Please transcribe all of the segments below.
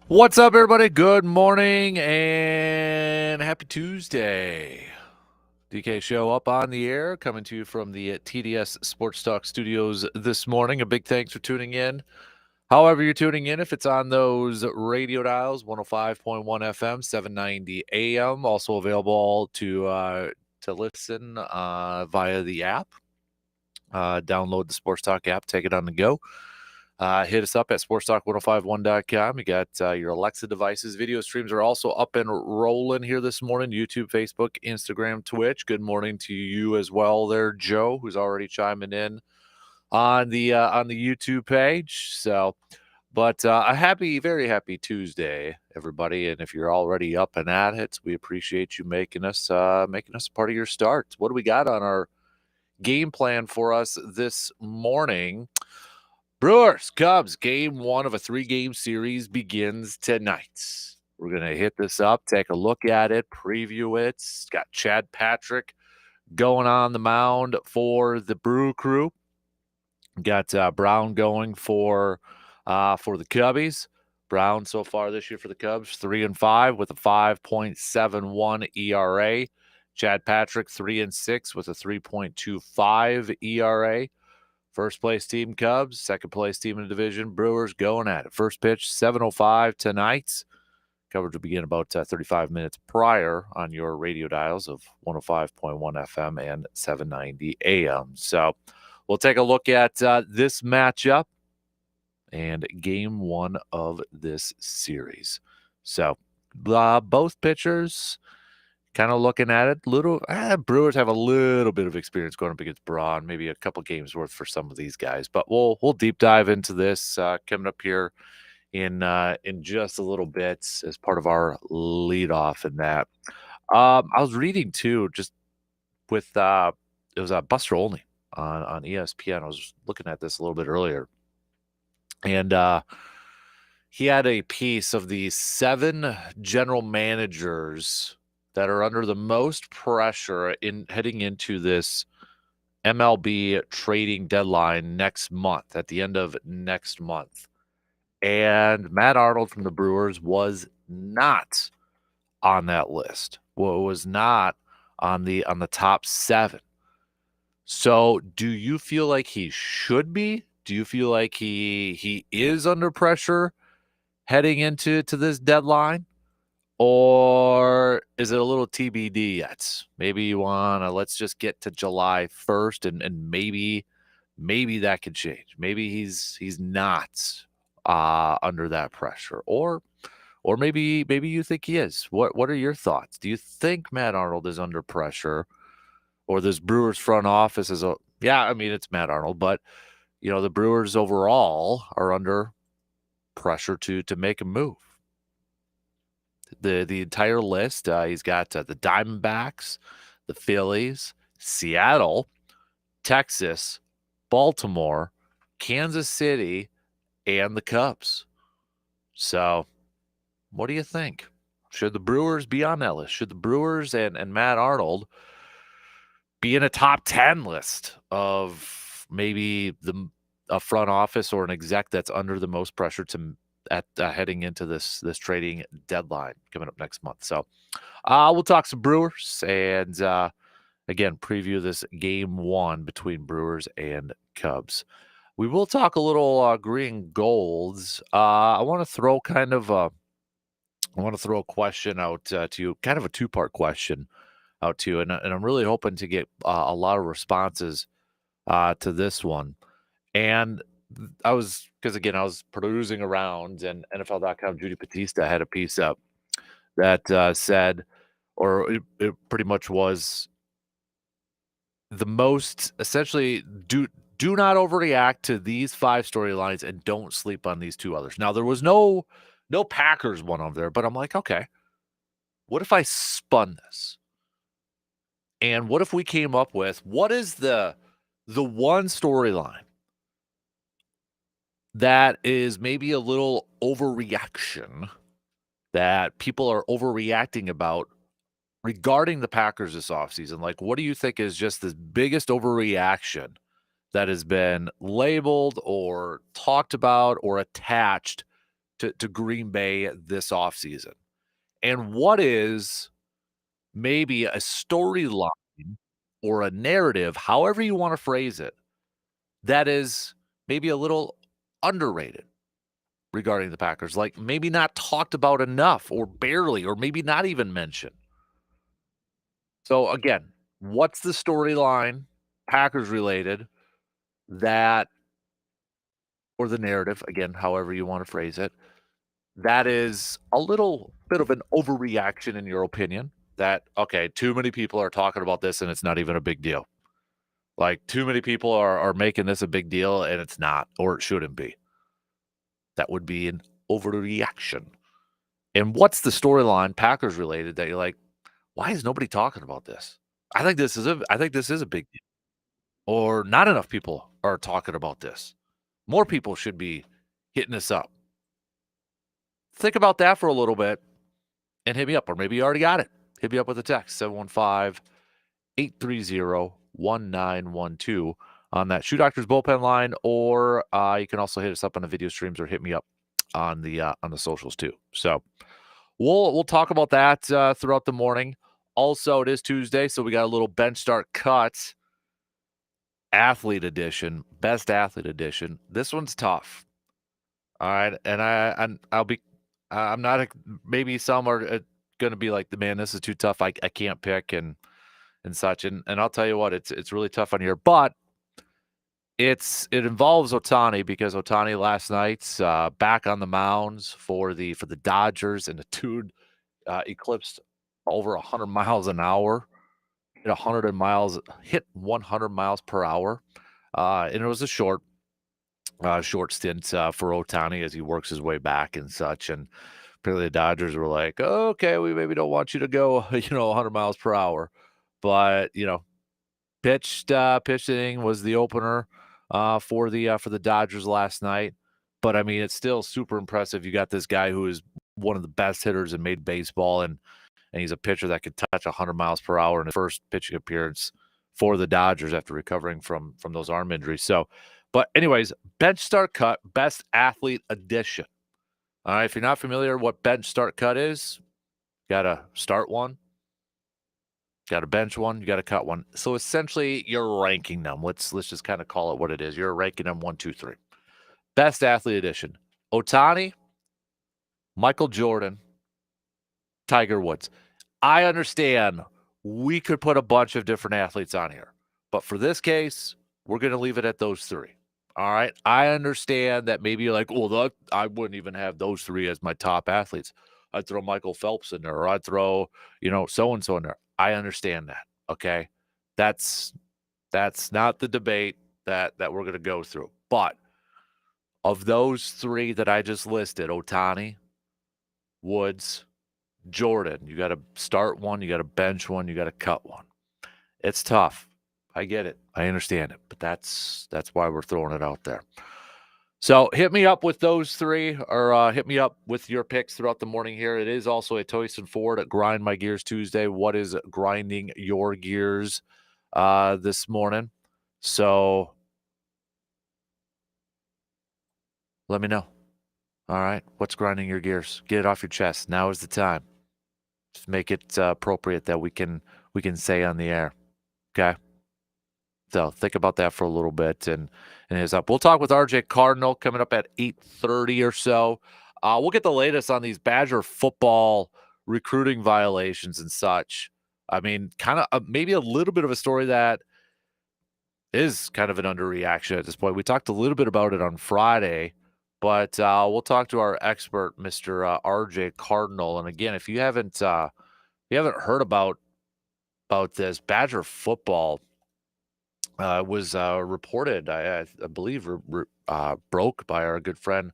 What's up, everybody? Good morning and happy Tuesday. DK Show up on the air, coming to you from the TDS Sports Talk studios this morning. A big thanks for tuning in. However, you're tuning in, if it's on those radio dials, 105.1 FM, 790 AM, also available to listen via the app. Download the Sports Talk app, take it on the go. Hit us up at sportstalk1051.com. You got your Alexa devices. Video streams are also up and rolling here this morning. YouTube, Facebook, Instagram, Twitch. Good morning to you as well there, Joe, who's already chiming in on the YouTube page. So, but a very happy Tuesday, everybody. And if you're already up and at it, we appreciate you making us a part of your start. What do we got on our game plan for us this morning? Brewers, Cubs, game one of a 3-game series begins tonight. We're going to hit this up, take a look at it, preview it. It's got Chad Patrick going on the mound for the Brew Crew. Got Brown going for the Cubbies. Brown so far this year for the Cubs, 3-5 with a 5.71 ERA. Chad Patrick, 3-6 with a 3.25 ERA. First place team Cubs, second place team in the division Brewers going at it. First pitch 7:05 tonight. Coverage will begin about 35 minutes prior on your radio dials of 105.1 FM and 790 AM. So we'll take a look at this matchup and game one of this series. So both pitchers kind of looking at it, Brewers have a little bit of experience going up against Braun, maybe a couple games worth for some of these guys. But we'll deep dive into this coming up here in just a little bit as part of our lead off in that. I was reading too, just with it was Buster Olney on ESPN. I was looking at this a little bit earlier, and he had a piece of the 7 general managers that are under the most pressure in heading into this MLB trading deadline next month, at the end of next month. And Matt Arnold from the Brewers was not on that list. Well, it was not on the top 7. So do you feel like he should be? Do you feel like he is under pressure heading into this deadline? Or is it a little TBD yet? Maybe you wanna let's just get to July 1st and maybe that could change. Maybe he's not under that pressure. Or maybe you think he is. What are your thoughts? Do you think Matt Arnold is under pressure, or this Brewers front office is it's Matt Arnold, but the Brewers overall are under pressure to make a move. The entire list. He's got the Diamondbacks, the Phillies, Seattle, Texas, Baltimore, Kansas City, and the Cubs. So, what do you think? Should the Brewers be on that list? Should the Brewers and Matt Arnold be in a top 10 list of maybe a front office or an exec that's under the most pressure to heading into this trading deadline coming up next month? So we'll talk some Brewers and again preview this game one between Brewers and Cubs. We will talk a little green golds. I want to throw a question out to you, kind of a 2-part question out to you, and I'm really hoping to get a lot of responses to this one. And I was perusing around, and NFL.com, Judy Batista had a piece up that said, or it pretty much was the most essentially, do not overreact to these 5 storylines and don't sleep on these 2 others. Now, there was no Packers one over there, but I'm like, okay, what if I spun this? And what if we came up with, what is the one storyline that is maybe a little overreaction that people are overreacting about regarding the Packers this offseason? Like, what do you think is just the biggest overreaction that has been labeled or talked about or attached to Green Bay this offseason? And what is maybe a storyline or a narrative, however you want to phrase it, that is maybe a little underrated regarding the Packers? Like maybe not talked about enough or barely, or maybe not even mentioned. So again, what's the storyline, Packers related, that or the narrative, again, however you want to phrase it, that is a little bit of an overreaction in your opinion? That, okay, too many people are talking about this and it's not even a big deal. Like too many people are making this a big deal and it's not, or it shouldn't be. That would be an overreaction. And what's the storyline Packers related that you're like, why is nobody talking about this? I think this is a big deal. Or not enough people are talking about this. More people should be hitting this up. Think about that for a little bit and hit me up, or maybe you already got it. Hit me up with a text, 715-830-1912 on that Shoe Doctors bullpen line, or you can also hit us up on the video streams or hit me up on the socials too. So we'll talk about that throughout the morning. Also, it is Tuesday, so we got a little bench start cut athlete edition, best athlete edition. This one's tough. All right, and I'm not maybe some are going to be like, the man, this is too tough. I can't pick and such. And I'll tell you what, it's really tough on here, but it involves Ohtani, because Ohtani last night's back on the mounds for the Dodgers, and the dude eclipsed over 100 miles an hour, hit 100 miles per hour, and it was a short stint for Ohtani as he works his way back and such. And apparently the Dodgers were like, oh, okay, we maybe don't want you to go, 100 miles per hour. But, pitched inning was the opener for the Dodgers last night. But, I mean, it's still super impressive. You got this guy who is one of the best hitters in made baseball, and he's a pitcher that could touch 100 miles per hour in his first pitching appearance for the Dodgers after recovering from those arm injuries. So, but anyways, bench start cut, best athlete edition. All right, if you're not familiar what bench start cut is, got to start one, got to bench one, you got to cut one. So essentially, you're ranking them. Let's just kind of call it what it is. You're ranking them 1, 2, 3. Best athlete edition: Ohtani, Michael Jordan, Tiger Woods. I understand we could put a bunch of different athletes on here, but for this case, we're going to leave it at those 3. All right. I understand that maybe you're like, well, I wouldn't even have those 3 as my top athletes. I'd throw Michael Phelps in there, or I'd throw, so-and-so in there. I understand that. Okay. That's not the debate that we're going to go through. But of those 3 that I just listed, Ohtani, Woods, Jordan, you got to start one, you got to bench one, you got to cut one. It's tough. I get it. I understand it, but that's why we're throwing it out there. So hit me up with those 3, or hit me up with your picks throughout the morning here. It is also a Toyson Ford at Grind My Gears Tuesday. What is grinding your gears this morning? So let me know. All right. What's grinding your gears? Get it off your chest. Now is the time. Just make it appropriate that we can say on the air. Okay. So think about that for a little bit and his up. We'll talk with RJ Cardinal coming up at 8:30 or so. We'll get the latest on these Badger football recruiting violations and such. I mean, kind of maybe a little bit of a story that is kind of an underreaction at this point. We talked a little bit about it on Friday, but we'll talk to our expert, Mr. RJ Cardinal. And again, if you haven't heard about this, Badger football was reported, I believe, broke by our good friend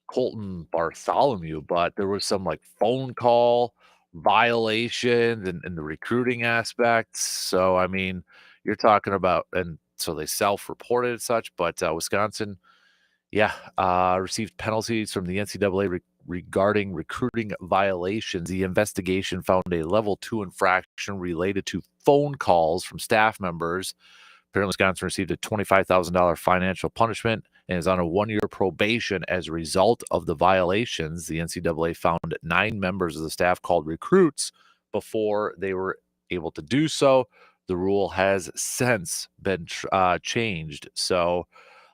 Colton Bartholomew, but there was some like phone call violations and the recruiting aspects. So, I mean, you're talking about, and so they self-reported and such, but Wisconsin, received penalties from the NCAA regarding recruiting violations. The investigation found a level 2 infraction related to phone calls from staff members. Apparently, Wisconsin received a $25,000 financial punishment and is on a one-year probation as a result of the violations. The NCAA found 9 members of the staff called recruits before they were able to do so. The rule has since been changed. So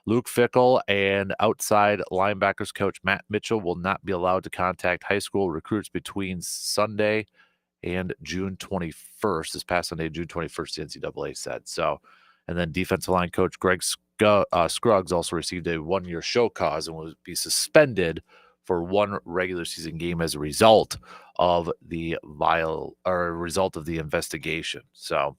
Luke Fickell and outside linebackers coach Matt Mitchell will not be allowed to contact high school recruits between Sunday and June 21st. This past Sunday, June 21st, the NCAA said. So, and then defensive line coach Greg Scruggs also received a one-year show cause and will be suspended for one regular season game as a result of the result of the investigation. So,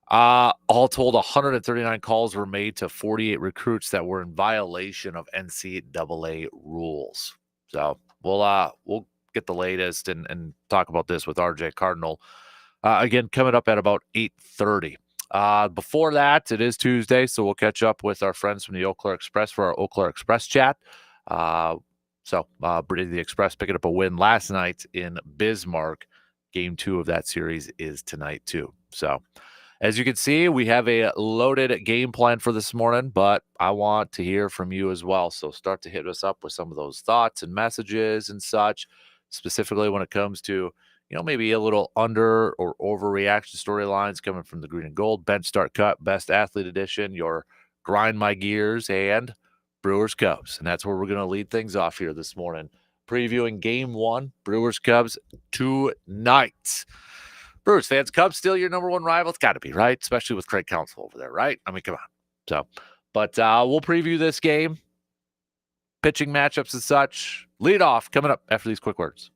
all told, 139 calls were made to 48 recruits that were in violation of NCAA rules. So we'll get the latest and talk about this with RJ Cardinal. Again, coming up at about 8:30. Before that, it is Tuesday, so we'll catch up with our friends from the Eau Claire Express for our Eau Claire Express chat. Brittany the Express picking up a win last night in Bismarck. Game 2 of that series is tonight too. So, as you can see, we have a loaded game plan for this morning, but I want to hear from you as well. So start to hit us up with some of those thoughts and messages and such, specifically when it comes to, maybe a little under or overreaction storylines coming from the green and gold, bench start cut, best athlete edition, your grind my gears, and Brewers Cubs. And that's where we're going to lead things off here this morning. Previewing game 1, Brewers Cubs tonight. Brewers fans, Cubs still your number one rival? It's got to be, right? Especially with Craig Counsell over there, right? I mean, come on. So, but we'll preview this game, pitching matchups and such. Lead off coming up after these quick words.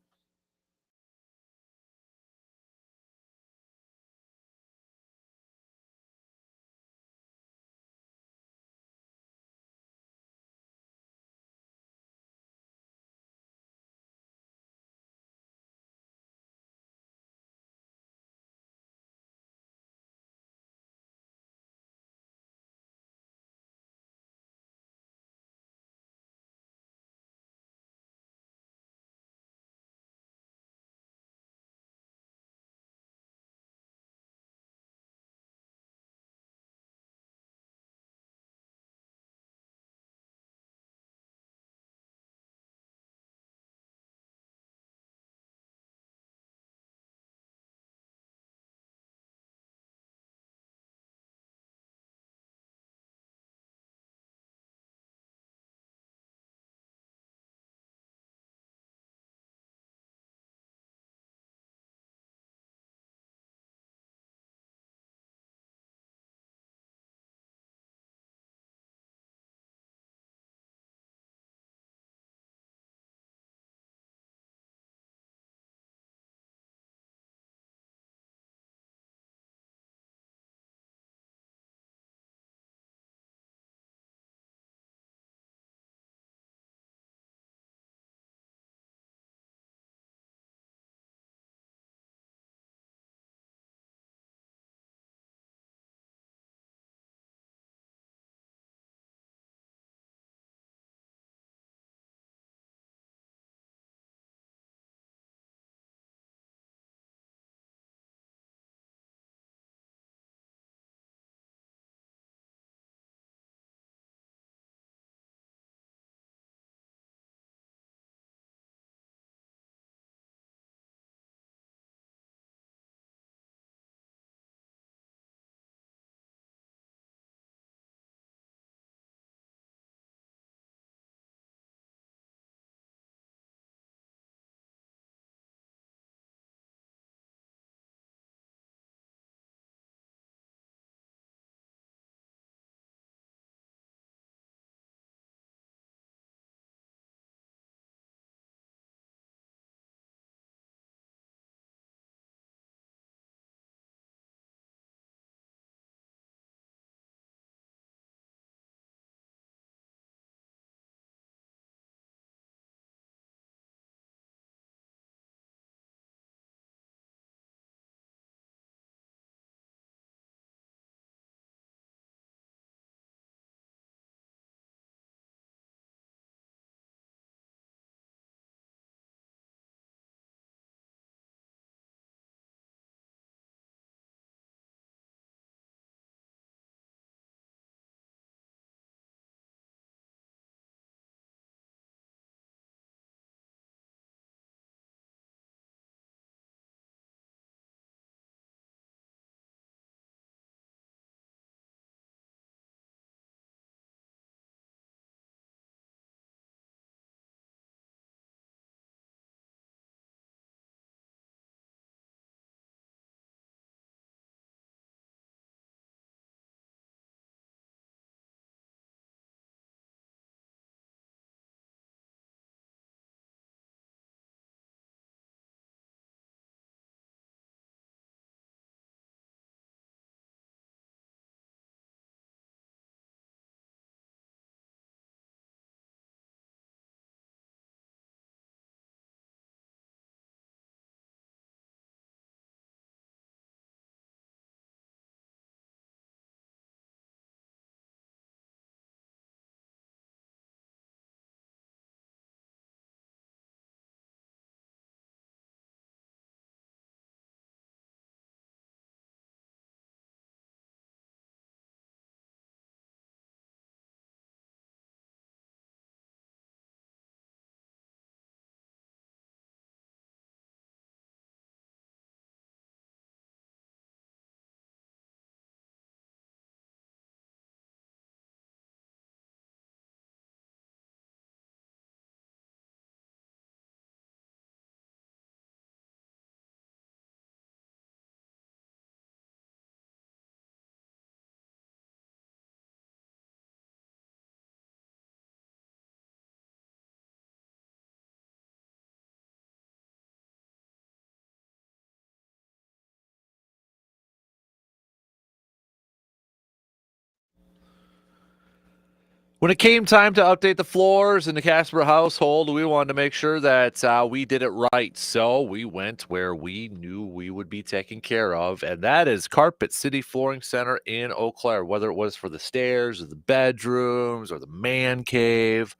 When it came time to update the floors in the Kasper household, we wanted to make sure that we did it right. So we went where we knew we would be taken care of, and that is Carpet City Flooring Center in Eau Claire. Whether it was for the stairs or the bedrooms or the man cave,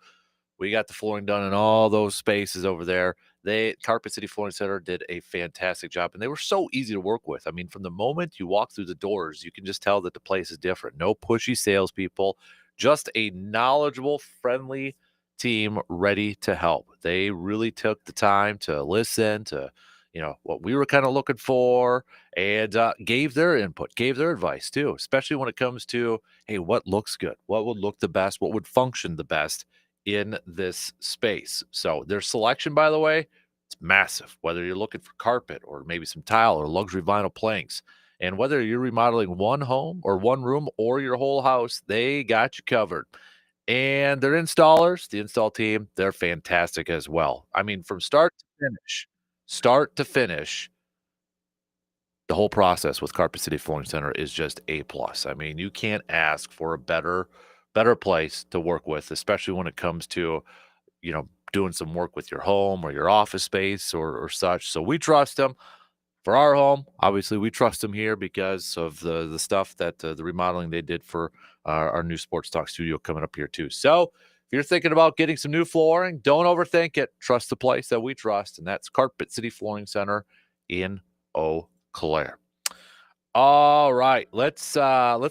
we got the flooring done in all those spaces over there. Carpet City Flooring Center did a fantastic job, and they were so easy to work with. I mean, from the moment you walk through the doors, you can just tell that the place is different. No pushy salespeople, just a knowledgeable, friendly team ready to help. They really took the time to listen to, what we were kind of looking for, and gave their input, gave their advice too, especially when it comes to, hey, what looks good, what would look the best, what would function the best in this space. So their selection, by the way, it's massive. Whether you're looking for carpet or maybe some tile or luxury vinyl planks, and whether you're remodeling one home or one room or your whole house, they got you covered. And their installers, the install team, they're fantastic as well. I mean, from start to finish, the whole process with Carpet City Flooring Center is just A plus. I mean, you can't ask for a better place to work with, especially when it comes to, doing some work with your home or your office space or such. So we trust them for our home. Obviously, we trust them here because of the stuff that the remodeling they did for our new sports talk studio coming up here too. So if you're thinking about getting some new flooring, don't overthink it. Trust the place that we trust, and that's Carpet City Flooring Center in Eau Claire. All right, let's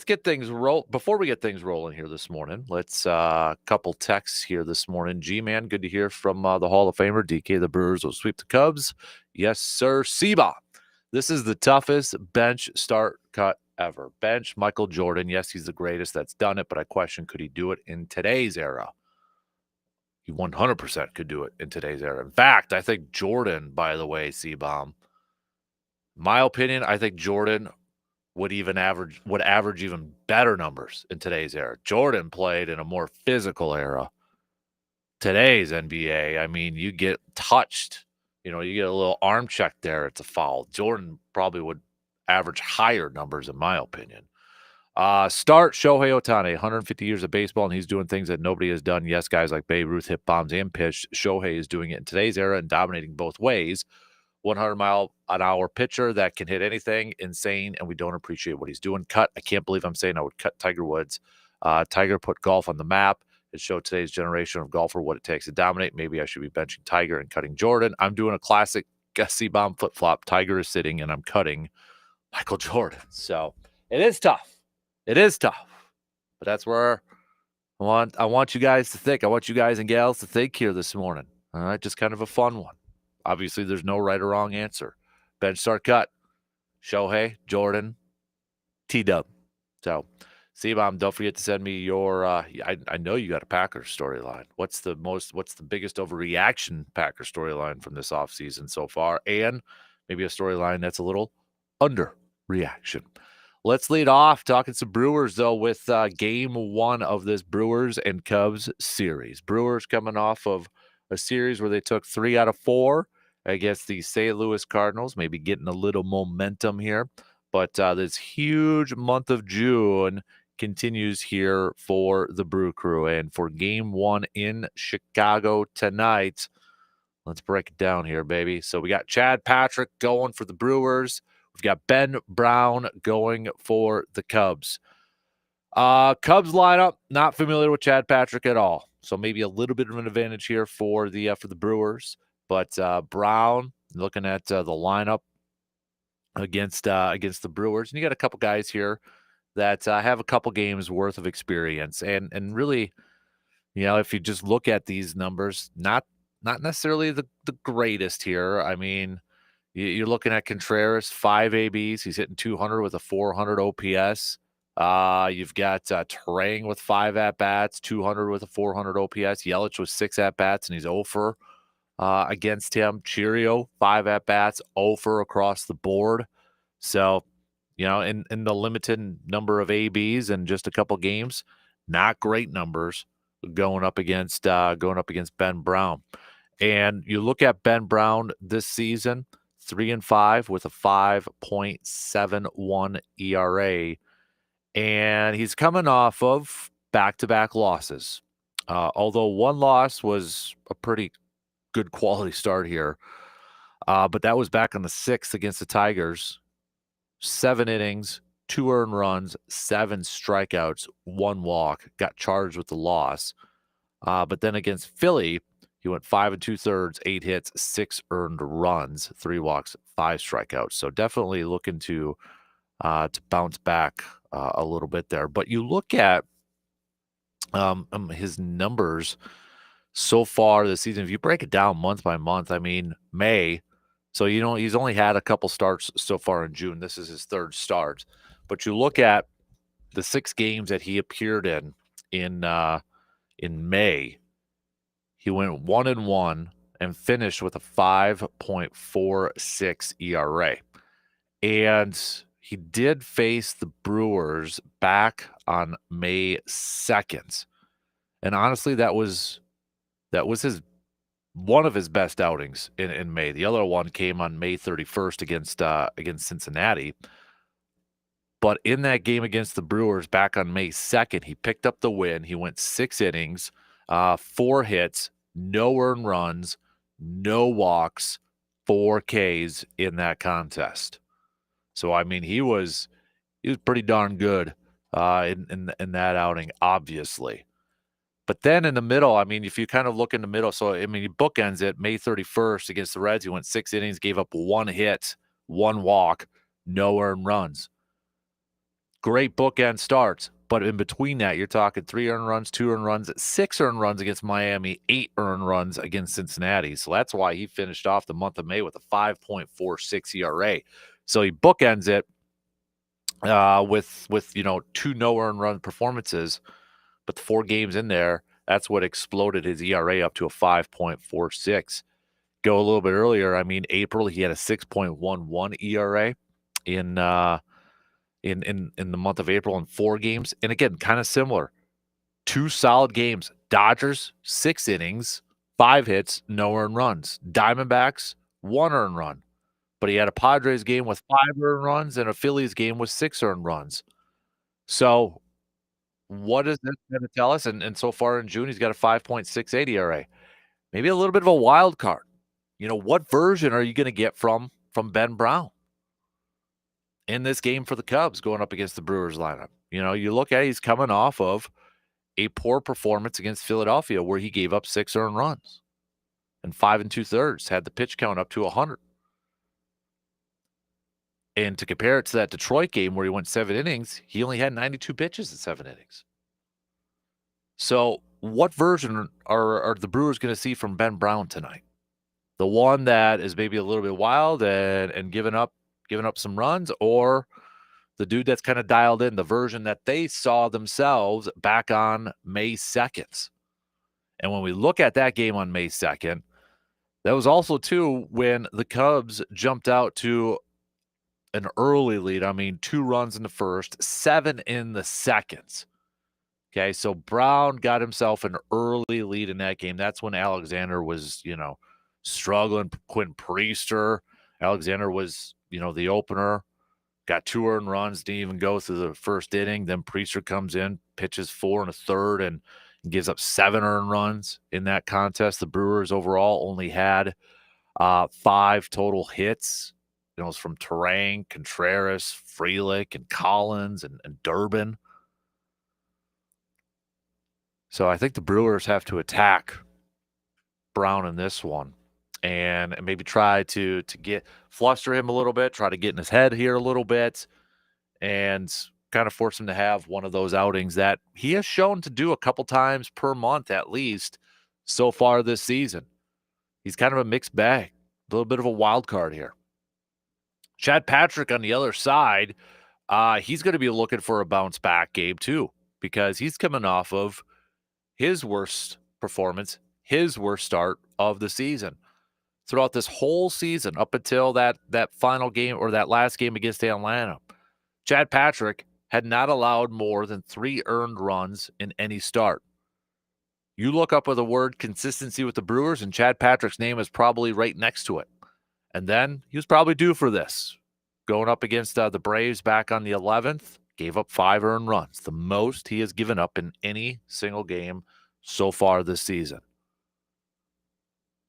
get things roll. Before we get things rolling here this morning, let's couple texts here this morning. G-Man, good to hear from the Hall of Famer. DK, the Brewers will sweep the Cubs. Yes, sir. Seba, this is the toughest bench start cut ever. Bench Michael Jordan. Yes, he's the greatest that's done it, but I question, could he do it in today's era? He 100% could do it in today's era. In fact, I think Jordan, by the way, C-Bomb, my opinion, I think Jordan would average even better numbers in today's era. Jordan played in a more physical era. Today's NBA, I mean, you get touched, you get a little arm check there, it's a foul. Jordan probably would average higher numbers, in my opinion. Start Shohei Ohtani, 150 years of baseball, and he's doing things that nobody has done. Yes, guys like Babe Ruth hit bombs and pitched. Shohei is doing it in today's era and dominating both ways. 100-mile-an-hour pitcher that can hit anything, insane, and we don't appreciate what he's doing. Cut, I can't believe I'm saying I would cut Tiger Woods. Tiger put golf on the map. It showed today's generation of golfer what it takes to dominate. Maybe I should be benching Tiger and cutting Jordan. I'm doing a classic Gussie Bomb flip-flop. Tiger is sitting, and I'm cutting Michael Jordan. So it is tough. It is tough. But that's where I want you guys to think. I want you guys and gals to think here this morning. All right, just kind of a fun one. Obviously, there's no right or wrong answer. Bench start cut. Shohei, Jordan, T-Dub. So, C-Bomb, don't forget to send me your I know you got a Packers storyline. What's the biggest overreaction Packers storyline from this offseason so far? And maybe a storyline that's a little underreaction. Let's lead off talking some Brewers, though, with game one of this Brewers and Cubs series. Brewers coming off of a series where they took 3 out of 4 against the St. Louis Cardinals, maybe getting a little momentum here. But this huge month of June continues here for the Brew Crew. And for game one in Chicago tonight, let's break it down here, baby. So we got Chad Patrick going for the Brewers. We've got Ben Brown going for the Cubs. Cubs lineup, not familiar with Chad Patrick at all. So maybe a little bit of an advantage here for the Brewers. But Brown, looking at the lineup against the Brewers, and you got a couple guys here that have a couple games worth of experience, and really, if you just look at these numbers, not necessarily the greatest here. I mean, you're looking at Contreras, 5 ABs, he's hitting 200 with a 400 OPS. You've got Terang with 5 at-bats, 200 with a 400 OPS. Yelich with 6 at-bats, and he's 0 for against him. Cheerio, 5 at-bats, 0 for across the board. So, in the limited number of ABs and just a couple games, not great numbers going up against Ben Brown. And you look at Ben Brown this season, 3-5 with a 5.71 ERA. And he's coming off of back-to-back losses. Although one loss was a pretty good quality start here, but that was back on the 6th against the Tigers. 7 innings, 2 earned runs, 7 strikeouts, 1 walk, got charged with the loss. But then against Philly, he went 5 2/3, 8 hits, 6 earned runs, 3 walks, 5 strikeouts. So definitely looking to bounce back a little bit there. But you look at his numbers so far this season. If you break it down month by month, I mean May. So he's only had a couple starts so far in June. This is his 3rd start. But you look at the 6 games that he appeared in May. He went 1-1 and finished with a 5.46 ERA. And he did face the Brewers back on May 2nd. And honestly, that was his one of his best outings in May. The other one came on May 31st against Cincinnati. But in that game against the Brewers back on May 2nd, he picked up the win. He went 6 innings, 4 hits, no earned runs, no walks, 4 Ks in that contest. So I mean, he was pretty darn good in that outing, obviously. But then in the middle, I mean, if you kind of look in the middle, so I mean, he bookends it May 31st against the Reds. He went 6 innings, gave up 1 hit, 1 walk, no earned runs. Great bookend starts, but in between that, you're talking 3 earned runs, 2 earned runs, 6 earned runs against Miami, 8 earned runs against Cincinnati. So that's why he finished off the month of May with a 5.46 ERA. So he bookends it with 2 no earned run performances, but the 4 games in there, that's what exploded his ERA up to a 5.46. Go a little bit earlier, I mean, April he had a 6.11 ERA in the month of April in 4 games. And again, kind of similar. 2 solid games. Dodgers, 6 innings, 5 hits, no earned runs. Diamondbacks, 1 earned run. But he had a Padres game with 5 earned runs and a Phillies game with 6 earned runs. So what is this going to tell us? And so far in June, he's got a 5.68 ERA. Maybe a little bit of a wild card. What version are you going to get from Ben Brown in this game for the Cubs going up against the Brewers lineup? You look at it, he's coming off of a poor performance against Philadelphia where he gave up 6 earned runs and 5 2/3, had the pitch count up to 100. And to compare it to that Detroit game where he went 7 innings, he only had 92 pitches in 7 innings. So what version are the Brewers going to see from Ben Brown tonight? The one that is maybe a little bit wild and giving up some runs, or the dude that's kind of dialed in, the version that they saw themselves back on May 2nd. And when we look at that game on May 2nd, that was also, too, when the Cubs jumped out to an early lead. I mean, 2 runs in the first, 7 in the second. Okay, so Brown got himself an early lead in that game. That's when Alexander was, struggling. Quinn Priester. Alexander was, the opener. Got 2 earned runs, didn't even go through the first inning. Then Priester comes in, pitches 4 1/3, and gives up 7 earned runs in that contest. The Brewers overall only had 5 total hits. It was from Terang, Contreras, Frelick, and Collins, and Durbin. So I think the Brewers have to attack Brown in this one and maybe try to fluster him a little bit, try to get in his head here a little bit, and kind of force him to have one of those outings that he has shown to do a couple times per month at least so far this season. He's kind of a mixed bag, a little bit of a wild card here. Chad Patrick on the other side, he's going to be looking for a bounce back game too, because he's coming off of his worst performance, his worst start of the season. Throughout this whole season, up until that final game or that last game against Atlanta, Chad Patrick had not allowed more than 3 earned runs in any start. You look up with the word consistency with the Brewers, and Chad Patrick's name is probably right next to it. And then he was probably due for this. Going up against the Braves back on the 11th, Gave up 5 earned runs, the most he has given up in any single game so far this season.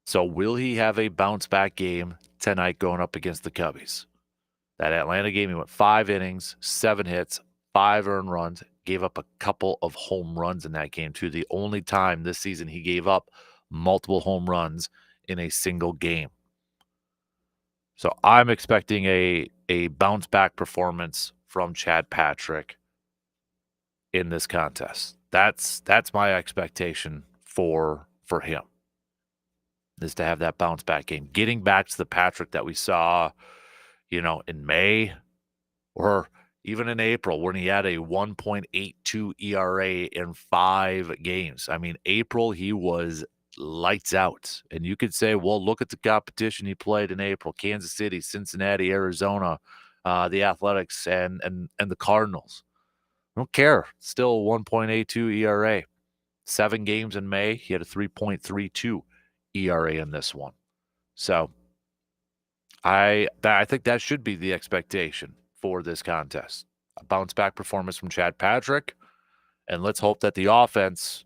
So will he have a bounce-back game tonight going up against the Cubbies? That Atlanta game, he went 5 innings, 7 hits, 5 earned runs, gave up a couple of home runs in that game too. The only time this season he gave up multiple home runs in a single game. So I'm expecting a bounce-back performance from Chad Patrick in this contest. That's my expectation for him, is to have that bounce back game, getting back to the Patrick that we saw, in May or even in April when he had a 1.82 ERA in 5 games. I mean, April he was lights out, and you could say, well, look at the competition he played in April: Kansas City, Cincinnati, Arizona, the Athletics, and the Cardinals. I don't care. Still 1.82 ERA. 7 games in May, he had a 3.32 ERA in this one. So I think that should be the expectation for this contest. A bounce-back performance from Chad Patrick, and let's hope that the offense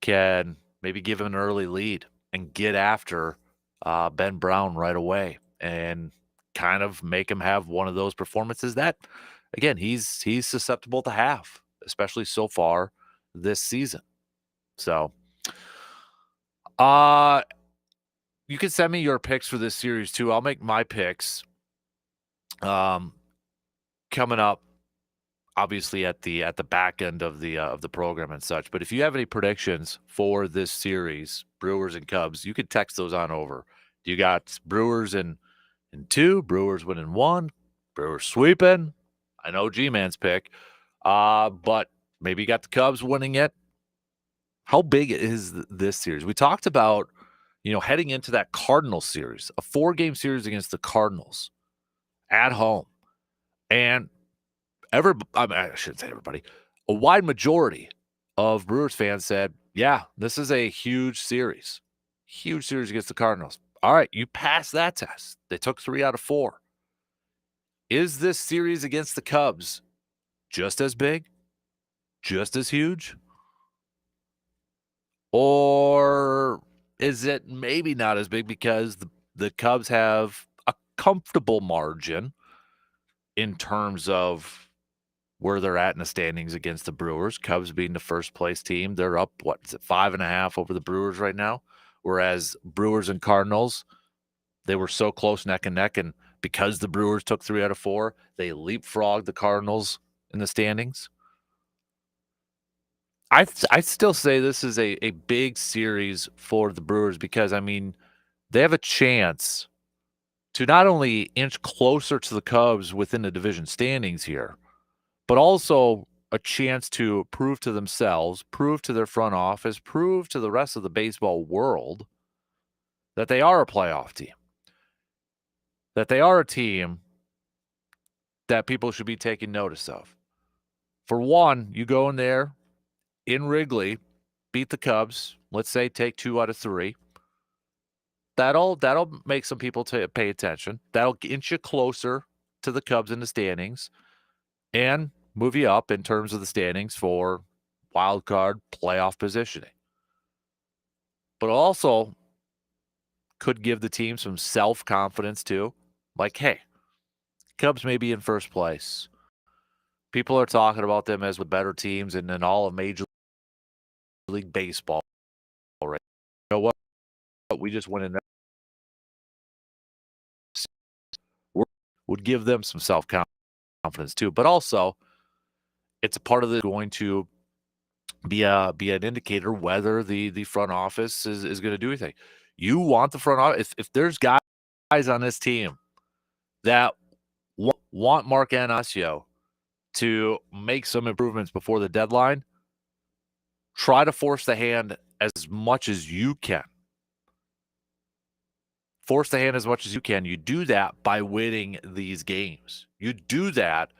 can maybe give him an early lead and get after Ben Brown right away and kind of make him have one of those performances that, again, he's susceptible to have, especially so far this season. So, you can send me your picks for this series too. I'll make my picks coming up, obviously at the back end of the program and such. But if you have any predictions for this series, Brewers and Cubs, you can text those on over. You got Brewers in 2, Brewers winning 1, Brewers sweeping. I know G-Man's pick, but maybe you got the Cubs winning it. How big is this series? We talked about, heading into that Cardinals series, a 4-game series against the Cardinals at home. And I shouldn't say everybody, a wide majority of Brewers fans said, yeah, this is a huge series against the Cardinals. All right, you passed that test. They took 3 out of 4. Is this series against the Cubs just as big, just as huge? Or is it maybe not as big because the Cubs have a comfortable margin in terms of where they're at in the standings against the Brewers? Cubs being the first place team, they're up, 5.5 over the Brewers right now? Whereas Brewers and Cardinals, they were so close neck and neck, and because the Brewers took 3 out of 4, they leapfrogged the Cardinals in the standings. I still say this is a big series for the Brewers because, I mean, they have a chance to not only inch closer to the Cubs within the division standings here, but also a chance to prove to themselves, prove to their front office, prove to the rest of the baseball world that they are a playoff team, that they are a team that people should be taking notice of. For one, you go in there in Wrigley, beat the Cubs, let's say take 2 out of 3. That'll make some people pay attention. That'll inch you closer to the Cubs in the standings and move you up in terms of the standings for wild card playoff positioning. But also could give the team some self-confidence too. Like, hey, Cubs may be in first place. People are talking about them as the better teams in all of Major League Baseball. Right? You know what? We just went in there. Would give them some self-confidence too. But also, it's a part of the going to be an indicator whether the front office is going to do anything. You want the front office. If there's guys on this team that want Mark Anasio to make some improvements before the deadline, try to force the hand as much as you can. Force the hand as much as you can. You do that by winning these games. You do that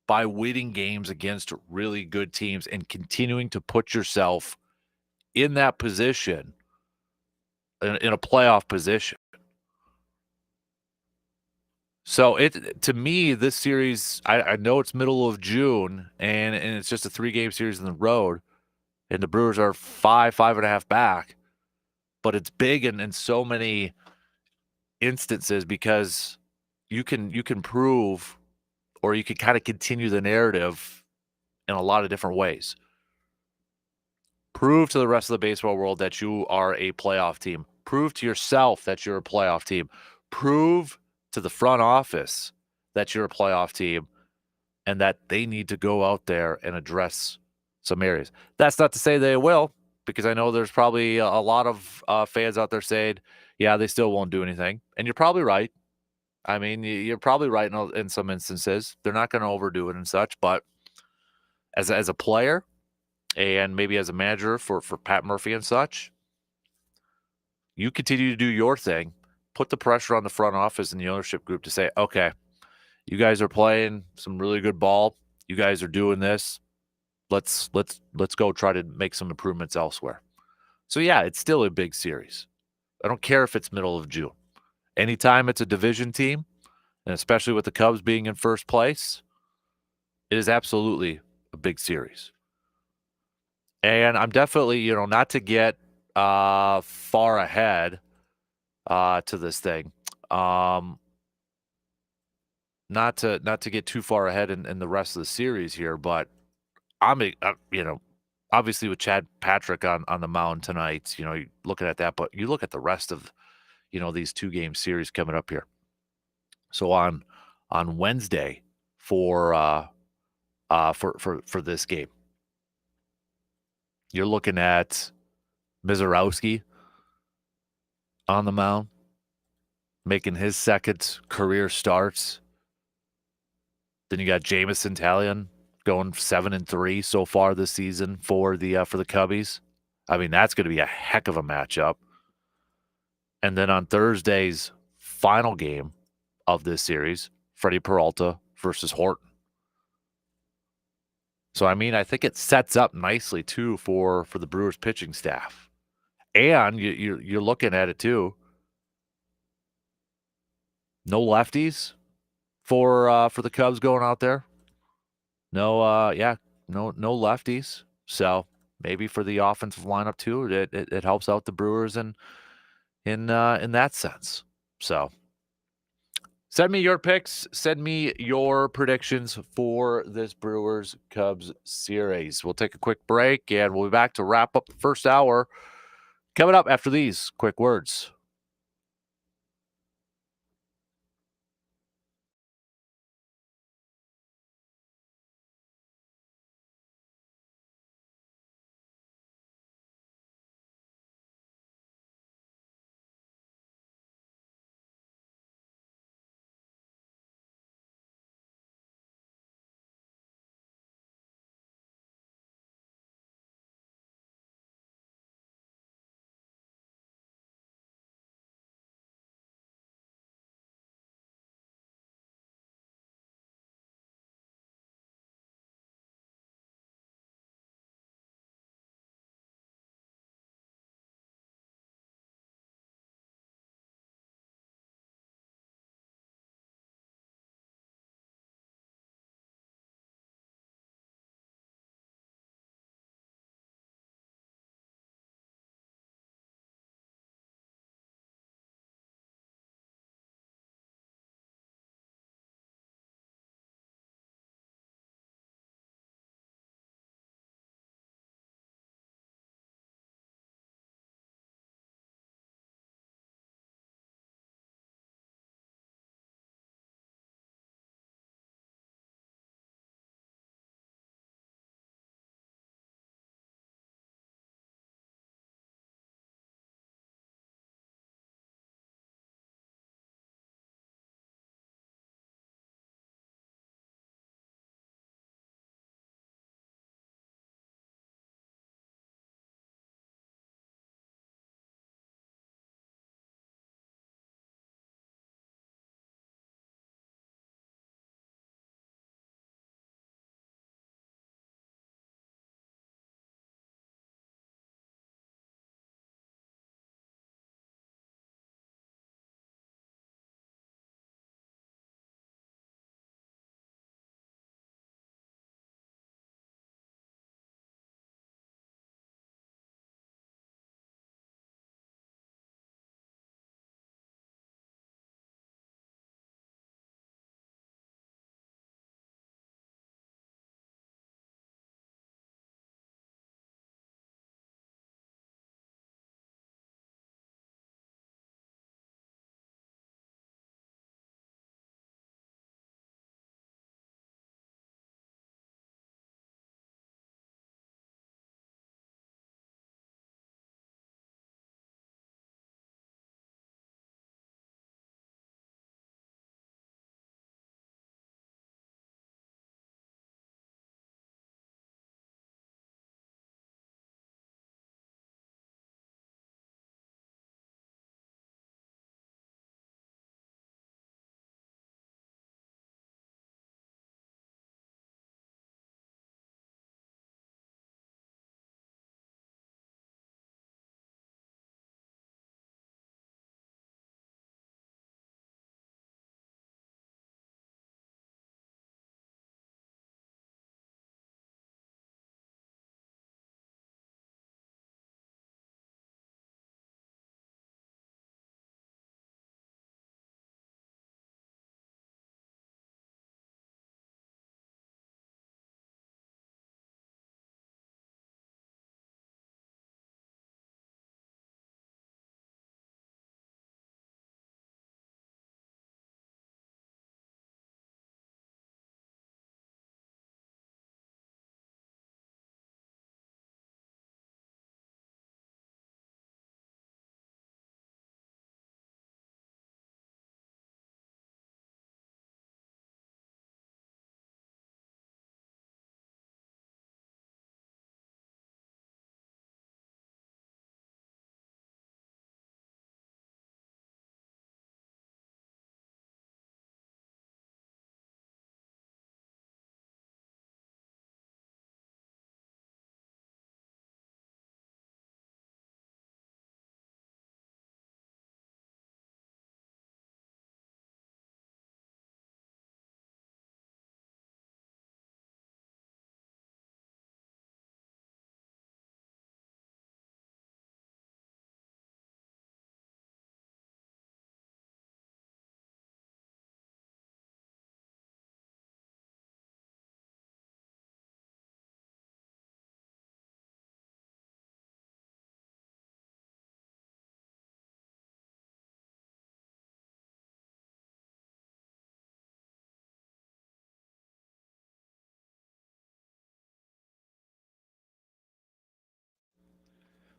by winning games against really good teams and continuing to put yourself in that position, in a playoff position. So to me, this series, I know it's middle of June, and it's just a 3-game series on the road, and the Brewers are 5.5 back, but it's big in so many instances because you can prove, or you can kind of continue the narrative in a lot of different ways. Prove to the rest of the baseball world that you are a playoff team. Prove to yourself that you're a playoff team. Prove to the front office that you're a playoff team and that they need to go out there and address some areas. That's not to say they will, because I know there's probably a lot of fans out there saying, yeah, they still won't do anything. And you're probably right. I mean, you're probably right in some instances. They're not going to overdo it and such. But as a player, and maybe as a manager for Pat Murphy and such, you continue to do your thing. Put the pressure on the front office and the ownership group to say, okay, you guys are playing some really good ball. You guys are doing this. Let's go try to make some improvements elsewhere. So yeah, it's still a big series. I don't care if it's middle of June. Anytime it's a division team, and especially with the Cubs being in first place, it is absolutely a big series. And I'm definitely, not to get far ahead to this thing. Not to get too far ahead in the rest of the series here, but obviously with Chad Patrick on the mound tonight, you're looking at that, but you look at the rest of, these 2-game series coming up here. So on Wednesday for this game, you're looking at Mizorowski on the mound, making his second career starts. Then you got Jameson Taillon going 7-3 so far this season for the Cubbies. I mean, that's going to be a heck of a matchup. And then on Thursday's final game of this series, Freddie Peralta versus Horton. So I mean, I think it sets up nicely too for the Brewers pitching staff. And you're looking at it too. No lefties for the Cubs going out there. No, no lefties. So maybe for the offensive lineup too, it helps out the Brewers in that sense. So send me your picks. Send me your predictions for this Brewers Cubs series. We'll take a quick break and we'll be back to wrap up the first hour. Coming up after these quick words.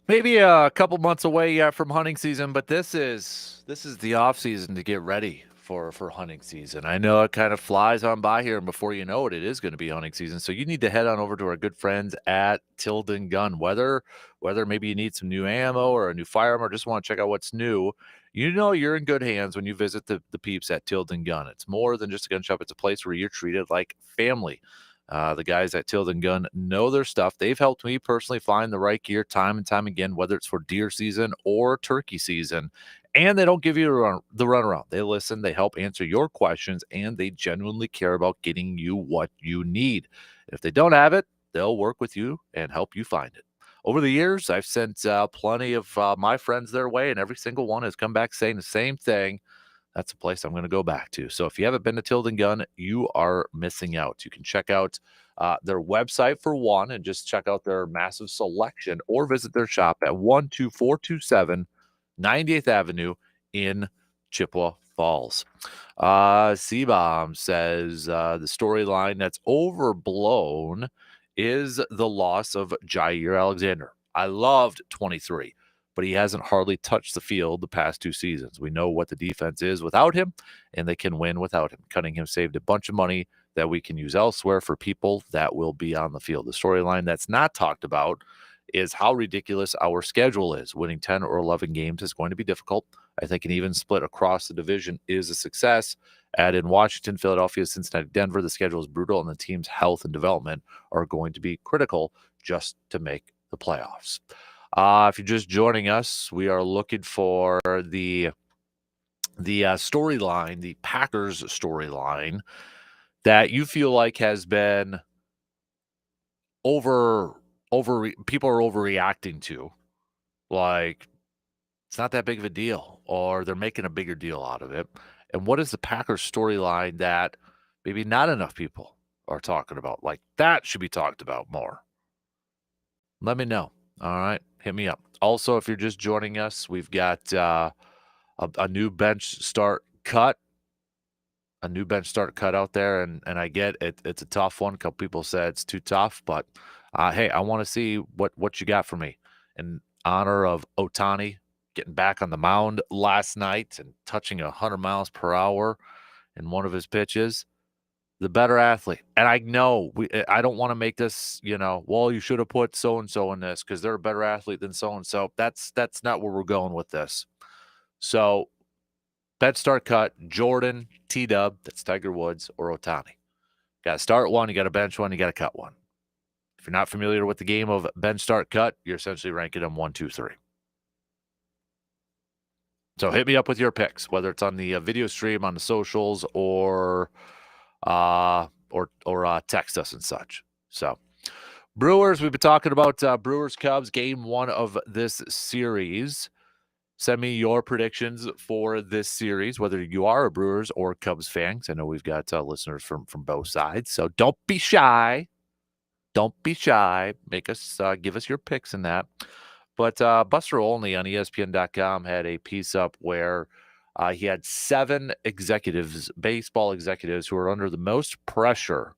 Maybe a couple months away yet from hunting season, but this is the off season to get ready for hunting season. I know it kind of flies on by here, and before you know it, it is going to be hunting season. So you need to head on over to our good friends at Tilden Gun. Whether maybe you need some new ammo or a new firearm, or just want to check out what's new, you know you're in good hands when you visit the peeps at Tilden Gun. It's more than just a gun shop; it's a place where you're treated like family. The guys at Tilden Gun know their stuff. They've helped me personally find the right gear time and time again, whether it's for deer season or turkey season. And they don't give you the runaround. They listen, they help answer your questions, and they genuinely care about getting you what you need. If they don't have it, they'll work with you and help you find it. Over the years, I've sent plenty of my friends their way, and every single one has come back saying the same thing. That's a place I'm going to go back to. So if you haven't been to Tilden Gun, you are missing out. You can check out their website for one and just check out their massive selection, or visit their shop at 12427 98th Avenue in Chippewa Falls. C-Bomb says the storyline that's overblown is the loss of Jair Alexander. I loved 23, but he hasn't hardly touched the field the past 2 seasons. We know what the defense is without him, and they can win without him. Cunningham saved a bunch of money that we can use elsewhere for people that will be on the field. The storyline that's not talked about is how ridiculous our schedule is. Winning 10 or 11 games is going to be difficult. I think an even split across the division is a success. Add in Washington, Philadelphia, Cincinnati, Denver. The schedule is brutal, and the team's health and development are going to be critical just to make the playoffs. If you're just joining us, we are looking for the storyline, the Packers storyline that you feel like has been people are overreacting to. Like, it's not that big of a deal, or they're making a bigger deal out of it. And what is the Packers storyline that maybe not enough people are talking about? Like, that should be talked about more. Let me know. All right, hit me up. Also, if you're just joining us, we've got a new bench start cut, out there, and I get it. It's a tough one. A couple people said it's too tough, but hey, I want to see what you got for me in honor of Otani getting back on the mound last night and touching 100 miles per hour in one of his pitches. The better athlete. And I know I don't want to make this, well, you should have put so and so in this because they're a better athlete than so and so. That's not where we're going with this. So, bench start cut, Jordan, T-Dub, that's Tiger Woods, or Otani. Got to start one, you got to bench one, you got to cut one. If you're not familiar with the game of bench start cut, you're essentially ranking them 1, 2, 3. So hit me up with your picks, whether it's on the video stream, on the socials, or text us and such. So, Brewers, we've been talking about Brewers Cubs game 1 of this series. Send me your predictions for this series, whether you are a Brewers or Cubs fan. I know we've got listeners from both sides, so don't be shy. Don't be shy. Make us give us your picks in that. But Buster Olney on ESPN.com had a piece up where he had 7 executives, baseball executives, who are under the most pressure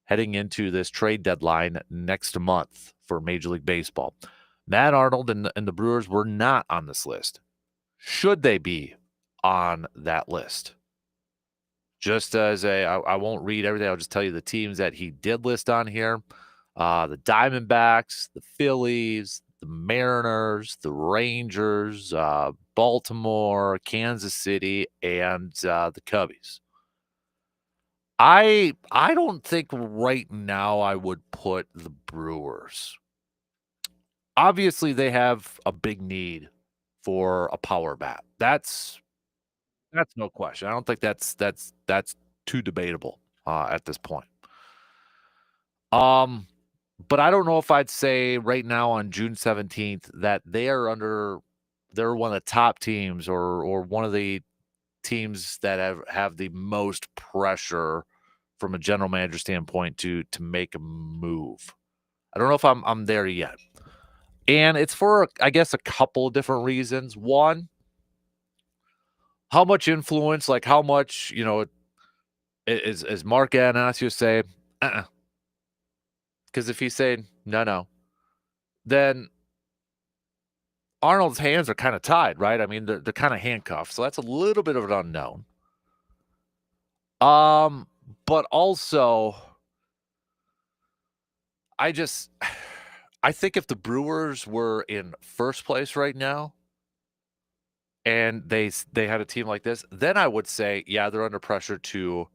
heading into this trade deadline next month for Major League Baseball. Matt Arnold and the Brewers were not on this list. Should they be on that list? Just as I won't read everything. I'll just tell you the teams that he did list on here. The Diamondbacks, the Phillies, the Mariners, the Rangers, Baltimore, Kansas City, and the Cubbies. I don't think right now I would put the Brewers. Obviously, they have a big need for a power bat. That's no question. I don't think that's too debatable at this point. But I don't know if I'd say right now on June 17th that they're one of the top teams or one of the teams that have the most pressure from a general manager standpoint to make a move. I don't know if I'm there yet. And it's for, I guess, a couple of different reasons. One, how much influence, like how much, is Mark Attanasio say, because if he's saying no, then Arnold's hands are kind of tied, right? I mean, they're kind of handcuffed, so that's a little bit of an unknown. But also, I think if the Brewers were in first place right now and they had a team like this, then I would say, yeah, they're under pressure to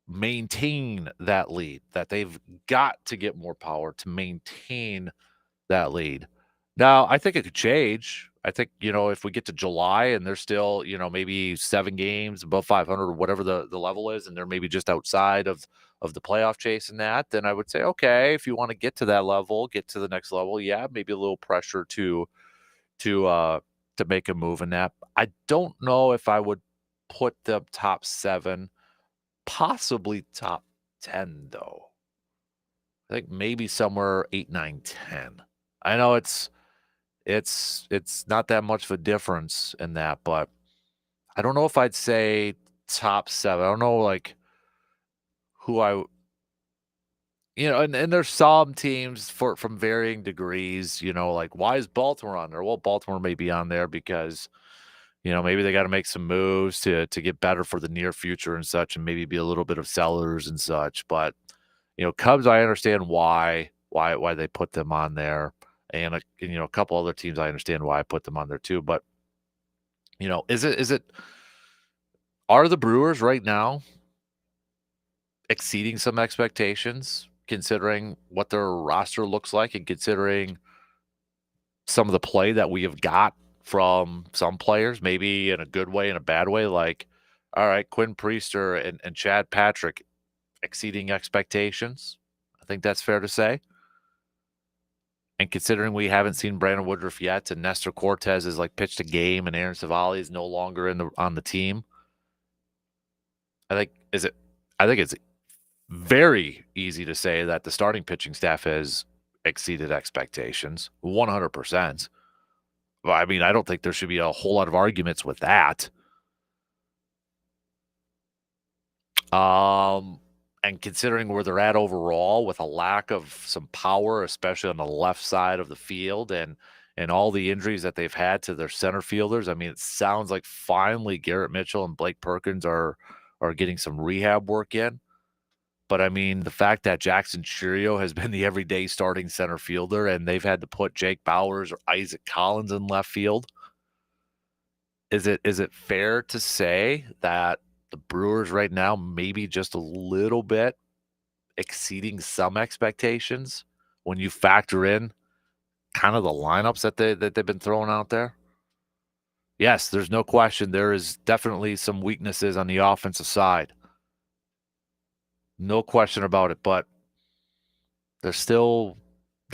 maintain that lead, that they've got to get more power to maintain that lead. Now, I think it could change. I think, if we get to July and they're still, maybe 7 games above 500 or whatever the level is, and they're maybe just outside of the playoff chase and that, then I would say, okay, if you want to get to that level, get to the next level, yeah, maybe a little pressure to to make a move in that. I don't know if I would put them top 7, possibly top 10 though. I think maybe somewhere 8, 9, 10. I know it's not that much of a difference in that, but I don't know if I'd say top 7. I don't know, like, who and there's some teams from varying degrees, like, why is Baltimore on there? Well, Baltimore may be on there because, maybe they gotta make some moves to get better for the near future and such, and maybe be a little bit of sellers and such, but, Cubs, I understand why they put them on there, and, a couple other teams, I understand why I put them on there too, but, is it are the Brewers right now exceeding some expectations considering what their roster looks like and considering some of the play that we have got from some players, maybe in a good way and a bad way? Like, all right, Quinn Priester and Chad Patrick exceeding expectations. I think that's fair to say. And considering we haven't seen Brandon Woodruff yet, and Nestor Cortez has like pitched a game, and Aaron Savali is no longer on the team, I think it's very easy to say that the starting pitching staff has exceeded expectations 100%. Well, I mean, I don't think there should be a whole lot of arguments with that. And considering where they're at overall with a lack of some power, especially on the left side of the field and all the injuries that they've had to their center fielders, I mean, it sounds like finally Garrett Mitchell and Blake Perkins are getting some rehab work in. But I mean, the fact that Jackson Churio has been the everyday starting center fielder and they've had to put Jake Bowers or Isaac Collins in left field, is it fair to say that the Brewers right now maybe just a little bit exceeding some expectations when you factor in kind of the lineups that they've been throwing out there? Yes, there's no question there is definitely some weaknesses on the offensive side. No question about it, but they're still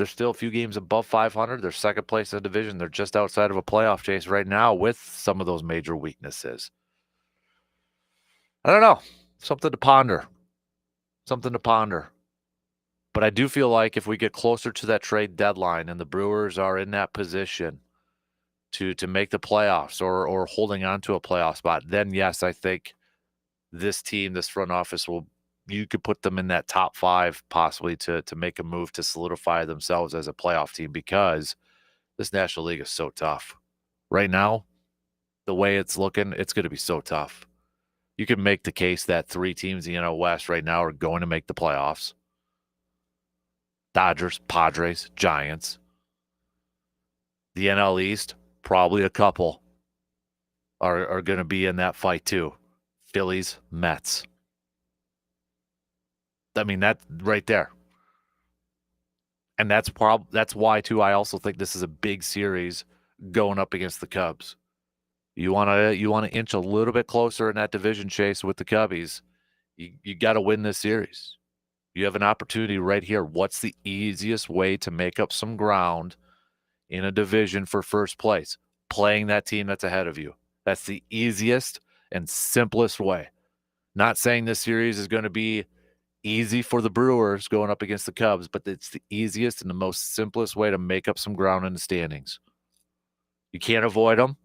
a few games above 500. They're second place in the division. They're just outside of a playoff chase right now with some of those major weaknesses. I don't know. Something to ponder. Something to ponder. But I do feel like if we get closer to that trade deadline and the Brewers are in that position to make the playoffs or holding on to a playoff spot, then yes, I think this team, this front office you could put them in that top 5 possibly to make a move to solidify themselves as a playoff team because this National League is so tough. Right now, the way it's looking, it's going to be so tough. You can make the case that 3 teams in the NL West right now are going to make the playoffs. Dodgers, Padres, Giants. The NL East, probably a couple are going to be in that fight too. Phillies, Mets. I mean, that right there. And that's why too I also think this is a big series going up against the Cubs. You want to inch a little bit closer in that division chase with the Cubbies. You got to win this series. You have an opportunity right here. What's the easiest way to make up some ground in a division for first place? Playing that team that's ahead of you. That's the easiest and simplest way. Not saying this series is going to be easy for the Brewers going up against the Cubs, but it's the easiest and the most simplest way to make up some ground in the standings. You can't avoid them.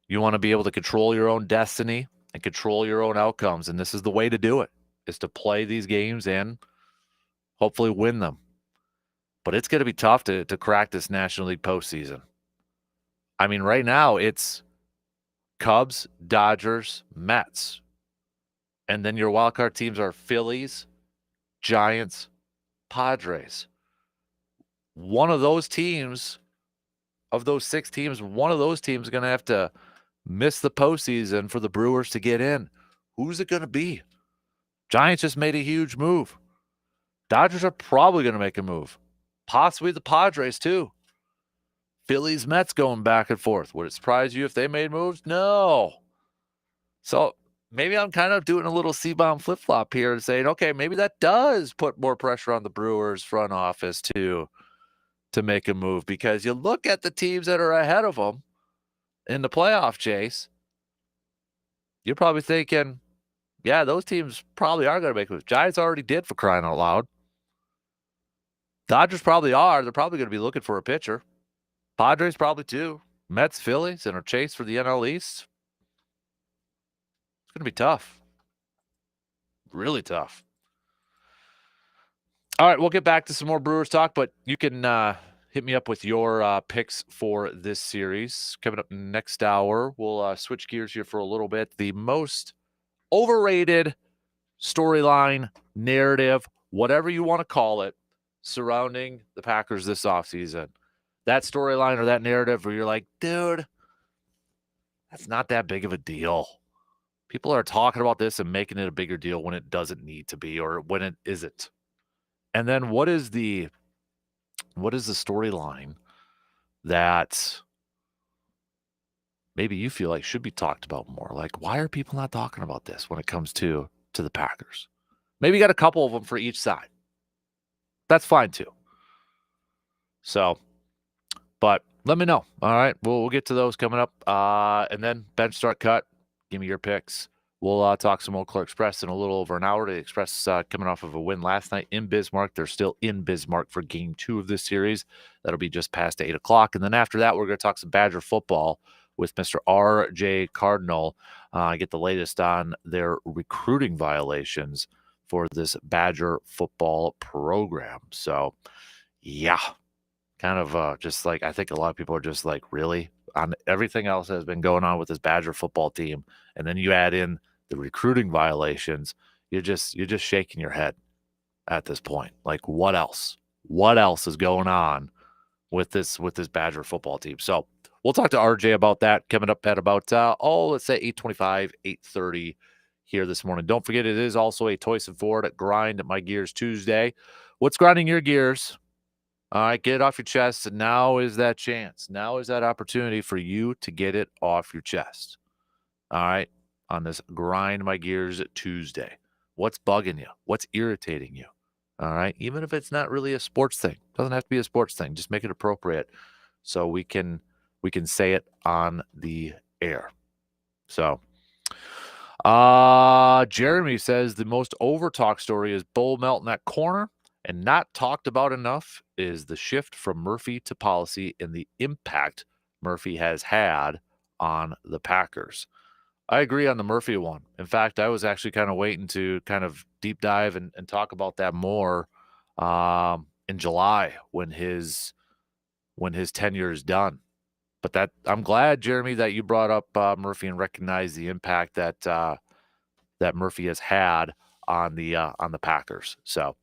You want to be able to control your own destiny and control your own outcomes, and this is the way to do it, is to play these games and hopefully win them. But it's going to be tough to crack this National League postseason. I mean, right now it's Cubs, Dodgers, Mets. And then your wild card teams are Phillies, Giants, Padres. One of those teams, of those 6 teams, one of those teams is going to have to miss the postseason for the Brewers to get in. Who's it going to be? Giants just made a huge move. Dodgers are probably going to make a move. Possibly the Padres, too. Phillies, Mets going back and forth. Would it surprise you if they made moves? No. So maybe I'm kind of doing a little C-bomb flip-flop here and saying, okay, maybe that does put more pressure on the Brewers front office to make a move, because you look at the teams that are ahead of them in the playoff chase, you're probably thinking, yeah, those teams probably are going to make moves. Giants already did, for crying out loud. Dodgers probably are. They're probably going to be looking for a pitcher. Padres probably too. Mets, Phillies, and a chase for the NL East. It's going to be tough. Really tough. All right, we'll get back to some more Brewers talk, but you can hit me up with your picks for this series. Coming up next hour, we'll switch gears here for a little bit. The most overrated storyline, narrative, whatever you want to call it, surrounding the Packers this offseason. That storyline or that narrative where you're like, dude, that's not that big of a deal. People are talking about this and making it a bigger deal when it doesn't need to be, or when it isn't. And then what is the storyline that maybe you feel like should be talked about more? Like, why are people not talking about this when it comes to the Packers? Maybe you got a couple of them for each side. That's fine too. So, but let me know. All right, we'll get to those coming up. And then bench start cut. Give me your picks. We'll talk some Eau Claire Express in a little over an hour. The Express coming off of a win last night in Bismarck. They're still in Bismarck for Game 2 of this series. That'll be just past 8 o'clock. And then after that, we're going to talk some Badger football with Mr. R.J. Cardinal. Get the latest on their recruiting violations for this Badger football program. So, yeah, kind of just like, I think a lot of people are just like, really? On everything else that has been going on with this Badger football team, and then you add in the recruiting violations, you're just shaking your head at this point. Like, what else? What else is going on with this Badger football team? So we'll talk to RJ about that coming up at about let's say 8:25, 8:30 here this morning. Don't forget, it is also a Toyson Ford at Grind My Gears Tuesday. What's grinding your gears? All right, get it off your chest. And now is that chance. Now is that opportunity for you to get it off your chest. All right, on this Grind My Gears Tuesday. What's bugging you? What's irritating you? All right, even if it's not really a sports thing. Doesn't have to be a sports thing. Just make it appropriate so we can say it on the air. So, Jeremy says the most over-talk story is Bull Melton at corner. And not talked about enough is the shift from Murphy to policy and the impact Murphy has had on the Packers. I agree on the Murphy one. In fact, I was actually kind of waiting to kind of deep dive and talk about that more in July when his tenure is done. But that, I'm glad, Jeremy, that you brought up Murphy and recognized the impact that Murphy has had on the Packers. So.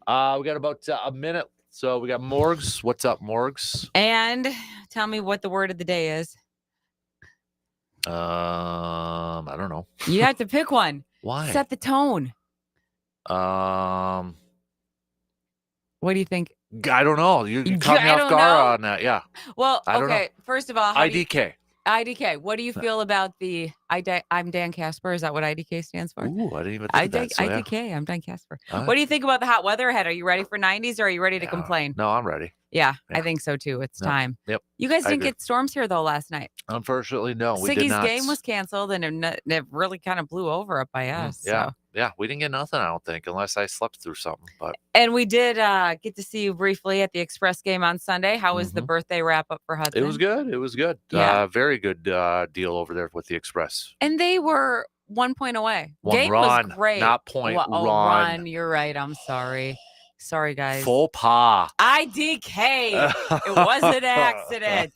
We got about a minute. So we got Morgs. What's up, Morgs? And tell me what the word of the day is. I don't know. You have to pick one. Why? Set the tone. What do you think? I don't know. You caught me off guard on that. Yeah. Well, okay. First of all, IDK. IDK. What do you feel about the I'm Dan Kasper? Is that what IDK stands for? Ooh, I didn't even think of that. So, IDK. Yeah. I'm Dan Kasper. What do you think about the hot weather ahead? Are you ready for 90s or are you ready to complain? No, I'm ready. Yeah, I think so too. It's time. Yep. You guys didn't get storms here though last night. Unfortunately, no. We did Siggy's not. game was canceled and it really kind of blew over up by us. Yeah. So. Yeah, we didn't get nothing, I don't think, unless I slept through something. And we did get to see you briefly at the Express game on Sunday. How was the birthday wrap up for Hudson? It was good. It was good. Yeah. Very good deal over there with the Express. And they were 1 point away. One Game run, was great. not point, run. Run. You're right. I'm sorry. Sorry, guys. Faux pas. IDK. It was an accident.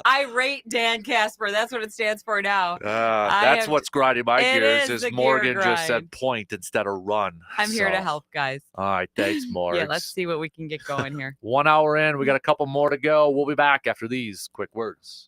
Irate Dan Kasper. That's what it stands for now. That's what's grinding my gears is Morgan just said grind. point instead of run. I'm here to help, guys. All right. Thanks, Morgan. Yeah, let's see what we can get going here. 1 hour in. We got a couple more to go. We'll be back after these quick words.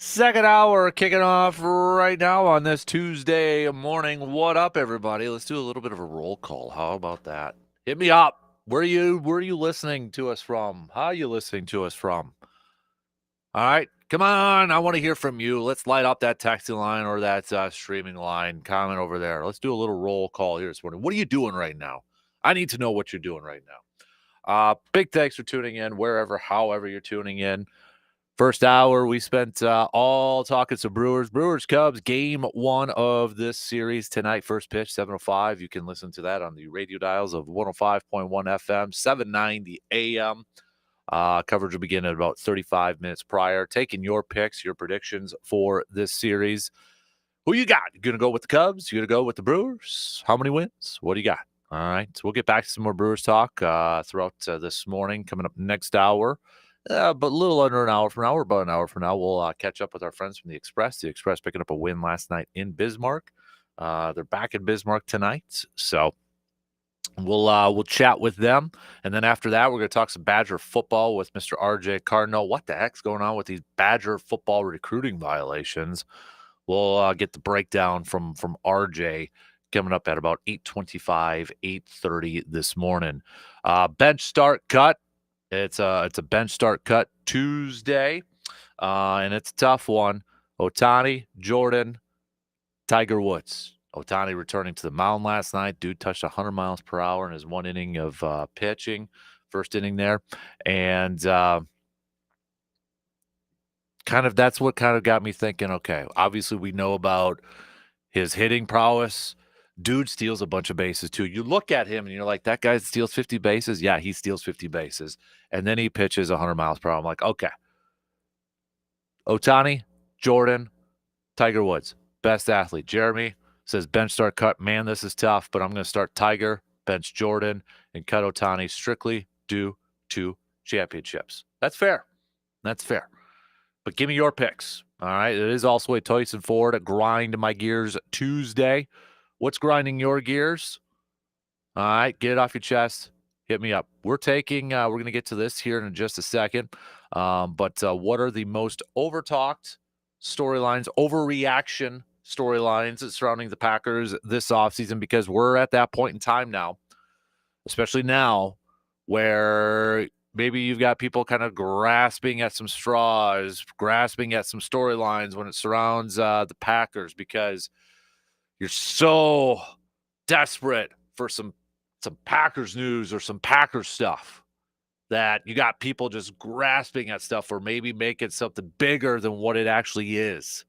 Second hour kicking off right now on this Tuesday morning. What up, everybody? Let's do a little bit of a roll call. How about that? Hit me up. Where are you listening to us from? How are you listening to us from? All right. Come on, I want to hear from you. Let's light up that texting line or that streaming line. Comment over there. Let's do a little roll call here this morning. What are you doing right now? I need to know what you're doing right now. Big thanks for tuning in, wherever, however you're tuning in. First hour, we spent all talking some Brewers Cubs, game one of this series tonight. First pitch, 7:05. You can listen to that on the radio dials of 105.1 FM, 790 AM. Coverage will begin at about 35 minutes prior. Taking your picks, your predictions for this series. Who you got? You going to go with the Cubs? You going to go with the Brewers? How many wins? What do you got? All right. So we'll get back to some more Brewers talk throughout this morning. Coming up next hour. But a little under an hour from now, or about an hour from now, we'll catch up with our friends from the Express. The Express picking up a win last night in Bismarck. They're back in Bismarck tonight. So we'll chat with them, and then after that, we're going to talk some Badger football with Mr. RJ Cardinal. What the heck's going on with these Badger football recruiting violations? We'll get the breakdown from RJ coming up at about 8:25, 8:30 this morning. Bench start cut. It's a bench start cut Tuesday, and it's a tough one. Ohtani, Jordan, Tiger Woods. Ohtani returning to the mound last night. Dude touched 100 miles per hour in his one inning of pitching, first inning there. And that's what kind of got me thinking, okay, obviously we know about his hitting prowess. Dude steals a bunch of bases too. You look at him and you're like, that guy steals 50 bases? Yeah, he steals 50 bases. And then he pitches 100 miles per hour. I'm like, okay. Ohtani, Jordan, Tiger Woods, best athlete. Jeremy says bench start cut. Man, this is tough, but I'm going to start Tiger, bench Jordan, and cut Ohtani strictly due to championships. That's fair. That's fair. But give me your picks. All right. It is also a Tyson Ford at Grind My Gears Tuesday. What's grinding your gears? All right. Get it off your chest. Hit me up. We're going to get to this here in just a second. But what are the most overtalked storylines, overreaction storylines surrounding the Packers this offseason? Because we're at that point in time now, especially now, where maybe you've got people kind of grasping at some straws, grasping at some storylines when it surrounds the Packers, because you're so desperate for some Packers news or some Packers stuff that you got people just grasping at stuff or maybe making something bigger than what it actually is.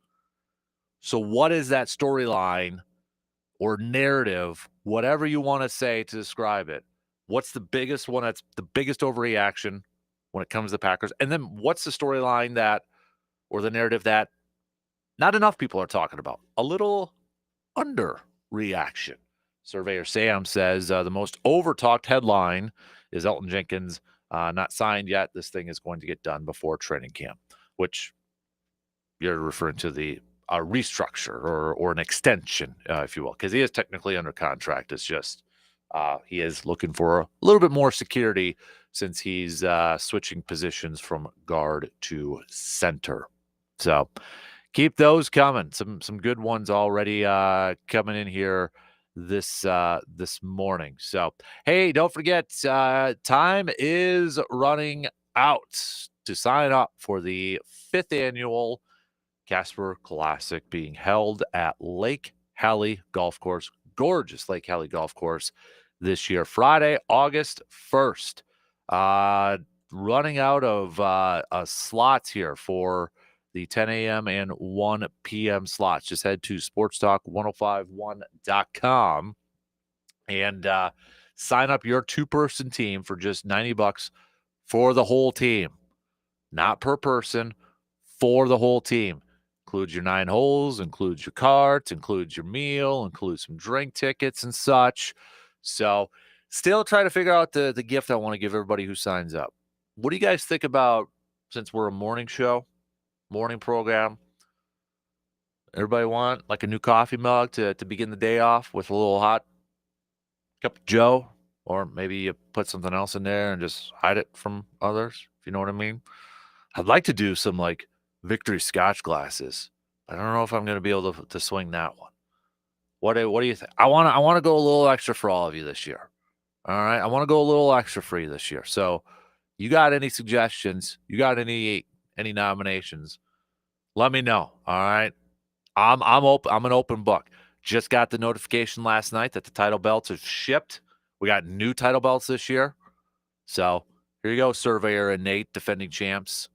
So what is that storyline or narrative, whatever you want to say to describe it? What's the biggest one that's the biggest overreaction when it comes to the Packers? And then what's the storyline that, or the narrative that not enough people are talking about? A little underreaction. Surveyor Sam says the most overtalked headline is Elton Jenkins not signed yet. This thing is going to get done before training camp, which you're referring to the restructure or an extension, if you will, because he is technically under contract. It's just he is looking for a little bit more security since he's switching positions from guard to center. So keep those coming. Some good ones already coming in here this morning. So hey, don't forget, time is running out to sign up for the 5th annual Kasper Classic being held at Lake Hallie Golf Course. Gorgeous Lake Hallie Golf Course this year, Friday, August 1st. Running out of slots here for the 10 a.m. and 1 p.m. slots. Just head to sportstalk1051.com and sign up your 2-person team for just $90 for the whole team. Not per person, for the whole team. Includes your 9 holes, includes your carts, includes your meal, includes some drink tickets and such. So still trying to figure out the gift I want to give everybody who signs up. What do you guys think about, since we're a morning show, morning program, everybody want like a new coffee mug to begin the day off with a little hot cup of Joe? Or maybe you put something else in there and just hide it from others, if you know what I mean. I'd like to do some like Victory Scotch glasses. I don't know if I'm going to be able to swing that one. What do you think? I want to go a little extra for all of you this year. All right, I want to go a little extra for you this year. So, you got any suggestions? You got any nominations? let me know. All right. I'm open. I'm an open book. Just got the notification last night that the title belts have shipped. We got new title belts this year. So here you go, Surveyor and Nate, defending champs.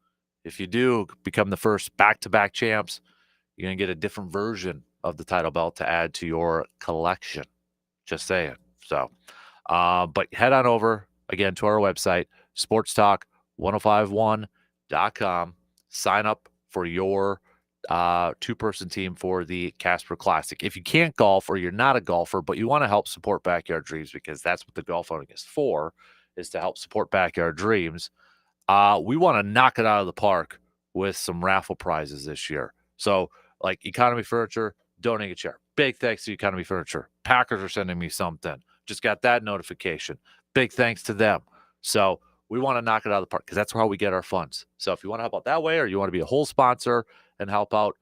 If you do become the first back-to-back champs, you're going to get a different version of the title belt to add to your collection. Just saying. So, but head on over, again, to our website, sportstalk1051.com. Sign up for your two-person team for the Kasper Classic. If you can't golf or you're not a golfer, but you want to help support Backyard Dreams, because that's what the golf outing is for, is to help support Backyard Dreams, we want to knock it out of the park with some raffle prizes this year. So, like Economy Furniture, donate a chair. Big thanks to Economy Furniture. Packers are sending me something. Just got that notification. Big thanks to them. So we want to knock it out of the park because that's how we get our funds. So if you want to help out that way, or you want to be a whole sponsor and help out,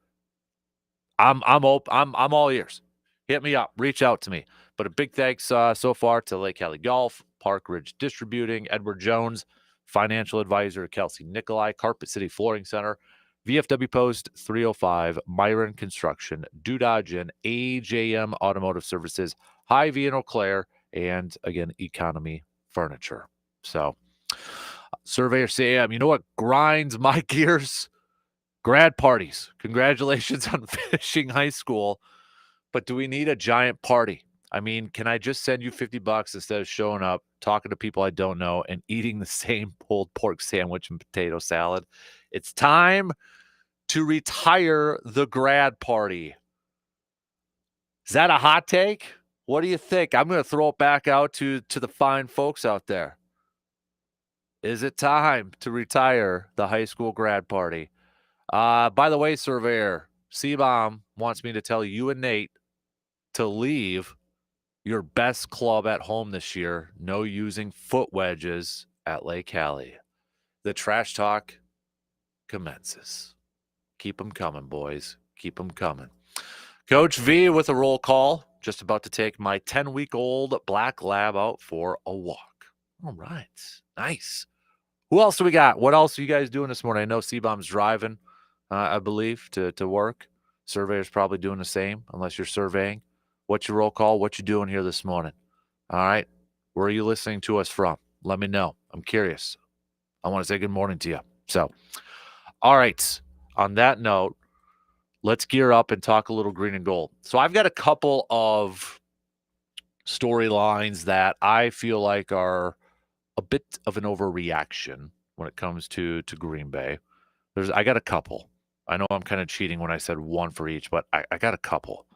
I'm open. I'm all ears. Hit me up. Reach out to me. But a big thanks so far to Lake Cali Golf, Park Ridge Distributing, Edward Jones, financial advisor Kelsey Nikolai, Carpet City Flooring Center, VFW Post 305, Myron Construction, Dodge and AJM Automotive Services, Hy-Vee and Eau Claire, and again, Economy Furniture. So, Surveyor Sam, you know what grinds my gears? Grad parties. Congratulations on finishing high school. But do we need a giant party? I mean, can I just send you $50 instead of showing up, talking to people I don't know, and eating the same pulled pork sandwich and potato salad? It's time to retire the grad party. Is that a hot take? What do you think? I'm going to throw it back out to the fine folks out there. Is it time to retire the high school grad party? By the way, Surveyor, C-Bomb wants me to tell you and Nate to leave your best club at home this year. No using foot wedges at Lake Cali. The trash talk commences. Keep them coming, boys. Keep them coming. Coach V with a roll call. Just about to take my 10-week-old black lab out for a walk. All right. Nice. Who else do we got? What else are you guys doing this morning? I know C-Bomb's driving, I believe, to work. Surveyor's probably doing the same, unless you're surveying. What's your roll call? What you doing here this morning? All right. Where are you listening to us from? Let me know. I'm curious. I want to say good morning to you. So, all right. On that note, let's gear up and talk a little green and gold. So I've got a couple of storylines that I feel like are a bit of an overreaction when it comes to Green Bay. I got a couple. I know I'm kind of cheating when I said one for each, but I got a couple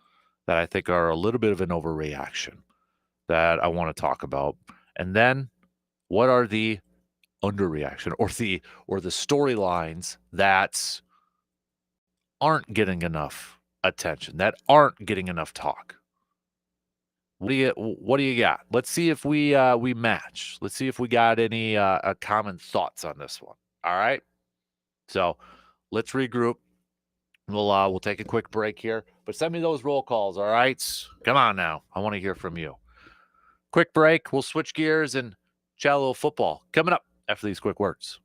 that I think are a little bit of an overreaction that I want to talk about. And then what are the underreaction or the storylines that aren't getting enough attention, that aren't getting enough talk? What do you got? Let's see if we match. Let's see if we got any common thoughts on this one. All right. So let's regroup. We'll take a quick break here, but send me those roll calls. All right. Come on now. I want to hear from you. Quick break. We'll switch gears and chat a little football coming up after these quick words.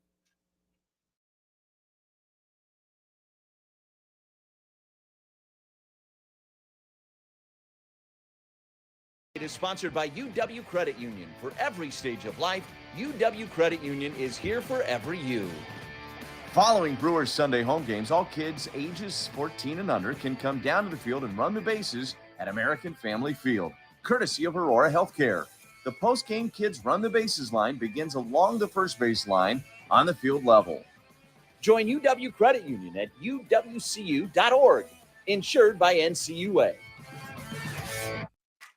It is sponsored by UW Credit Union. For every stage of life, UW Credit Union is here for every you. Following Brewers Sunday home games, all kids ages 14 and under can come down to the field and run the bases at American Family Field, courtesy of Aurora Healthcare. The post-game kids run the bases line begins along the first base line on the field level. Join UW Credit Union at uwcu.org, insured by NCUA.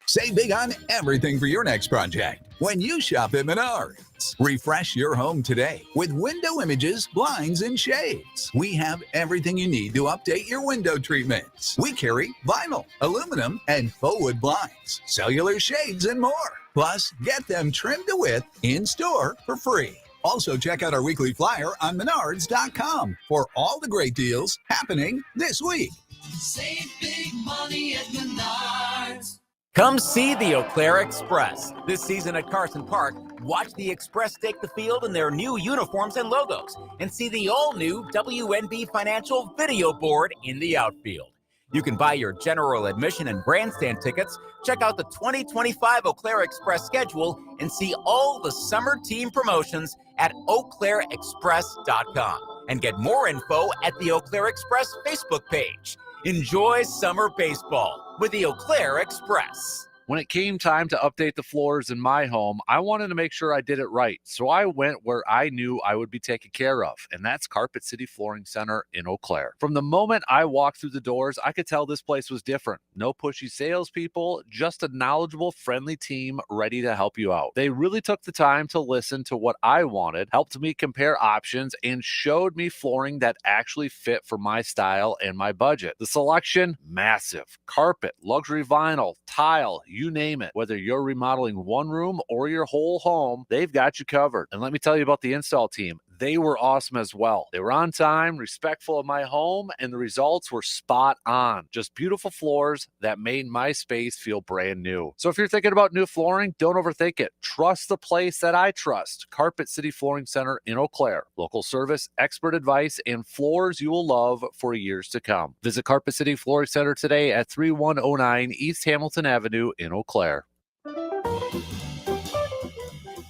Save big on everything for your next project when you shop at Menards. Refresh your home today with window images, blinds, and shades. We have everything you need to update your window treatments. We carry vinyl, aluminum, and faux wood blinds, cellular shades, and more. Plus, get them trimmed to width in-store for free. Also, check out our weekly flyer on Menards.com for all the great deals happening this week. Save big money at Menards. Come see the Eau Claire Express. This season at Carson Park, watch the Express take the field in their new uniforms and logos and see the all-new WNB Financial video board in the outfield. You can buy your general admission and grandstand tickets, check out the 2025 Eau Claire Express schedule, and see all the summer team promotions at eauclaireexpress.com. And get more info at the Eau Claire Express Facebook page. Enjoy summer baseball with the Eau Claire Express. When it came time to update the floors in my home, I wanted to make sure I did it right. So I went where I knew I would be taken care of, and that's Carpet City Flooring Center in Eau Claire. From the moment I walked through the doors, I could tell this place was different. No pushy salespeople, just a knowledgeable, friendly team ready to help you out. They really took the time to listen to what I wanted, helped me compare options, and showed me flooring that actually fit for my style and my budget. The selection, massive. Carpet, luxury vinyl, tile, you name it. Whether you're remodeling one room or your whole home, they've got you covered. And let me tell you about the install team. They were awesome as well. They were on time, respectful of my home, and the results were spot on. Just beautiful floors that made my space feel brand new. So if you're thinking about new flooring, don't overthink it. Trust the place that I trust. Carpet City Flooring Center in Eau Claire. Local service, expert advice, and floors you will love for years to come. Visit Carpet City Flooring Center today at 3109 East Hamilton Avenue in Eau Claire.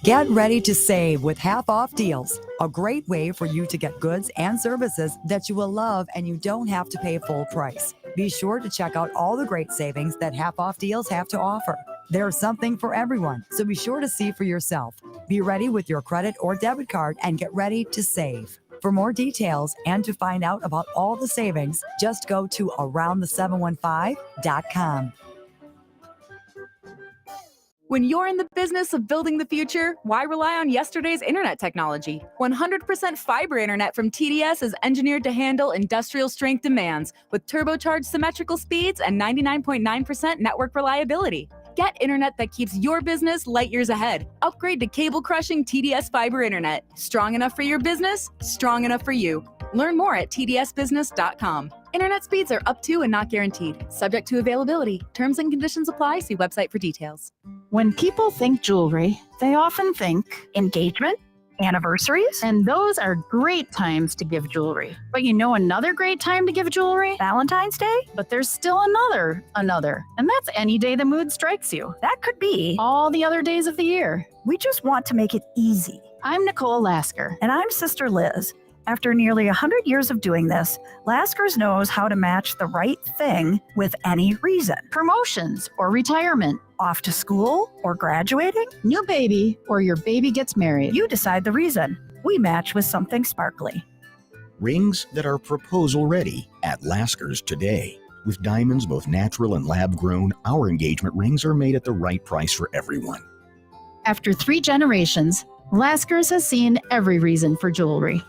Get ready to save with half-off deals. A great way for you to get goods and services that you will love and you don't have to pay full price. Be sure to check out all the great savings that half-off deals have to offer. There's something for everyone, so be sure to see for yourself. Be ready with your credit or debit card and get ready to save. For more details and to find out about all the savings, just go to aroundthe715.com. When you're in the business of building the future, why rely on yesterday's internet technology? 100% fiber internet from TDS is engineered to handle industrial strength demands with turbocharged symmetrical speeds and 99.9% network reliability. Get internet that keeps your business light years ahead. Upgrade to cable-crushing TDS fiber internet. Strong enough for your business, strong enough for you. Learn more at tdsbusiness.com. Internet speeds are up to and not guaranteed. Subject to availability. Terms and conditions apply. See website for details. When people think jewelry, they often think engagement, anniversaries, and those are great times to give jewelry. But you know another great time to give jewelry? Valentine's Day? But there's still another, and that's any day the mood strikes you. That could be all the other days of the year. We just want to make it easy. I'm Nicole Lasker. And I'm Sister Liz. After nearly 100 years of doing this, Laskers knows how to match the right thing with any reason. Promotions or retirement. Off to school or graduating. New baby or your baby gets married. You decide the reason. We match with something sparkly. Rings that are proposal ready at Lasker's today. With diamonds both natural and lab grown, our engagement rings are made at the right price for everyone. After 3 generations, Lasker's has seen every reason for jewelry.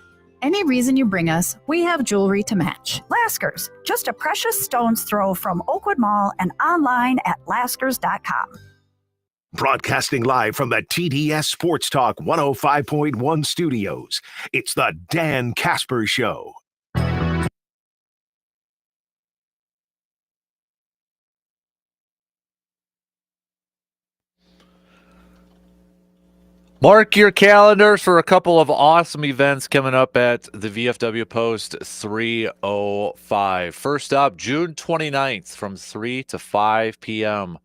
Any reason you bring us, we have jewelry to match. Laskers, just a precious stone's throw from Oakwood Mall and online at laskers.com. Broadcasting live from the TDS Sports Talk 105.1 studios, it's the Dan Kasper Show. Mark your calendars for a couple of awesome events coming up at the VFW Post 305. First up, June 29th from 3 to 5 p.m.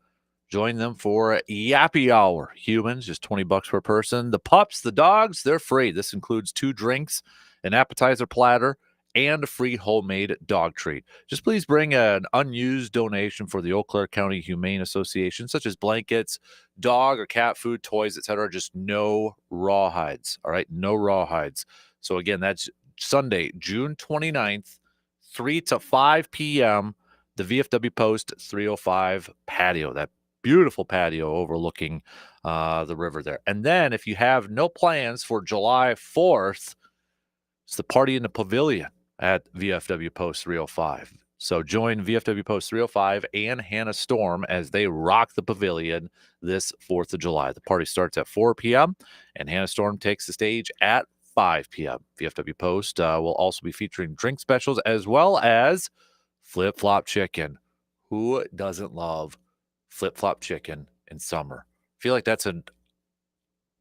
Join them for Yappy Hour. Humans, just $20 per person. The pups, the dogs, they're free. This includes 2 drinks, an appetizer platter, and a free homemade dog treat. Just please bring an unused donation for the Eau Claire County Humane Association, such as blankets, dog or cat food, toys, etc. Just no rawhides. All right, no rawhides. So again, that's Sunday, June 29th, 3 to 5 p.m., the VFW Post 305 patio, that beautiful patio overlooking the river there. And then if you have no plans for July 4th, it's the party in the pavilion at VFW Post 305. So join VFW Post 305 and Hannah Storm as they rock the pavilion this 4th of July. The party starts at 4 p.m. and Hannah Storm takes the stage at 5 p.m. VFW Post will also be featuring drink specials as well as flip-flop chicken. Who doesn't love flip-flop chicken in summer. I feel like that's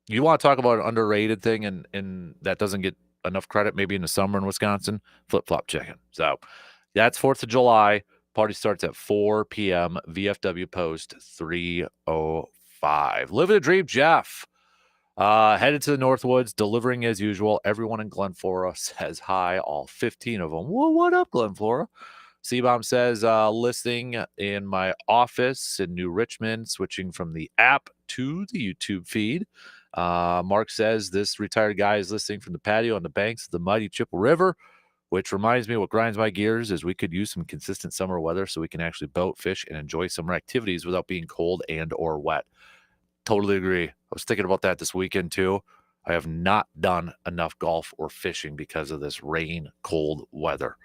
you want to talk about an underrated thing and that doesn't get enough credit maybe in the summer in Wisconsin, flip-flop chicken. So that's 4th of July. Party starts at 4 p.m. VFW Post 305. Living a dream, Jeff. Headed to the Northwoods, delivering as usual. Everyone in Glen Flora says hi, all 15 of them. Well, what up, Glen Flora? C-Bomb says, listening in my office in New Richmond, switching from the app to the YouTube feed. Mark says, this retired guy is listening from the patio on the banks of the mighty Chippewa River, which reminds me what grinds my gears is we could use some consistent summer weather so we can actually boat, fish, and enjoy summer activities without being cold and or wet. Totally agree. I was thinking about that this weekend too. I have not done enough golf or fishing because of this rain, cold weather.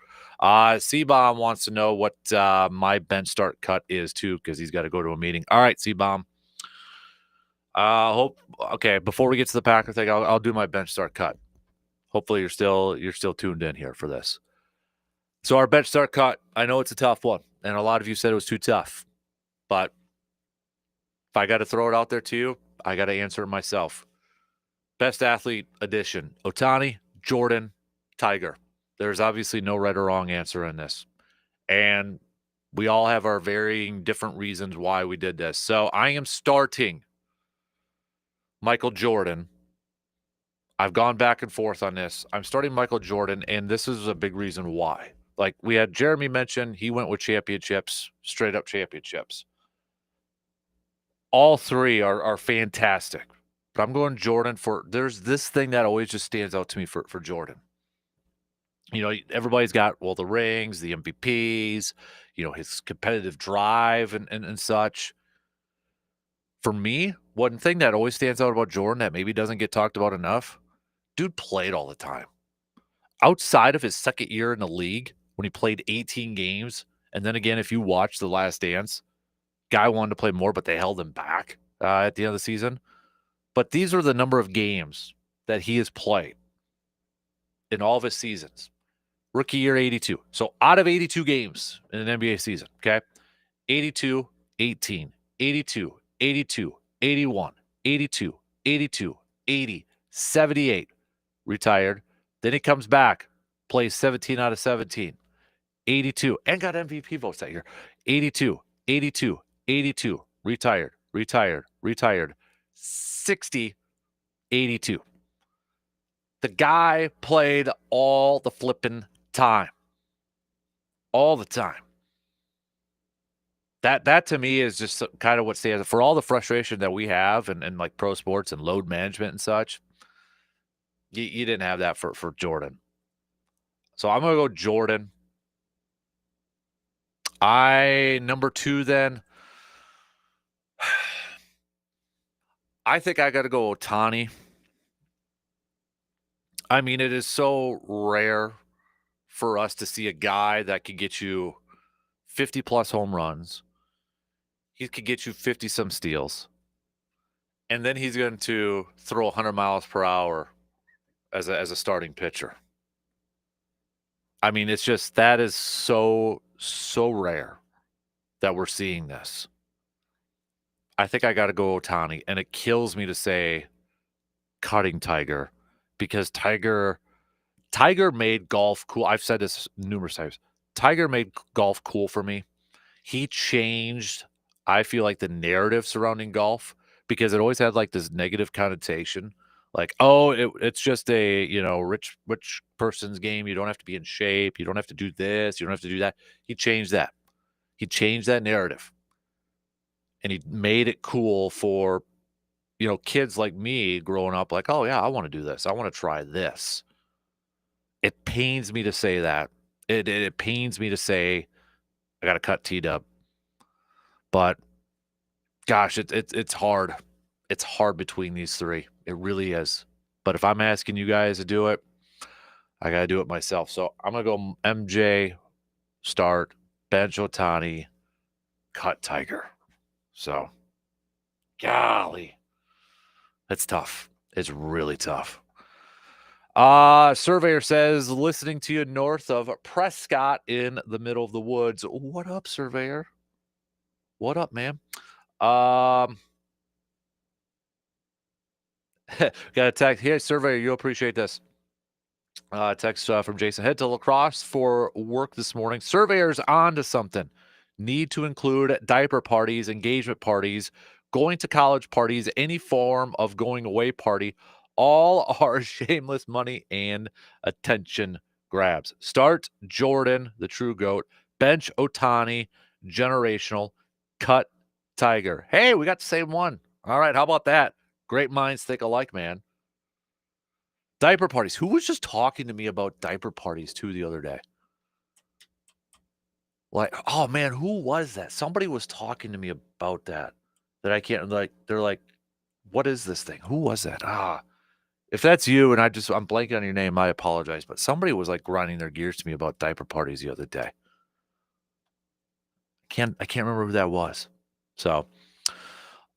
C-Bomb wants to know what my bench start cut is too, because he's got to go to a meeting. All right, C-Bomb. Okay, before we get to the Packer thing, I'll do my bench start cut. Hopefully you're still tuned in here for this. So our bench start cut, I know it's a tough one, and a lot of you said it was too tough, but if I got to throw it out there to you, I got to answer it myself. Best athlete addition: Ohtani, Jordan, Tiger. There's obviously no right or wrong answer in this. And we all have our varying different reasons why we did this. So I am starting Michael Jordan. I've gone back and forth on this. I'm starting Michael Jordan, and this is a big reason why. Like we had Jeremy mention, he went with championships, straight up championships. All three are fantastic. But I'm going Jordan there's this thing that always just stands out to me for Jordan. You know, everybody's got, well, the rings, the MVPs, you know, his competitive drive and such. For me, one thing that always stands out about Jordan that maybe doesn't get talked about enough, dude played all the time. Outside of his second year in the league, when he played 18 games, and then again, if you watch The Last Dance, guy wanted to play more, but they held him back at the end of the season. But these are the number of games that he has played in all of his seasons. Rookie year, 82. So out of 82 games in an NBA season, okay? 82, 18, 82, 82, 81, 82, 82, 80, 78. Retired. Then he comes back, plays 17 out of 17. 82, and got MVP votes that year. 82, 82, 82. Retired, retired, retired. 60, 82. The guy played all the flipping time. All the time. That to me is just kind of what stands for all the frustration that we have and like pro sports and load management and such. You didn't have that for Jordan. So I'm going to go Jordan. Number 2 then. I think I got to go Ohtani. I mean, it is so rare for us to see a guy that could get you 50-plus home runs. He could get you 50-some steals. And then he's going to throw 100 miles per hour as a starting pitcher. I mean, it's just that is so rare that we're seeing this. I think I got to go Ohtani, and it kills me to say cutting Tiger because Tiger made golf cool. I've said this numerous times. Tiger made golf cool for me. He changed, I feel like, the narrative surrounding golf because it always had like this negative connotation. Like, oh, it's just a, you know, rich person's game. You don't have to be in shape. You don't have to do this. You don't have to do that. He changed that. He changed that narrative. And he made it cool for, you know, kids like me growing up like, oh, yeah, I want to do this. I want to try this. It pains me to say that. It pains me to say I got to cut T-Dub. But, gosh, it's hard. It's hard between these three. It really is. But if I'm asking you guys to do it, I got to do it myself. So I'm going to go MJ, start, bench Ohtani, cut Tiger. So, golly, it's tough. It's really tough. Surveyor says, listening to you north of Prescott in the middle of the woods. What up, Surveyor? What up, man? Got a text here, surveyor. You'll appreciate this. Text from Jason. Head to lacrosse for work this morning. Surveyors on to something. Need to include diaper parties, engagement parties, going to college parties, any form of going away party. All are shameless money and attention grabs. Start Jordan, the true GOAT. Bench Otani, generational. Cut Tiger. Hey, we got the same one. All right, how about that? Great minds think alike, man. Diaper parties. Who was just talking to me about diaper parties too the other day? Like, oh man, who was that? Somebody was talking to me about that. That I can't like. They're like, what is this thing? Who was that? If that's you and I'm blanking on your name, I apologize. But somebody was like grinding their gears to me about diaper parties the other day. I can't remember who that was. So,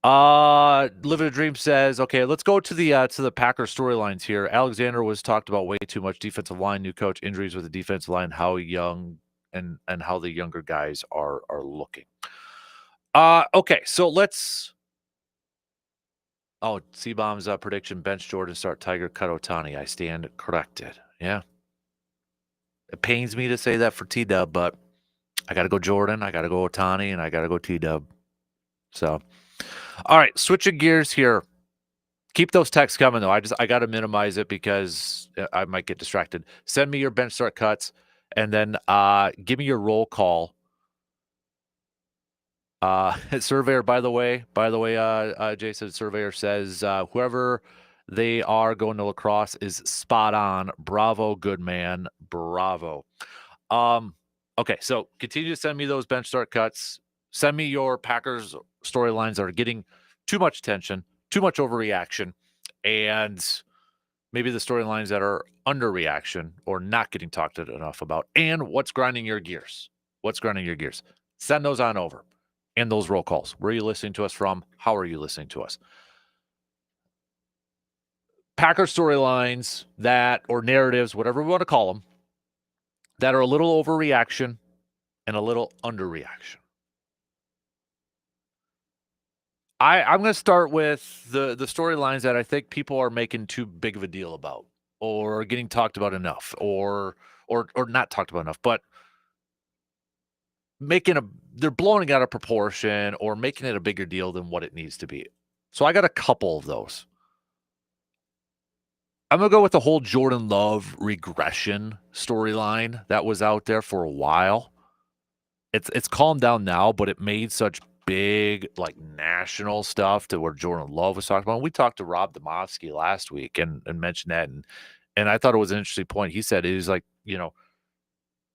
Living a Dream says, okay, let's go to the Packers storylines here. Alexander was talked about way too much. Defensive line, new coach, injuries with the defensive line, how young and how the younger guys are looking. Okay, so let's. Oh, C-Bomb's prediction: bench Jordan, start Tiger, cut Otani. I stand corrected. Yeah, it pains me to say that for T-Dub, but I got to go Jordan, I got to go Otani, and I got to go T-Dub. So. All right, switching gears here. Keep those texts coming, though. I got to minimize it because I might get distracted. Send me your bench start cuts, and then give me your roll call. Surveyor, by the way, Jason, Surveyor says whoever they are going to lacrosse is spot on. Bravo, good man. Bravo. Okay, so continue to send me those bench start cuts. Send me your Packers storylines that are getting too much attention, too much overreaction, and maybe the storylines that are underreaction or not getting talked enough about, and what's grinding your gears. Send those on over. And those roll calls. Where are you listening to us from? How are you listening to us? Packer storylines that, or narratives, whatever we want to call them, that are a little overreaction and a little underreaction. I'm going to start with the storylines that I think people are making too big of a deal about, or getting talked about enough, or not talked about enough, but they're blowing it out of proportion or making it a bigger deal than what it needs to be. So I got a couple of those. I'm going to go with the whole Jordan Love regression storyline that was out there for a while. It's calmed down now, but it made such big like national stuff to where Jordan Love was talking about. We talked to Rob Demovsky last week and mentioned that, and I thought it was an interesting point. He said it was like,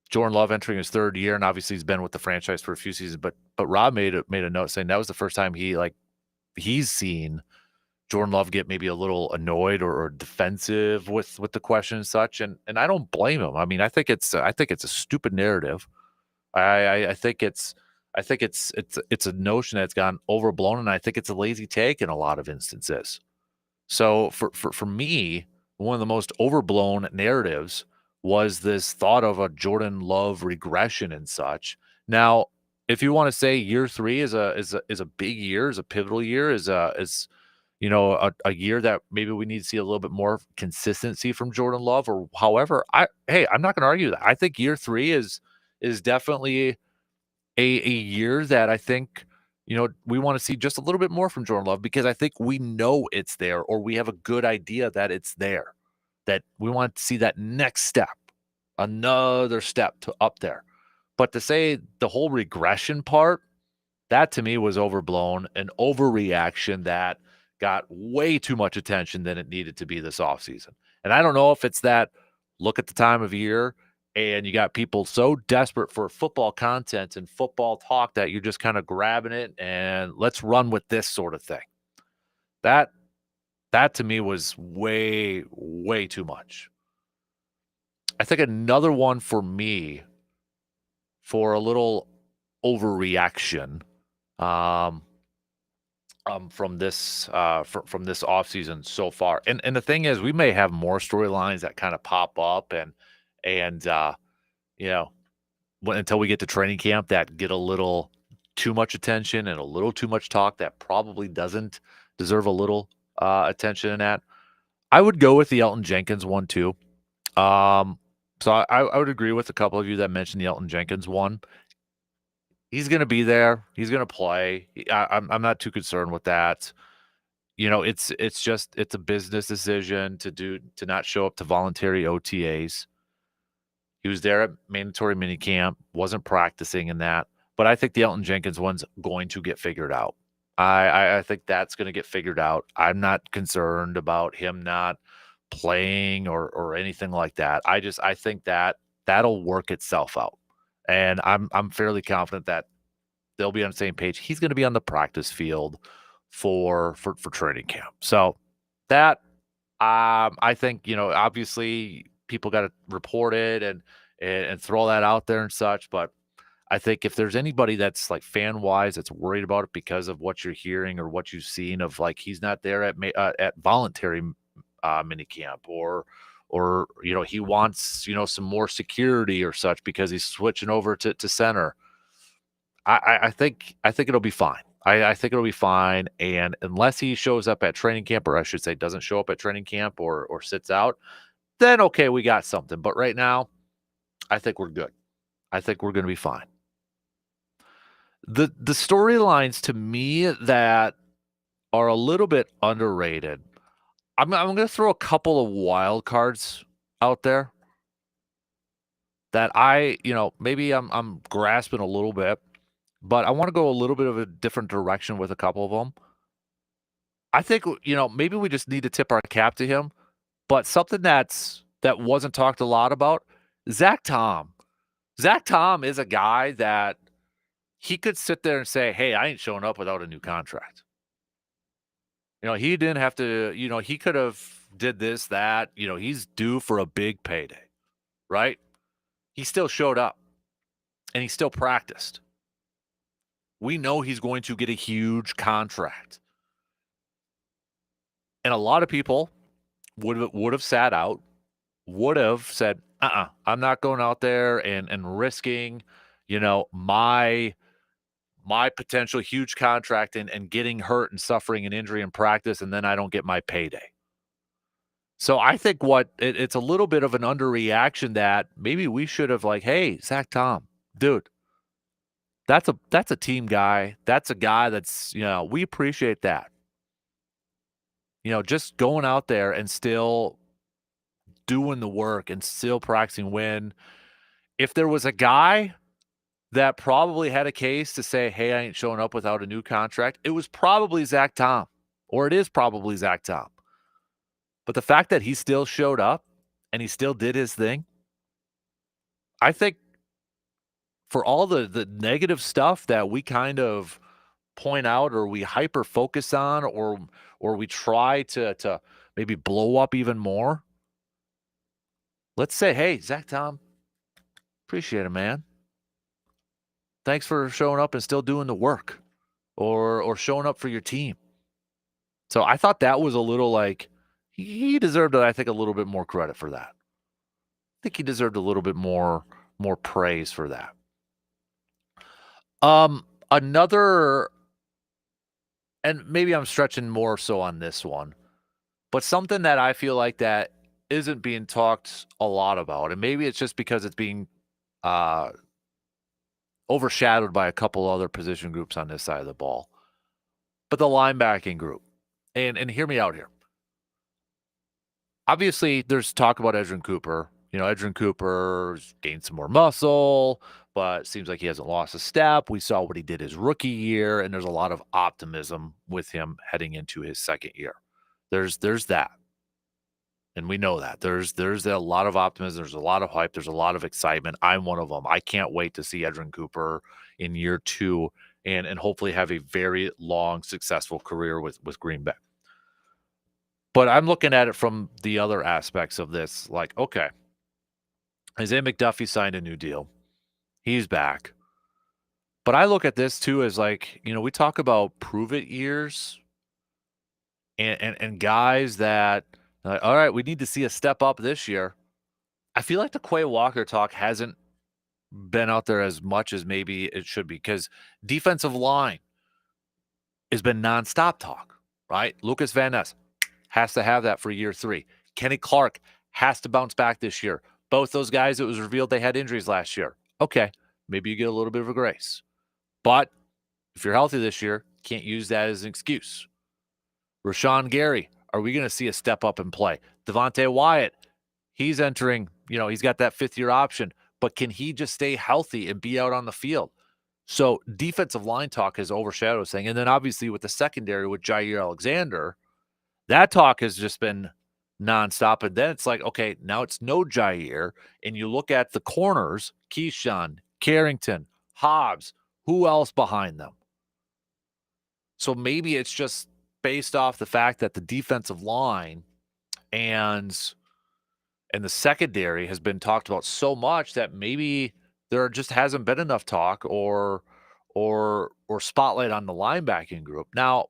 Jordan Love entering his third year, and obviously he's been with the franchise for a few seasons. But Rob made a note saying that was the first time he's seen Jordan Love get maybe a little annoyed or defensive with the question and such. And I don't blame him. I mean, I think it's a stupid narrative. I think it's a notion that's gone overblown, and I think it's a lazy take in a lot of instances. So for me, one of the most overblown narratives was this thought of a Jordan Love regression and such. Now, if you want to say year 3 is a big year, is a pivotal year, is a year that maybe we need to see a little bit more consistency from Jordan Love, or however, I'm not going to argue that. I think year 3 is definitely a year that I think we want to see just a little bit more from Jordan Love, because I think we know it's there, or we have a good idea that it's there. That we want to see that next step, another step to up there. But to say the whole regression part, that to me was overblown, an overreaction that got way too much attention than it needed to be this offseason. And I don't know if it's that look at the time of year and you got people so desperate for football content and football talk that you're just kind of grabbing it and let's run with this sort of thing. That to me was way, way too much. I think another one for me for a little overreaction from this offseason so far. And the thing is, we may have more storylines that kind of pop up and until we get to training camp that get a little too much attention and a little too much talk that probably doesn't deserve a little attention in that. I would go with the Elton Jenkins one too. So I would agree with a couple of you that mentioned the Elton Jenkins one. He's going to be there. He's going to play. I'm not too concerned with that. It's a business decision to not show up to voluntary OTAs. He was there at mandatory minicamp, wasn't practicing in that. But I think the Elton Jenkins one's going to get figured out. I think that's going to get figured out. I'm not concerned about him not playing or anything like that. I think that that'll work itself out. And I'm fairly confident that they'll be on the same page. He's going to be on the practice field for training camp. So that I think, obviously people got to report it and throw that out there and such, but I think if there's anybody that's like fan wise that's worried about it because of what you're hearing or what you've seen of like he's not there at voluntary minicamp or he wants some more security or such because he's switching over to center. I think it'll be fine. I think it'll be fine, and unless he shows up at training camp, or I should say doesn't show up at training camp or sits out, then okay, we got something. But right now, I think we're good. I think we're going to be fine. The storylines to me that are a little bit underrated, I'm going to throw a couple of wild cards out there that maybe I'm grasping a little bit, but I want to go a little bit of a different direction with a couple of them. I think, maybe we just need to tip our cap to him, but something that wasn't talked a lot about, Zach Tom. Zach Tom is a guy that he could sit there and say, hey, I ain't showing up without a new contract. He didn't have to, he could have did this, that, he's due for a big payday, right? He still showed up and he still practiced. We know he's going to get a huge contract. And a lot of people would have sat out, would have said, I'm not going out there and risking, my potential huge contract and getting hurt and suffering an injury in practice, and then I don't get my payday. So I think it's a little bit of an underreaction that maybe we should have hey, Zach Tom, dude, that's a team guy. That's a guy that's, we appreciate that. Just going out there and still doing the work and still practicing when if there was a guy that probably had a case to say, hey, I ain't showing up without a new contract, it was probably Zach Tom, or it is probably Zach Tom. But the fact that he still showed up and he still did his thing, I think for all the negative stuff that we kind of point out or we hyper focus on or we try to maybe blow up even more, let's say, hey, Zach Tom, appreciate it, man. Thanks for showing up and still doing the work or showing up for your team. So I thought that was a little he deserved, I think, a little bit more credit for that. I think he deserved a little bit more praise for that. Another, and maybe I'm stretching more so on this one, but something that I feel like that isn't being talked a lot about, and maybe it's just because it's being overshadowed by a couple other position groups on this side of the ball, but the linebacking group. And hear me out here. Obviously, there's talk about Edgerrin Cooper. Edgerrin Cooper's gained some more muscle, but it seems like he hasn't lost a step. We saw what he did his rookie year, and there's a lot of optimism with him heading into his second year. There's that. And we know that. There's a lot of optimism. There's a lot of hype. There's a lot of excitement. I'm one of them. I can't wait to see Edgerrin Cooper in year 2 and hopefully have a very long, successful career with Green Bay. But I'm looking at it from the other aspects of this. Okay, Isaiah McDuffie signed a new deal. He's back. But I look at this too as we talk about prove-it years and guys that, all right, we need to see a step up this year. I feel like the Quay Walker talk hasn't been out there as much as maybe it should be, because defensive line has been nonstop talk, right? Lucas Van Ness has to have that for year 3. Kenny Clark has to bounce back this year. Both those guys, it was revealed they had injuries last year. Okay, maybe you get a little bit of a grace. But if you're healthy this year, can't use that as an excuse. Rashawn Gary, are we going to see a step up and play? Devontae Wyatt, he's entering, he's got that 5th-year option, but can he just stay healthy and be out on the field? So defensive line talk has overshadowed this thing. And then obviously with the secondary with Jair Alexander, that talk has just been nonstop. And then it's like, okay, now it's no Jair. And you look at the corners, Keyshawn, Carrington, Hobbs, who else behind them? So maybe it's just based off the fact that the defensive line and the secondary has been talked about so much that maybe there just hasn't been enough talk or spotlight on the linebacking group. Now,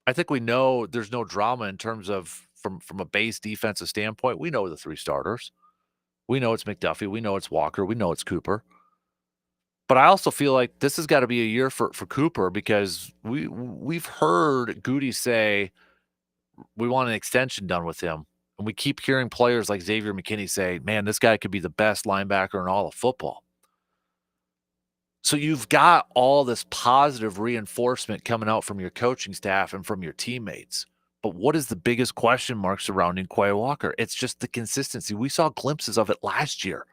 I think we know there's no drama in terms of from a base defensive standpoint. We know the 3 starters. We know it's McDuffie. We know it's Walker. We know it's Cooper. But I also feel like this has got to be a year for Cooper, because we've heard Goody say we want an extension done with him. And we keep hearing players like Xavier McKinney say, man, this guy could be the best linebacker in all of football. So you've got all this positive reinforcement coming out from your coaching staff and from your teammates. But what is the biggest question mark surrounding Quay Walker? It's just the consistency. We saw glimpses of it last year.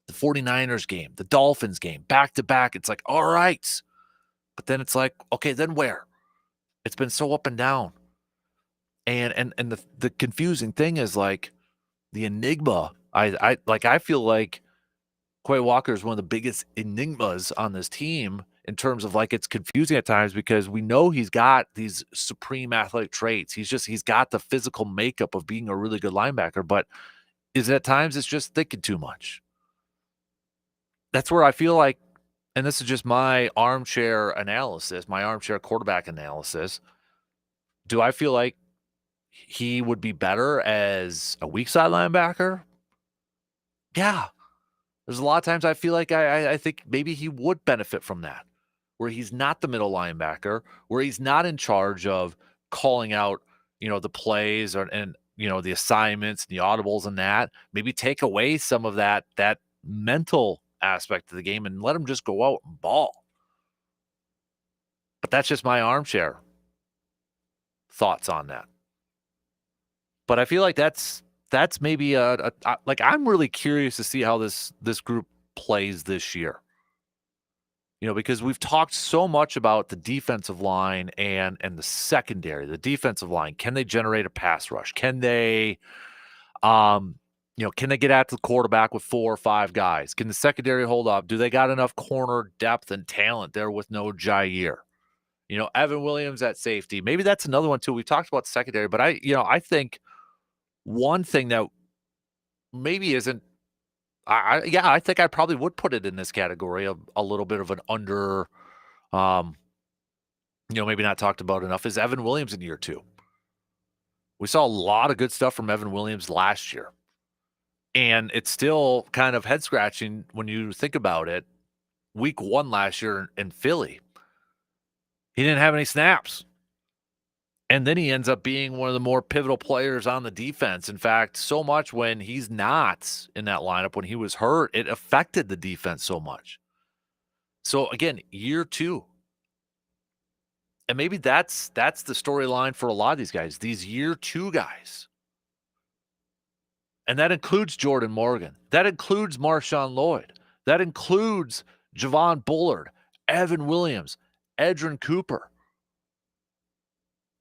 The 49ers game, the Dolphins game, back-to-back. It's like, all right. But then it's like, okay, then where? It's been so up and down. And the confusing thing is, like, the enigma. I feel like Quay Walker is one of the biggest enigmas on this team in terms of, like, it's confusing at times because we know he's got these supreme athletic traits. He's got the physical makeup of being a really good linebacker, but is at times it's just thinking too much. That's where I feel like, and this is just my armchair analysis, my armchair quarterback analysis. Do I feel like he would be better as a weak side linebacker? Yeah. There's a lot of times I feel like I think maybe he would benefit from that, where he's not the middle linebacker, where he's not in charge of calling out, the plays and the assignments and the audibles and that. Maybe take away some of that mental aspect of the game and let him just go out and ball. But that's just my armchair thoughts on that. But I feel like that's maybe like, I'm really curious to see how this group plays this year. Because we've talked so much about the defensive line and the secondary. The defensive line, can they generate a pass rush? Can they can they get at the quarterback with 4 or 5 guys? Can the secondary hold up? Do they got enough corner depth and talent there with no Jair? Evan Williams at safety. Maybe that's another one too. We talked about the secondary, but I think one thing that maybe isn't, I think I probably would put it in this category of a little bit of an under, maybe not talked about enough, is Evan Williams in year 2. We saw a lot of good stuff from Evan Williams last year. And it's still kind of head-scratching when you think about it. Week 1 last year in Philly, he didn't have any snaps. And then he ends up being one of the more pivotal players on the defense. In fact, so much when he's not in that lineup, when he was hurt, it affected the defense so much. So, again, year 2. And maybe that's the storyline for a lot of these guys, these year 2 guys. And that includes Jordan Morgan. That includes Marshawn Lloyd. That includes Javon Bullard, Evan Williams, Edrin Cooper.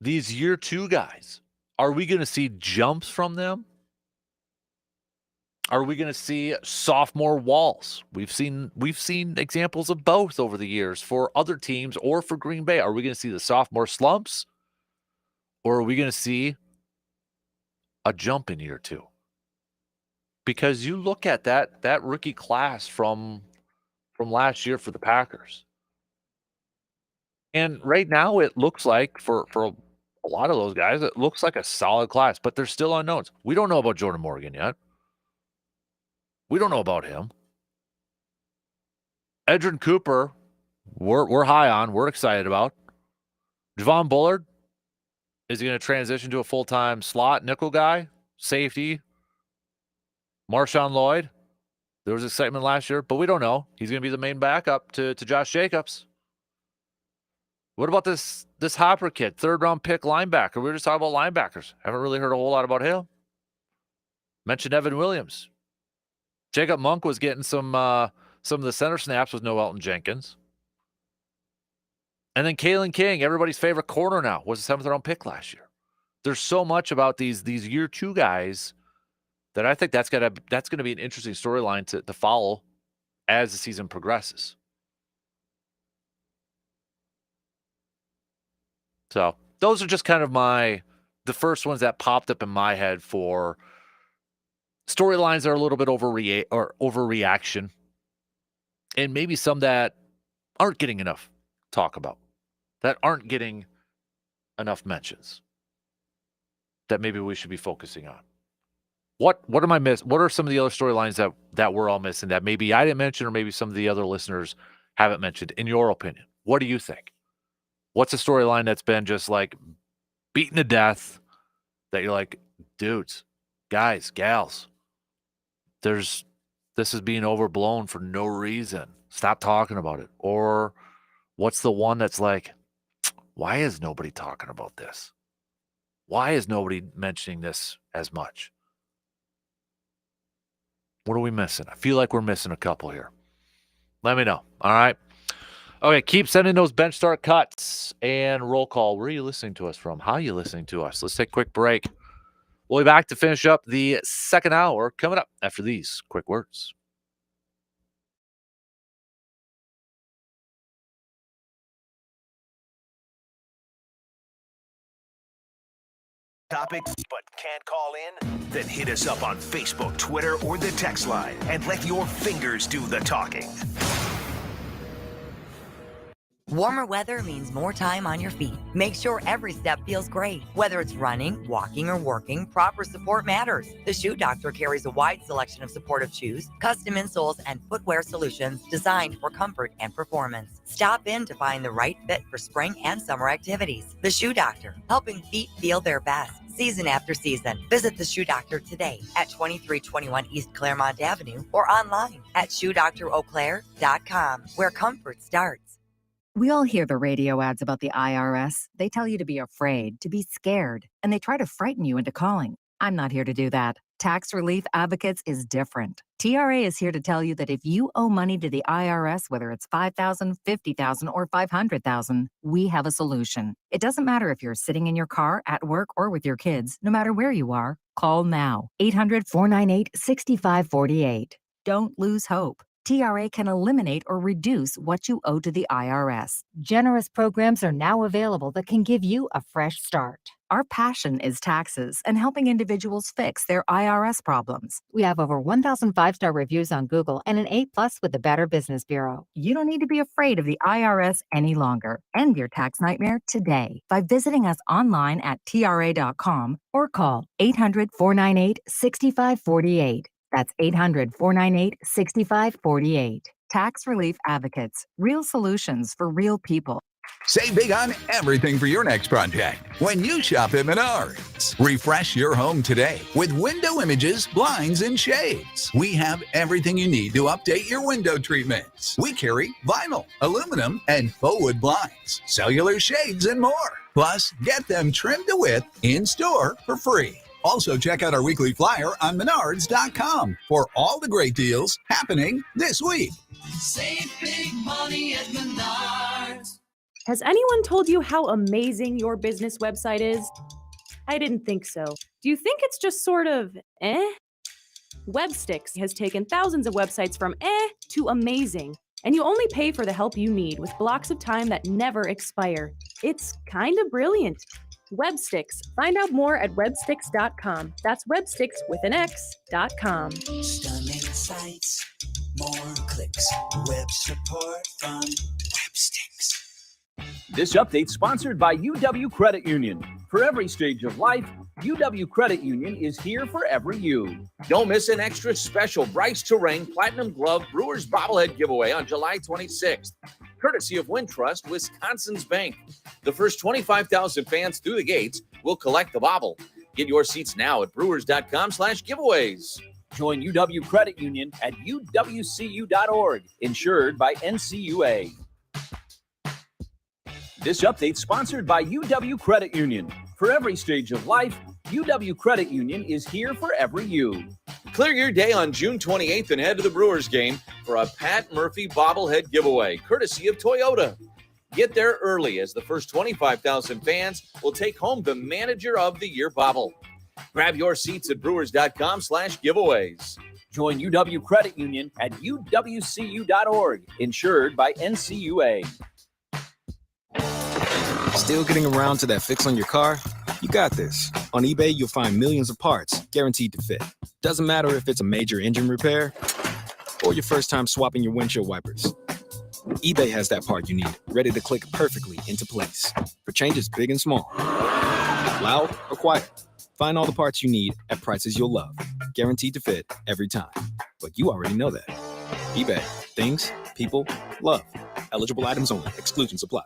These year 2 guys, are we going to see jumps from them? Are we going to see sophomore walls? We've seen examples of both over the years for other teams or for Green Bay. Are we going to see the sophomore slumps? Or are we going to see a jump in year 2? Because you look at that rookie class from last year for the Packers. And right now it looks like for a lot of those guys, it looks like a solid class, but there's still unknowns. We don't know about Jordan Morgan yet. We don't know about him. Edrin Cooper, we're high on. We're excited about. Javon Bullard, is he going to transition to a full-time slot nickel guy? Safety? Marshawn Lloyd? There was excitement last year, but we don't know. He's going to be the main backup to Josh Jacobs. What about this Hopper kid, third-round pick linebacker? We were just talking about linebackers. Haven't really heard a whole lot about him. Mentioned Evan Williams. Jacob Monk was getting some of the center snaps with no Elton Jenkins. And then Kalen King, everybody's favorite corner now, was a seventh-round pick last year. There's so much about these year two guys that I think that's going to be an interesting storyline to follow as the season progresses. So those are just kind of the first ones that popped up in my head for storylines that are a little bit overreaction, and maybe some that aren't getting enough talk about, that aren't getting enough mentions, that maybe we should be focusing on. What am I missing? What are some of the other storylines that we're all missing that maybe I didn't mention or maybe some of the other listeners haven't mentioned? In your opinion, what do you think? What's a storyline that's been just like beaten to death that you're like, dudes, guys, gals, this is being overblown for no reason. Stop talking about it. Or what's the one that's like, why is nobody talking about this? Why is nobody mentioning this as much? What are we missing? I feel like we're missing a couple here. Let me know. All right. Okay, keep sending those bench start cuts and roll call. Where are you listening to us from? How are you listening to us? Let's take a quick break. We'll be back to finish up the second hour coming up after these quick words. Topics, but can't call in? Then hit us up on Facebook, Twitter, or the text line and let your fingers do the talking. Warmer weather means more time on your feet. Make sure every step feels great. Whether it's running, walking, or working, proper support matters. The Shoe Doctor carries a wide selection of supportive shoes, custom insoles, and footwear solutions designed for comfort and performance. Stop in to find the right fit for spring and summer activities. The Shoe Doctor, helping feet feel their best season after season. Visit the Shoe Doctor today at 2321 East Claremont Avenue or online at shoedoctoreauclair.com, where comfort starts. We all hear the radio ads about the IRS. They tell you to be afraid, to be scared, and they try to frighten you into calling. I'm not here to do that. Tax Relief Advocates is different. TRA is here to tell you that if you owe money to the IRS, whether it's $5,000, $50,000, or $500,000, we have a solution. It doesn't matter if you're sitting in your car, at work, or with your kids. No matter where you are, call now. 800-498-6548. Don't lose hope. TRA can eliminate or reduce what you owe to the IRS. Generous programs are now available that can give you a fresh start. Our passion is taxes and helping individuals fix their IRS problems. We have over 1,000 5-star reviews on Google and an A+ with the Better Business Bureau. You don't need to be afraid of the IRS any longer. End your tax nightmare today by visiting us online at TRA.com or call 800-498-6548. That's 800-498-6548. Tax Relief Advocates. Real solutions for real people. Save big on everything for your next project when you shop at Menards. Refresh your home today with window images, blinds, and shades. We have everything you need to update your window treatments. We carry vinyl, aluminum, and faux wood blinds, cellular shades, and more. Plus, get them trimmed to width in store for free. Also, check out our weekly flyer on Menards.com for all the great deals happening this week. Save big money at Menards. Has anyone told you how amazing your business website is? I didn't think so. Do you think it's just sort of Websticks has taken thousands of websites from to amazing, and you only pay for the help you need with blocks of time that never expire. It's kind of brilliant. Websticks. Find out more at websticks.com. That's websticks with an X.com. Stunning sites, more clicks, web support from Websticks. This update sponsored by UW Credit Union. For every stage of life, UW Credit Union is here for every you. Don't miss an extra special Bryce Terrain Platinum Glove Brewers bobblehead giveaway on July 26th, courtesy of Wintrust, Wisconsin's Bank. The first 25,000 fans through the gates will collect the bobble. Get your seats now at brewers.com/giveaways. Join UW Credit Union at uwcu.org, insured by NCUA. This update sponsored by UW Credit Union. For every stage of life, UW Credit Union is here for every you. Clear your day on June 28th and head to the Brewers game for a Pat Murphy bobblehead giveaway, courtesy of Toyota. Get there early, as the first 25,000 fans will take home the Manager of the Year bobble. Grab your seats at brewers.com/giveaways. Join UW Credit Union at uwcu.org, insured by NCUA. Still getting around to that fix on your car? You got this. On eBay, you'll find millions of parts guaranteed to fit. Doesn't matter if it's a major engine repair or your first time swapping your windshield wipers. eBay has that part you need, ready to click perfectly into place for changes big and small. Loud or quiet, find all the parts you need at prices you'll love. Guaranteed to fit every time. But you already know that. eBay. Things, people, love. Eligible items only. Exclusions apply.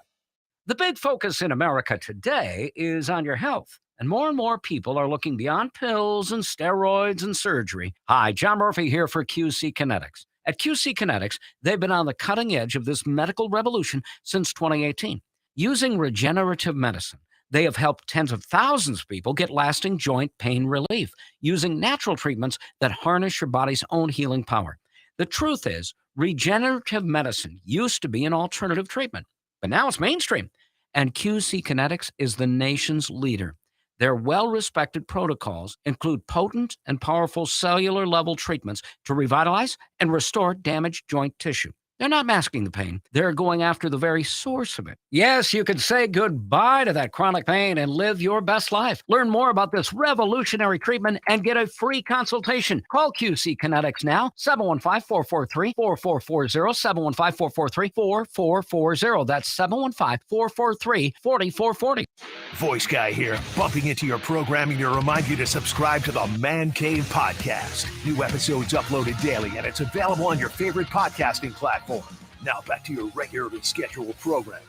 The big focus in America today is on your health, and more people are looking beyond pills and steroids and surgery. Hi, John Murphy here for QC Kinetics. At QC Kinetics, they've been on the cutting edge of this medical revolution since 2018. Using regenerative medicine, they have helped tens of thousands of people get lasting joint pain relief using natural treatments that harness your body's own healing power. The truth is, regenerative medicine used to be an alternative treatment, but now it's mainstream, and QC Kinetics is the nation's leader. Their well-respected protocols include potent and powerful cellular-level treatments to revitalize and restore damaged joint tissue. They're not masking the pain. They're going after the very source of it. Yes, you can say goodbye to that chronic pain and live your best life. Learn more about this revolutionary treatment and get a free consultation. Call QC Kinetics now, 715-443-4440, 715-443-4440. That's 715-443-4440. Voice Guy here, bumping into your programming to remind you to subscribe to the Man Cave Podcast. New episodes uploaded daily, and it's available on your favorite podcasting platform. Now back to your regularly scheduled program.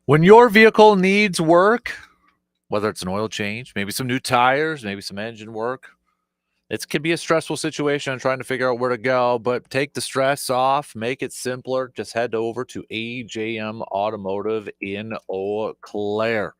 When your vehicle needs work, whether it's an oil change, maybe some new tires, maybe some engine work, it can be a stressful situation trying to figure out where to go, but take the stress off, make it simpler. Just head over to AJM Automotive in Eau Claire.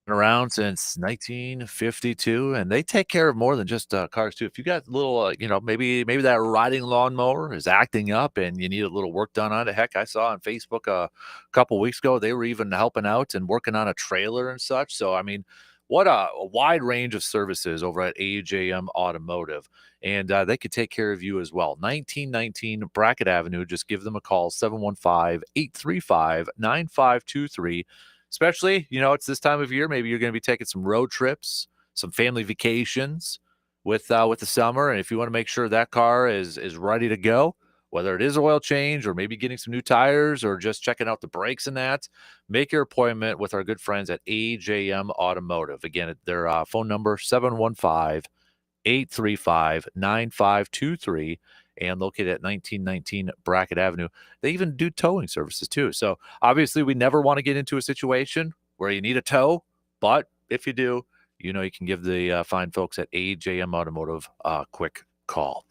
Been around since 1952, and they take care of more than just cars too. If you got little, maybe that riding lawnmower is acting up and you need a little work done on it. Heck, I saw on Facebook a couple weeks ago they were even helping out and working on a trailer and such. So, I mean, what a wide range of services over at AJM Automotive. And they could take care of you as well. 1919 Brackett Avenue. Just give them a call, 715-835-9523. Especially, it's this time of year. Maybe you're going to be taking some road trips, some family vacations with the summer. And if you want to make sure that car is ready to go, whether it is oil change or maybe getting some new tires or just checking out the brakes and that, make your appointment with our good friends at AJM Automotive. Again, their phone number, 715-835-9523. And located at 1919 Brackett Avenue. They even do towing services too. So obviously we never want to get into a situation where you need a tow, but if you do, you can give the fine folks at AJM Automotive a quick call.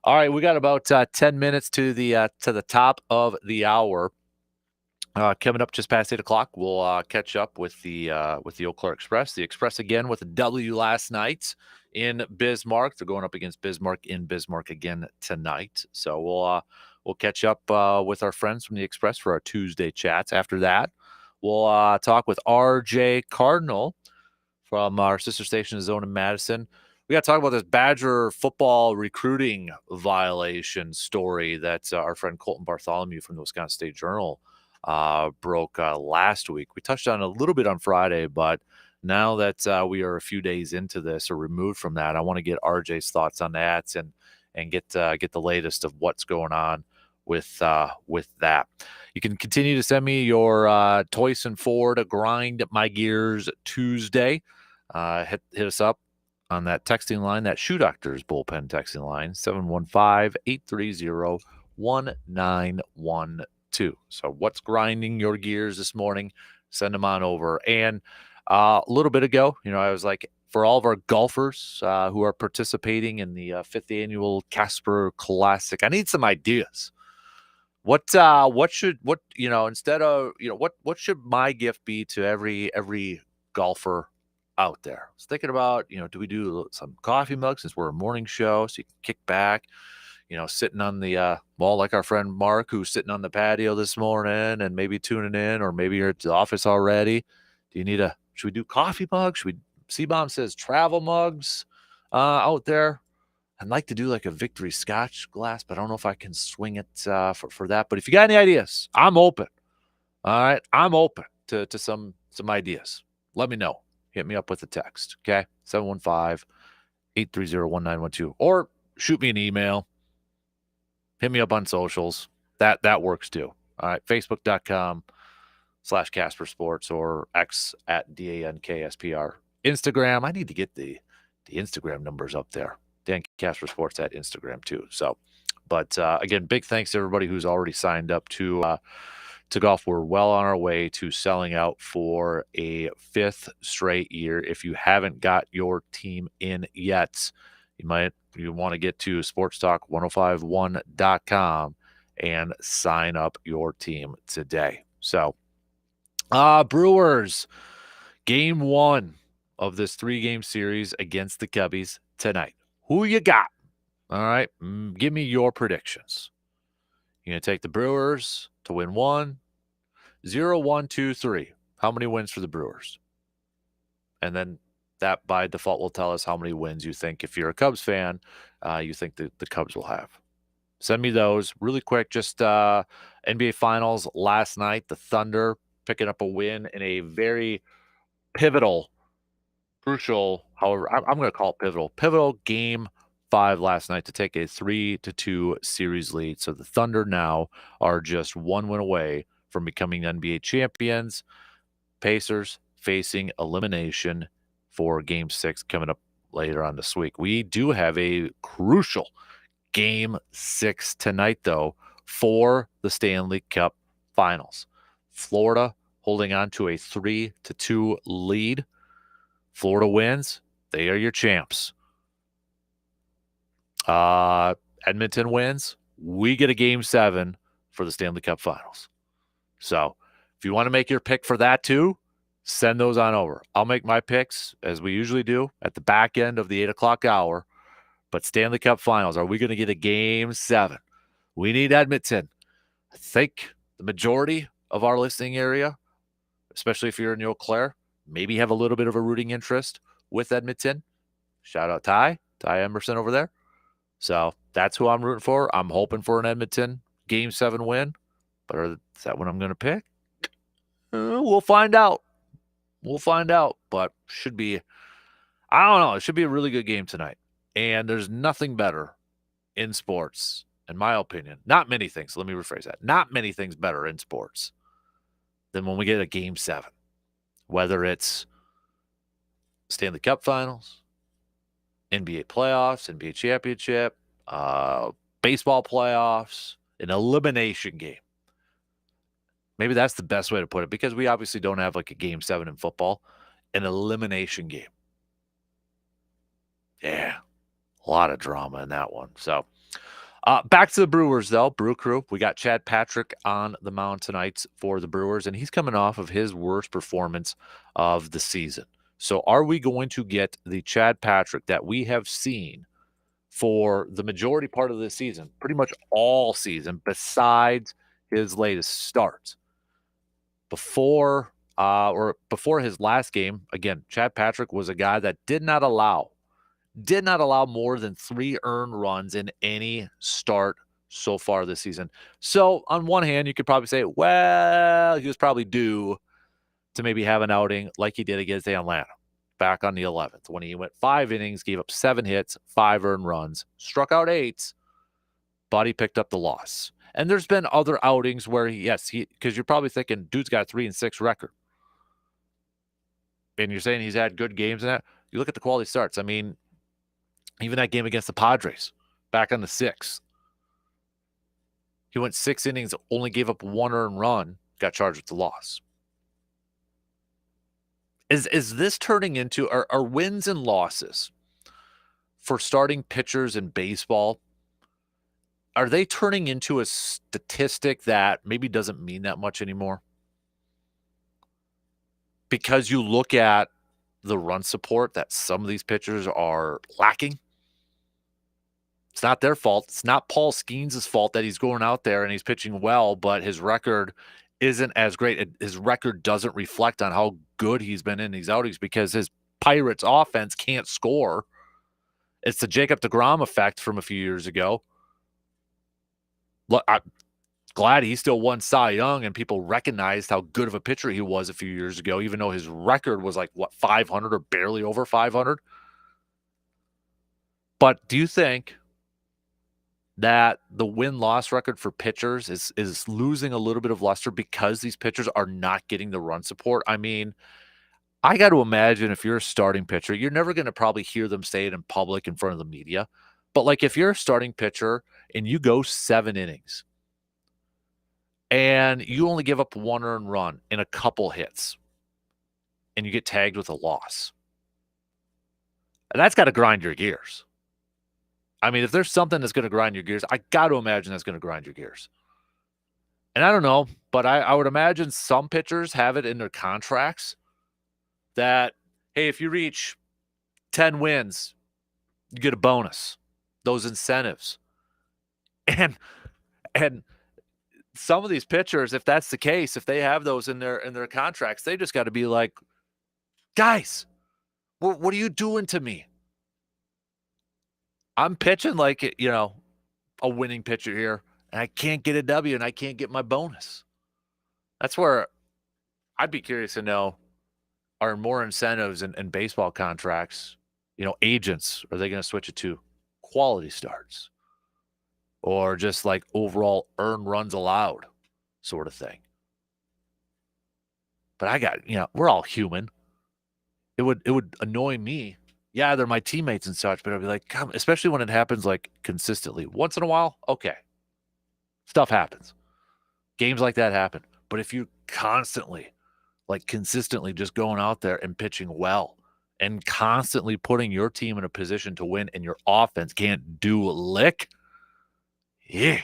All right, we got about 10 minutes to the top of the hour. Coming up just past 8 o'clock, we'll catch up with the Eau Claire Express. The Express again with a W last night in Bismarck. They're going up against Bismarck in Bismarck again tonight. So we'll catch up with our friends from the Express for our Tuesday chats. After that, we'll talk with RJ Cardinal from our sister station, Zone in Madison. We got to talk about this Badger football recruiting violation story that our friend Colton Bartholomew from the Wisconsin State Journal broke last week. We touched on it a little bit on Friday, but now that we are a few days into this or removed from that, I want to get RJ's thoughts on that and get the latest of what's going on with that. You can continue to send me your Toyson Ford Grind My Gears Tuesday. Hit us up on that texting line, that Shoe Doctors bullpen texting line, 715-830-1912. So what's grinding your gears this morning? Send them on over. And a little bit ago, I was like, for all of our golfers who are participating in the 5th annual Kasper Classic, I need some ideas. What should my gift be to every golfer out there? I was thinking about, do we do some coffee mugs since we're a morning show so you can kick back, sitting on the like our friend Mark, who's sitting on the patio this morning and maybe tuning in, or maybe you're at the office already. Should we do coffee mugs? C-Bomb says travel mugs out there. I'd like to do like a Victory Scotch glass, but I don't know if I can swing it for that. But if you got any ideas, I'm open. All right. I'm open to some ideas. Let me know. Hit me up with a text. Okay. 715-830-1912. Or shoot me an email. Hit me up on socials. That works too. All right. Facebook.com/Kasper Sports or X at DANKSPR. Instagram. I need to get the Instagram numbers up there. Dan Kasper Sports at Instagram too. So, but again, big thanks to everybody who's already signed up to golf. We're well on our way to selling out for a 5th straight year. If you haven't got your team in yet, you want to get to sportstalk1051.com and sign up your team today. So, Brewers, game 1 of this 3-game series against the Cubbies tonight. Who you got? All right. Give me your predictions. You're going to take the Brewers to win 1, 0, 1, 2, 3. How many wins for the Brewers? And then that by default will tell us how many wins you think, if you're a Cubs fan, you think the Cubs will have. Send me those really quick. Just NBA Finals last night, the Thunder picking up a win in a very pivotal, crucial, however, I'm going to call it pivotal game 5 last night to take a 3-2 series lead. So the Thunder now are just 1 win away from becoming NBA champions. Pacers facing elimination for game 6 coming up later on this week. We do have a crucial game 6 tonight, though, for the Stanley Cup Finals. Florida holding on to a 3-2 lead. Florida wins, they are your champs. Edmonton wins, we get a game 7 for the Stanley Cup Finals. So if you want to make your pick for that too, send those on over. I'll make my picks, as we usually do, at the back end of the 8 o'clock hour. But Stanley Cup Finals, are we going to get a game 7? We need Edmonton. I think the majority of our listening area, especially if you're in Eau Claire, maybe have a little bit of a rooting interest with Edmonton. Shout out Ty Emerson over there. So that's who I'm rooting for. I'm hoping for an Edmonton game 7 win. But is that what I'm going to pick? We'll find out. But should be, I don't know. It should be a really good game tonight. And there's nothing better in sports, in my opinion. Not many things. Let me rephrase that. Not many things better in sports than when we get a game 7. Whether it's Stanley Cup Finals, NBA playoffs, NBA championship, baseball playoffs, an elimination game. Maybe that's the best way to put it, because we obviously don't have like a game 7 in football. An elimination game. Yeah, a lot of drama in that one. So back to the Brewers, though. Brew Crew. We got Chad Patrick on the mound tonight for the Brewers, and he's coming off of his worst performance of the season. So are we going to get the Chad Patrick that we have seen for the majority part of the season, pretty much all season, besides his latest start? Before his last game, again, Chad Patrick was a guy that did not allow more than 3 earned runs in any start so far this season. So on one hand, you could probably say, well, he was probably due to maybe have an outing like he did against Atlanta. back on the 11th when he went 5 innings, gave up 7 hits, 5 earned runs, struck out 8, but he picked up the loss. And there's been other outings where because you're probably thinking, dude's got a 3-6 record. And you're saying he's had good games in that. You look at the quality starts. I mean, even that game against the Padres back on the 6th. He went 6 innings, only gave up 1 earned run, got charged with the loss. Is this turning into are wins and losses for starting pitchers in baseball? Are they turning into a statistic that maybe doesn't mean that much anymore? Because you look at the run support that some of these pitchers are lacking. It's not their fault. It's not Paul Skeens' fault that he's going out there and he's pitching well, but his record isn't as great. His record doesn't reflect on how good he's been in these outings because his Pirates offense can't score. It's the Jacob deGrom effect from a few years ago. Look, I'm glad he still won Cy Young and people recognized how good of a pitcher he was a few years ago, even though his record was 500 or barely over 500. But do you think that the win-loss record for pitchers is losing a little bit of luster because these pitchers are not getting the run support? I mean, I got to imagine if you're a starting pitcher, you're never going to probably hear them say it in public in front of the media. But if you're a starting pitcher and you go 7 innings and you only give up 1 earned run and a couple hits and you get tagged with a loss, that's got to grind your gears. I mean, if there's something that's going to grind your gears, I got to imagine that's going to grind your gears. And I don't know, but I would imagine some pitchers have it in their contracts that, hey, if you reach 10 wins, you get a bonus. Those incentives. And some of these pitchers, if that's the case, if they have those in their contracts, they just got to be like, guys, what are you doing to me? I'm pitching a winning pitcher here, and I can't get a W, and I can't get my bonus. That's where I'd be curious to know, are more incentives in baseball contracts, agents, are they going to switch it to quality starts or just overall earned runs allowed sort of thing? But we're all human. It would annoy me. Yeah, they're my teammates and such, but I'd be like, come, especially when it happens consistently. Once in a while, okay. Stuff happens. Games like that happen. But if you constantly, consistently just going out there and pitching well and constantly putting your team in a position to win and your offense can't do a lick, yeah,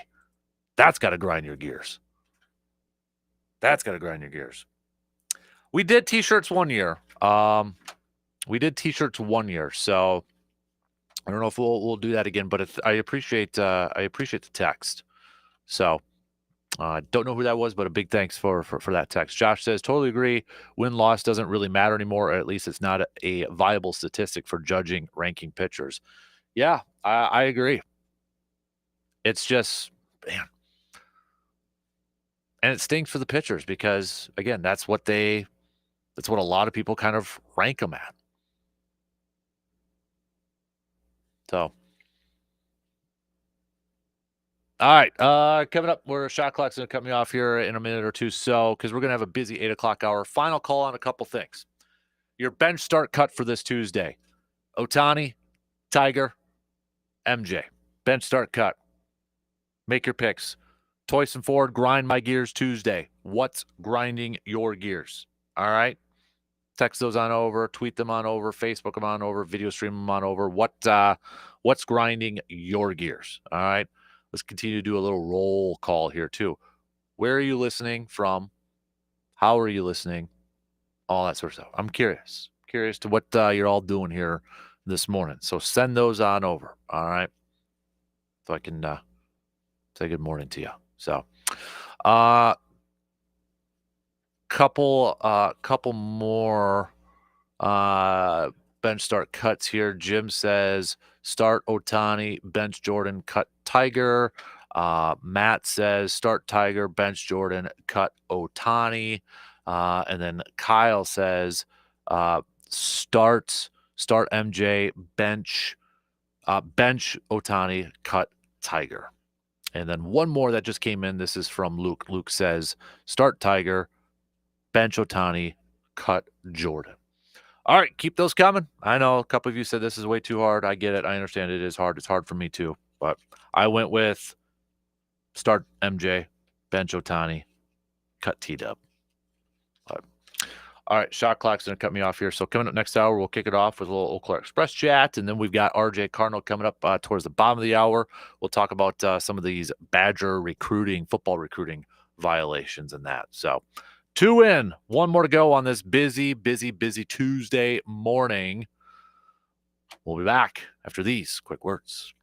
that's got to grind your gears. That's got to grind your gears. We did T-shirts one year. So I don't know if we'll do that again, but I appreciate the text. So don't know who that was, but a big thanks for that text. Josh says, totally agree. Win-loss doesn't really matter anymore, or at least it's not a viable statistic for judging ranking pitchers. Yeah, I agree. It's just, man. And it stinks for the pitchers because, again, that's what a lot of people kind of rank them at. So, all right, coming up, shot clock's going to cut me off here in a minute or two. So, because we're going to have a busy 8 o'clock hour. Final call on a couple things. Your bench start cut for this Tuesday. Ohtani, Tiger, MJ. Bench start cut. Make your picks. Toyson Ford, grind my gears Tuesday. What's grinding your gears? All right. Text those on over, tweet them on over, Facebook them on over, video stream them on over. What's grinding your gears? All right. Let's continue to do a little roll call here too. Where are you listening from? How are you listening? All that sort of stuff. I'm curious to what you're all doing here this morning. So send those on over. All right. So I can say good morning to you. So, couple more bench start cuts here. Jim says start Ohtani, bench Jordan, cut Tiger. Matt says start Tiger, bench Jordan, cut Ohtani. And then Kyle says start MJ, bench Otani, cut Tiger. And then one more that just came in. This is from Luke. Luke says, start Tiger, bench Otani, cut Jordan. All right, keep those coming. I know a couple of you said this is way too hard. I get it. I understand it is hard. It's hard for me too. But I went with start MJ, bench Otani, cut T-Dub. All right, shot clock's going to cut me off here. So coming up next hour, we'll kick it off with a little Eau Claire Express chat. And then we've got RJ Cardinal coming up towards the bottom of the hour. We'll talk about some of these Badger football recruiting violations and that. So 2 in, 1 more to go on this busy Tuesday morning. We'll be back after these quick words.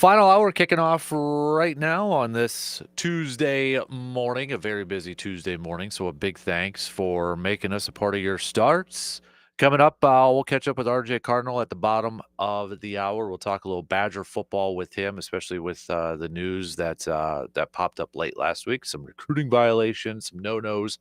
Final hour kicking off right now on this Tuesday morning, a very busy Tuesday morning. So a big thanks for making us a part of your starts. Coming up, we'll catch up with RJ Cardinal at the bottom of the hour. We'll talk a little Badger football with him, especially with the news that popped up late last week. Some recruiting violations, some no-nos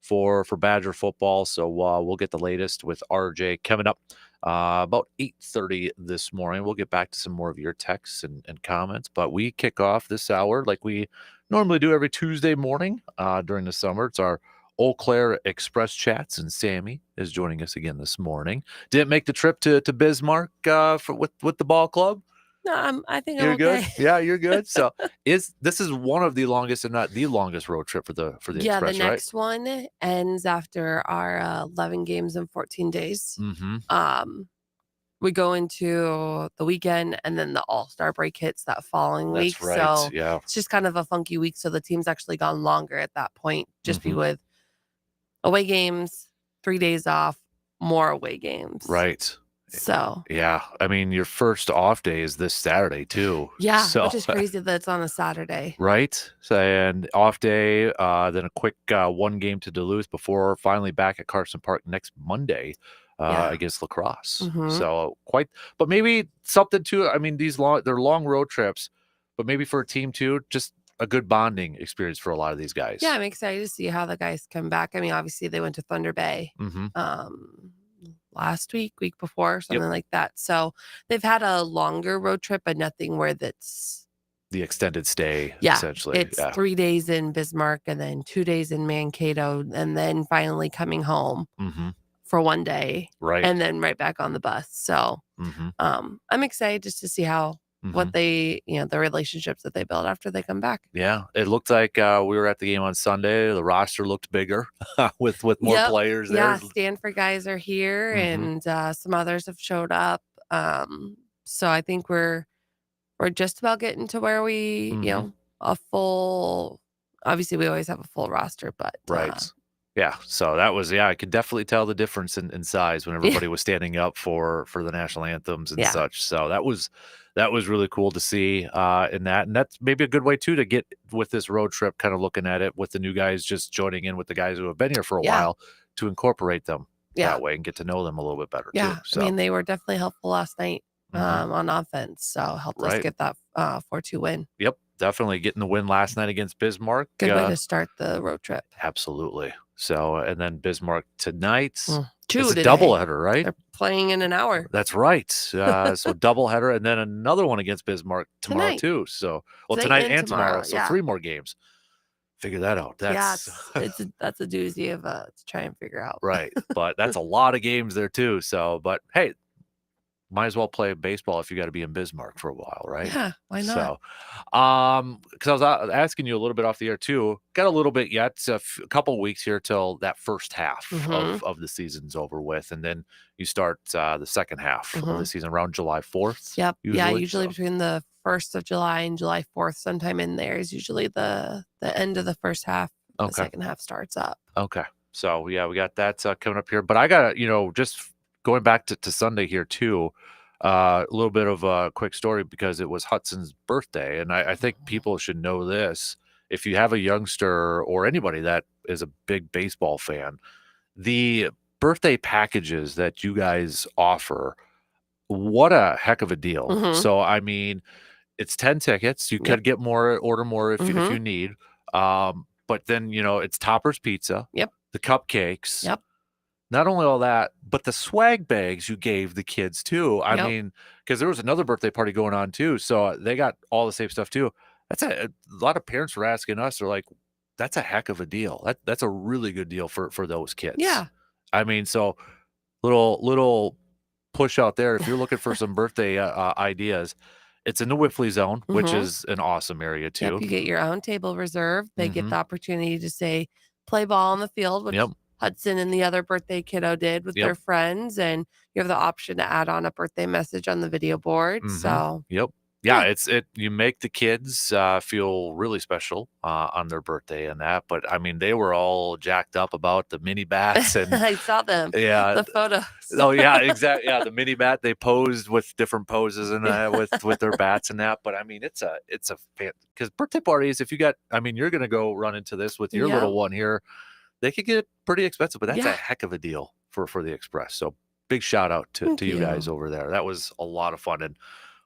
for Badger football. So we'll get the latest with RJ coming up about 8:30 this morning. We'll get back to some more of your texts and comments, but we kick off this hour like we normally do every Tuesday morning during the summer. It's our Eau Claire Express Chats, and Sammy is joining us again this morning. Didn't make the trip to Bismarck with the ball club. No, I think You're I'm good. okay. Yeah, you're good. So this is one of the longest, if not the longest, road trip for the Yeah, Express, the right? next one ends after our 11 games in 14 days. Mm-hmm. We go into the weekend, and then the All-Star break hits that following week. That's right. So Yeah. it's just kind of a funky week. So the team's actually gone longer at that point, just be Mhm. with away games, 3 days off, more away games. Right. So Yeah. I mean, your first off day is this Saturday too. yeah, So which is crazy that it's on a Saturday. right. So, and off day, then a quick one game to Duluth before finally back at Carson Park next Monday against lacrosse. Mhm. So but maybe something too. I mean, they're long road trips, but maybe for a team too, just a good bonding experience for a lot of these guys. Yeah, I'm excited to see how the guys come back. I mean, obviously they went to Thunder Bay Mm-hmm. last week before, something Yep. like that. So they've had a longer road trip, but nothing where that's The extended stay, yeah, essentially. it's Yeah. 3 days in Bismarck and then 2 days in Mankato, and then finally coming home Mm-hmm. for 1 day, Right. and then right back on the bus. So Mm-hmm. I'm excited just to see how what they the relationships that they build after they come back. Yeah, it looked like we were at the game on Sunday. The roster looked bigger with more Yep. players there. Yeah, Stanford guys are here, Mhm. and some others have showed up. So I think we're just about getting to where we, Mhm. a full. Obviously, we always have a full roster, but Right. Yeah. So that was I could definitely tell the difference in size when everybody was standing up for the national anthems and Yeah. such. So that was really cool to see in that. And that's maybe a good way too to get with this road trip, kind of looking at it with the new guys just joining in with the guys who have been here for a Yeah. while to incorporate them Yeah. that way and get to know them a little bit better yeah, too. So I mean they were definitely helpful last night Mhm. on offense, so helped us Right. get that 4-2 win. Yep, definitely getting the win last night against Bismarck. Good way to start the road trip. Absolutely. So, and then Bismarck tonight. Two It's a today. doubleheader, right? They're playing in an hour. That's right. So doubleheader, and then another one against Bismarck tomorrow Tonight. too. So, Tonight tonight and and tomorrow. tomorrow, So yeah. 3 more games. Figure that out. That's That's a doozy of to try and figure out. right. But that's a lot of games there too. So, but hey, might as well play baseball if you got to be in Bismarck for a while, right? Yeah, why not? So, because I was asking you a little bit off the air too. Got a little bit yet. A couple weeks here till that first half Mhm. of the season's over with, and then you start the second half of the Mhm. season around July 4th. Yep. Yeah, usually So, between the 1st of July and July 4th, sometime in there is usually the end of the first half. The Okay. second half starts up. okay. So yeah, we got that coming up here. But I got just going back to Sunday here too. A little bit of a quick story because it was Hudson's birthday, and I think people should know this. If you have a youngster or anybody that is a big baseball fan, the birthday packages that you guys offer, what a heck of a deal. Mhm. So I mean, it's 10 tickets. You Yep. could get more, order more if you need. But then it's Topper's Pizza. Yep. The cupcakes. Yep. Not only all that, but the swag bags you gave the kids too. I Yep. mean, because there was another birthday party going on too, so they got all the same stuff too. That's a lot of parents were asking us. They're like, "That's a heck of a deal. That's a really good deal for those kids." Yeah. I mean, so little push out there if you're looking for some birthday ideas. It's in the Whiffley zone, which Mhm. is an awesome area too. Yep, you get your own table reserved. They get Mhm. the opportunity to say play ball on the field, which Yep. Hudson and the other birthday kiddo did with Yep. their friends, and you have the option to add on a birthday message on the video board. Mhm. So Yep. Yeah, you make the kids feel really special on their birthday and that. But I mean, they were all jacked up about the mini bats and I saw them. yeah. The photos. Oh yeah, exactly. Yeah, the mini bat. They posed with different poses and with their bats and that. But I mean, it's a because birthday parties. If you got, I mean, you're gonna go run into this with your little one here. They could get pretty expensive, but that's a heck of a deal for the Express. So big shout out to you guys over there. That was a lot of fun. And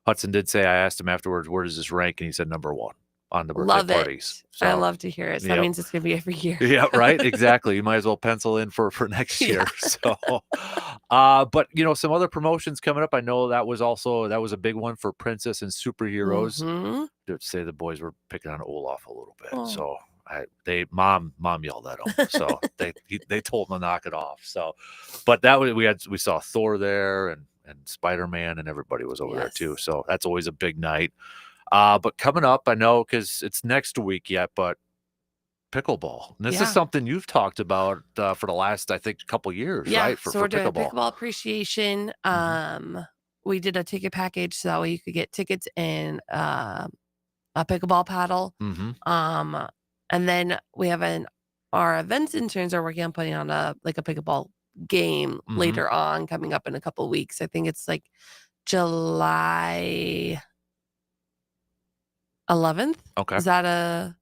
Hudson did say, I asked him afterwards, where does this rank? And he said number 1 on the birthday parties. So, I love to hear it. So that means it's going to be every year. Yeah, right. Exactly. You might as well pencil in for next year. So, but some other promotions coming up. I know that was a big one for Princess and Superheroes. To say the boys were picking on Olaf a little bit. Oh. So mom yelled at him. So they told him to knock it off. So, but that was, we saw Thor there and Spider-Man and everybody was over there too. So that's always a big night. But coming up, I know because it's next week yet, but pickleball. And this is something you've talked about for the last, I think, couple years, right? So we're doing pickleball appreciation. We did a ticket package so that way you could get tickets and a pickleball paddle. And then we have our events interns are working on putting on a pickleball game later on, coming up in a couple of weeks. I think it's like July 11th. Okay. Is that a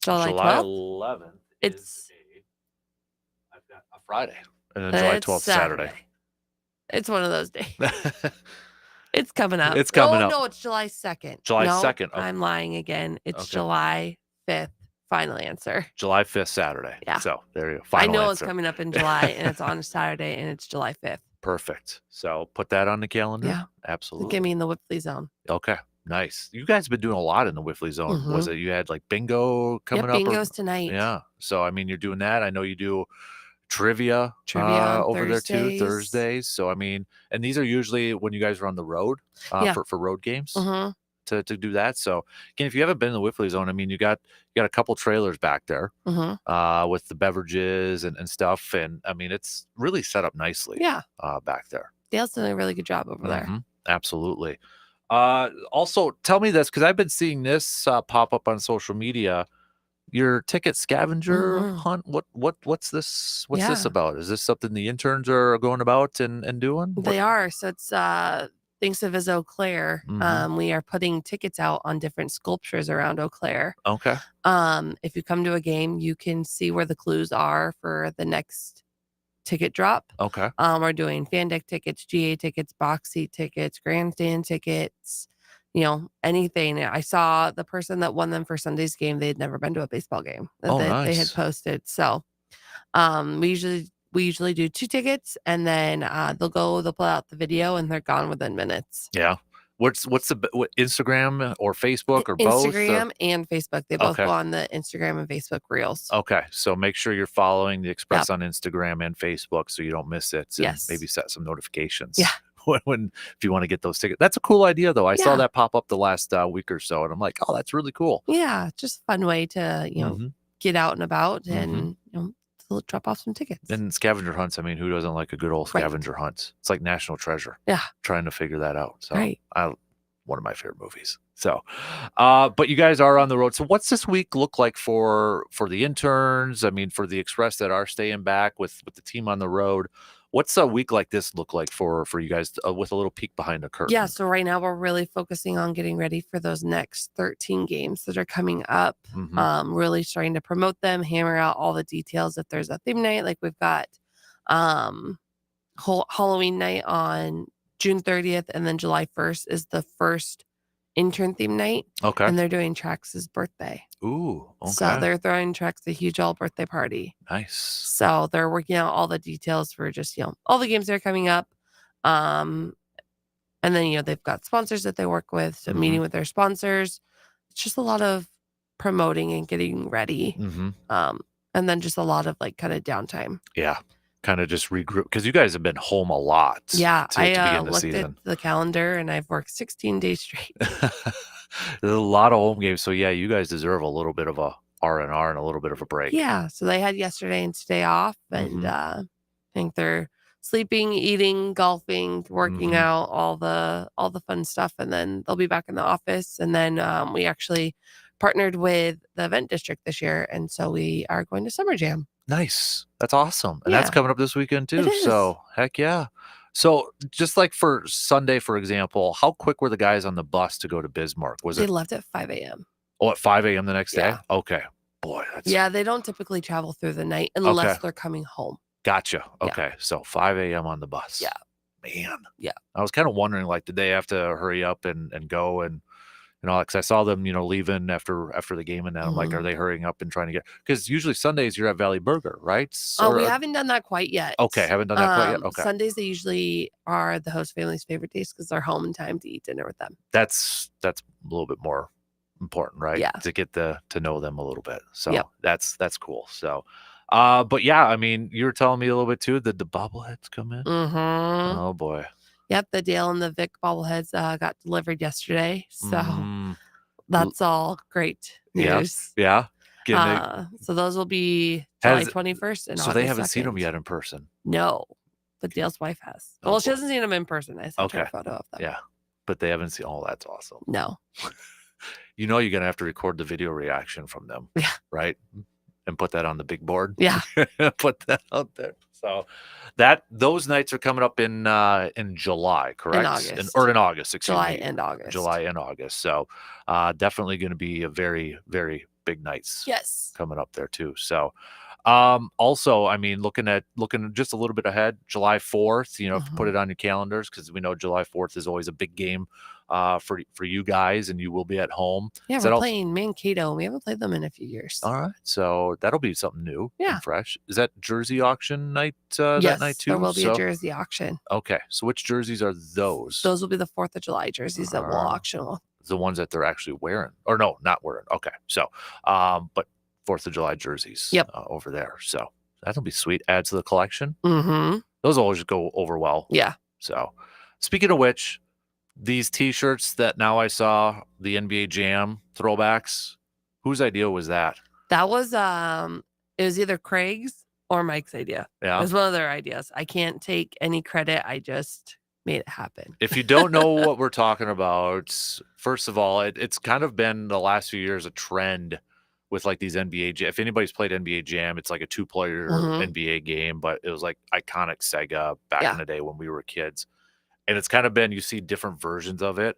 July 12th? 11th. It's I've got a Friday, and then July 12th Saturday. It's one of those days. It's coming up. It's coming up. No, it's July 2nd. July No, 2nd. Okay. I'm lying again. It's July 5th. Final answer. July 5th, Saturday. Yeah. So there you go. I Final know answer. it's coming up in July, and it's on a Saturday, and it's July 5th. Perfect. So put that on the calendar. Yeah. Absolutely. Get me in the Whipley zone. Okay. Nice. You guys have been doing a lot in the Whiffley zone. Was it you had like bingo coming up? Bingo's tonight. Yeah. So I mean, you're doing that. I know you do trivia on over there too Thursdays. Thursdays. So I mean, and these are usually when you guys are on the road for road games to do that. So again, if you haven't been in the Whiffley zone, I mean, you got a couple trailers back there with the beverages and stuff, and I mean, it's really set up nicely. Back there. Dale's doing a really good job over there. Absolutely. Also, tell me this because I've been seeing this pop up on social media. Your ticket scavenger hunt. What's this? What's this about? Is this something the interns are going about and doing? They are. So it's thanks to Viz Eau Claire. We are putting tickets out on different sculptures around Eau Claire. Okay. If you come to a game, you can see where the clues are for the next ticket drop. Okay. We're doing fan deck tickets, GA tickets, box seat tickets, grandstand tickets, anything. I saw the person that won them for Sunday's game. They had never been to a baseball game that they had posted. So we usually do 2 tickets, and then they'll pull out the video and they're gone within minutes. Yeah. What's the Instagram or Facebook or both? Instagram and Facebook. They both go on the Instagram and Facebook reels. Okay. So make sure you're following the Express on Instagram and Facebook so you don't miss it. And maybe set some notifications. Yeah. When if you want to get those tickets. That's a cool idea though. I saw that pop up the last week or so and I'm like, oh, that's really cool. Yeah. Just a fun way to, get out and about and drop off some tickets. And scavenger hunts. I mean, who doesn't like a good old scavenger hunt? It's like National Treasure. Yeah. Trying to figure that out. So one of my favorite movies. So, but you guys are on the road. So what's this week look like for the interns? I mean, for the Express that are staying back with the team on the road. What's a week like this look like for you guys with a little peek behind the curtain? Yeah. So right now we're really focusing on getting ready for those next 13 games that are coming up. Really starting to promote them, hammer out all the details. If there's a theme night, like we've got Halloween night on June 30th, and then July 1st is the first intern theme night. Okay. And they're doing Trax's birthday. Ooh. Okay. So they're throwing Trax a huge all birthday party. Nice. So they're working out all the details for just, all the games that are coming up. And then, they've got sponsors that they work with. So meeting with their sponsors. It's just a lot of promoting and getting ready. And then just a lot of kind of downtime. Yeah. Kind of just regroup because you guys have been home a lot. Yeah. To I begin the looked season. at the calendar and I've worked 16 days straight. There's a lot of home games. So yeah, you guys deserve a little bit of a R&R and a little bit of a break. Yeah. So they had yesterday and today off. And I think they're sleeping, eating, golfing, working out, all the fun stuff. And then they'll be back in the office. And then we actually partnered with the event district this year. And so we are going to Summer Jam. Nice. That's awesome. And that's coming up this weekend too. So heck yeah. So just like for Sunday, for example, how quick were the guys on the bus to go to Bismarck? They left at 5 a.m. Oh, at 5 a.m. the next day? Okay. Boy, that's... Yeah, they don't typically travel through the night unless they're coming home. Gotcha. Okay. So 5 a.m. on the bus. Yeah. Man. Yeah. I was kind of wondering, like, did they have to hurry up and go and, because I saw them, leaving after the game, and then I'm like, are they hurrying up and trying to get? Because usually Sundays you're at Valley Burger, right? We haven't done that quite yet. Okay, haven't done that quite yet. Okay. Sundays they usually are the host family's favorite days because they're home in time to eat dinner with them. That's a little bit more important, right? Yeah. To get to know them a little bit. So that's cool. So, but yeah, I mean, you were telling me a little bit too that the bobbleheads come in. Oh boy. Yep, the Dale and the Vic bobbleheads got delivered yesterday, so that's all great news. Yeah. So those will be July 21st and so August they haven't 2nd. seen them yet in person. No, but Dale's wife has. Well, she hasn't seen them in person. I sent her a photo of them. Yeah, but they haven't seen. Oh, that's awesome. No. You're gonna have to record the video reaction from them. Yeah. Right. And put that on the big board. Yeah. Put that out there. So those nights are coming up in July, correct? In August. Or in August, excuse July me. and August. July and August. So definitely going to be a very, very big nights. Yes. Coming up there too. So also, I mean, looking just a little bit ahead, July 4th, put it on your calendars, because we know July 4th is always a big game for you guys, and you will be at home. Yeah, we're playing Mankato. We haven't played them in a few years. All right, so that'll be something new and fresh. Is that jersey auction night Yes, that night too? there will be a jersey auction. Okay, so which jerseys are those? Those will be the 4th of July jerseys that we'll auction. The ones that they're actually wearing, or no, not wearing. Okay, so but 4th of July jerseys over there. So that'll be sweet. Add to the collection. Those always go over well. Yeah. So speaking of which, these t-shirts that now I saw, the NBA Jam throwbacks, whose idea was that? That was it was either Craig's or Mike's idea. Yeah. It was one of their ideas. I can't take any credit. I just made it happen. If you don't know what we're talking about, first of all, it's kind of been the last few years a trend with like these NBA Jam. If anybody's played NBA Jam, it's like a 2-player NBA game, but it was like iconic Sega back in the day when we were kids. And it's kind of been, you see different versions of it,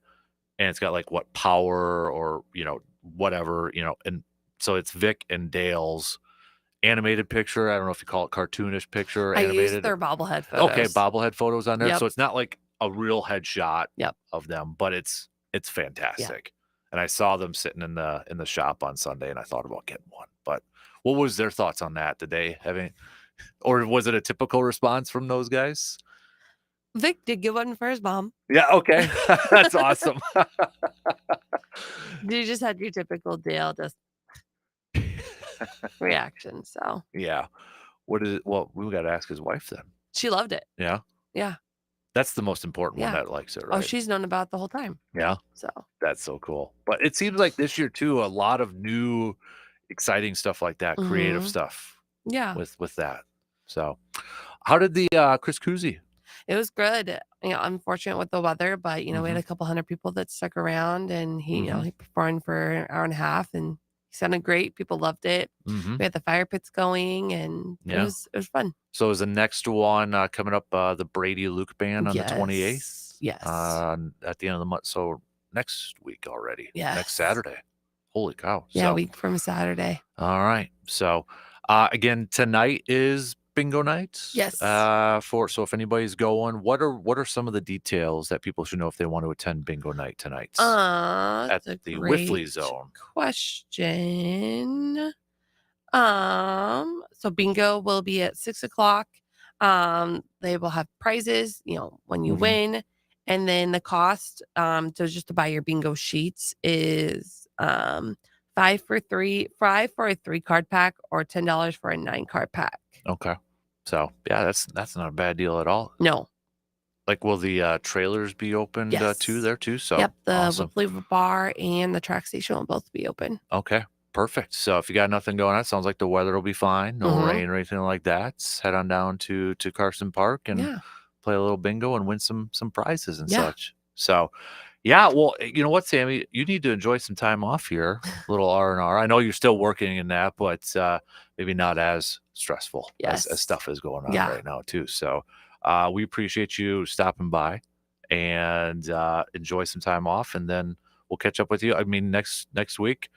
and it's got like what power or, whatever, and so it's Vic and Dale's animated picture. I don't know if you call it cartoonish picture or animated. I used their bobblehead photos. Okay, bobblehead photos on there. Yep. So it's not like a real headshot Yep. of them, but it's fantastic. And I saw them sitting in the shop on Sunday, and I thought about getting one. But what was their thoughts on that? Did they have any, or was it a typical response from those guys? Vic did get one for his mom. Yeah, okay. That's awesome. You just had your typical Dale just reaction. So yeah. What is it? Well, we got to ask his wife then. she loved it. Yeah. Yeah. That's the most important one Yeah. that likes it, Oh, right? she's known about it the whole time. Yeah. So That's so cool. But it seems like this year too, a lot of new exciting stuff like that, creative Mhm. stuff yeah, with that. So how did the Chris Cousy? it was good. Unfortunate with the weather, but we had Mhm. a couple hundred people that stuck around, and he Mhm. he performed for an hour and a half, and he sounded great. People loved it. Mhm. We had the fire pits going, and Yeah. it was fun. So is the next one coming up the Brady Luke band on the 28th? Yes. At the end of the month. So next week already. Yes. Next Saturday. Holy cow. Yeah, So, a week from Saturday. all right. So again, tonight is bingo night. Yes. So if anybody's going, what are some of the details that people should know if they want to attend bingo night tonight? At That's a the Whiffley great Zone. question. So bingo will be at 6:00. They will have prizes, when you Mhm. win. And then the cost, so just to buy your bingo sheets is $5 for a 3-card pack, or $10 for a 9-card pack. Okay. So yeah, that's not a bad deal at all. No. Like, will the trailers be open Yes. too there too? So Yep, the awesome. Whipley bar and the track station will both be open. Okay. Perfect. So if you got nothing going on, it sounds like the weather will be fine. No rain or anything like that. Head on down to Carson Park and play a little bingo and win some prizes and such. So, yeah. Well, you know what, Sammy, you need to enjoy some time off here. A little R&R. I know you're still working in that, but maybe not as stressful as stuff is going on right now too. So, we appreciate you stopping by and enjoy some time off, and then we'll catch up with you. I mean, next week.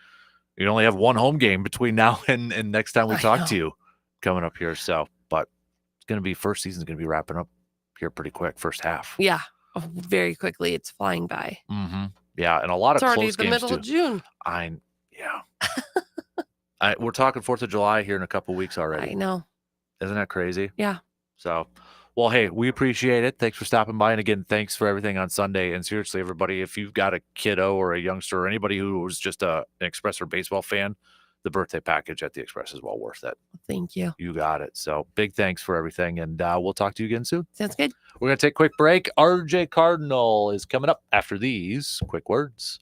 You only have one home game between now and next time we talk to you coming up here. So, but it's going to be first season's going to be wrapping up here pretty quick. First half. Yeah. Oh, very quickly. It's flying by. Mm-hmm. Yeah. And a lot It's of already close the games middle too. of June. We're talking 4th of July here in a couple weeks already. I know. Isn't that crazy? Yeah. So, well, hey, we appreciate it. Thanks for stopping by. And again, thanks for everything on Sunday. And seriously, everybody, if you've got a kiddo or a youngster or anybody who was just an Express or baseball fan, the birthday package at the Express is well worth it. Thank you. You got it. So big thanks for everything. And we'll talk to you again soon. Sounds good. We're going to take a quick break. RJ Cardinal is coming up after these quick words.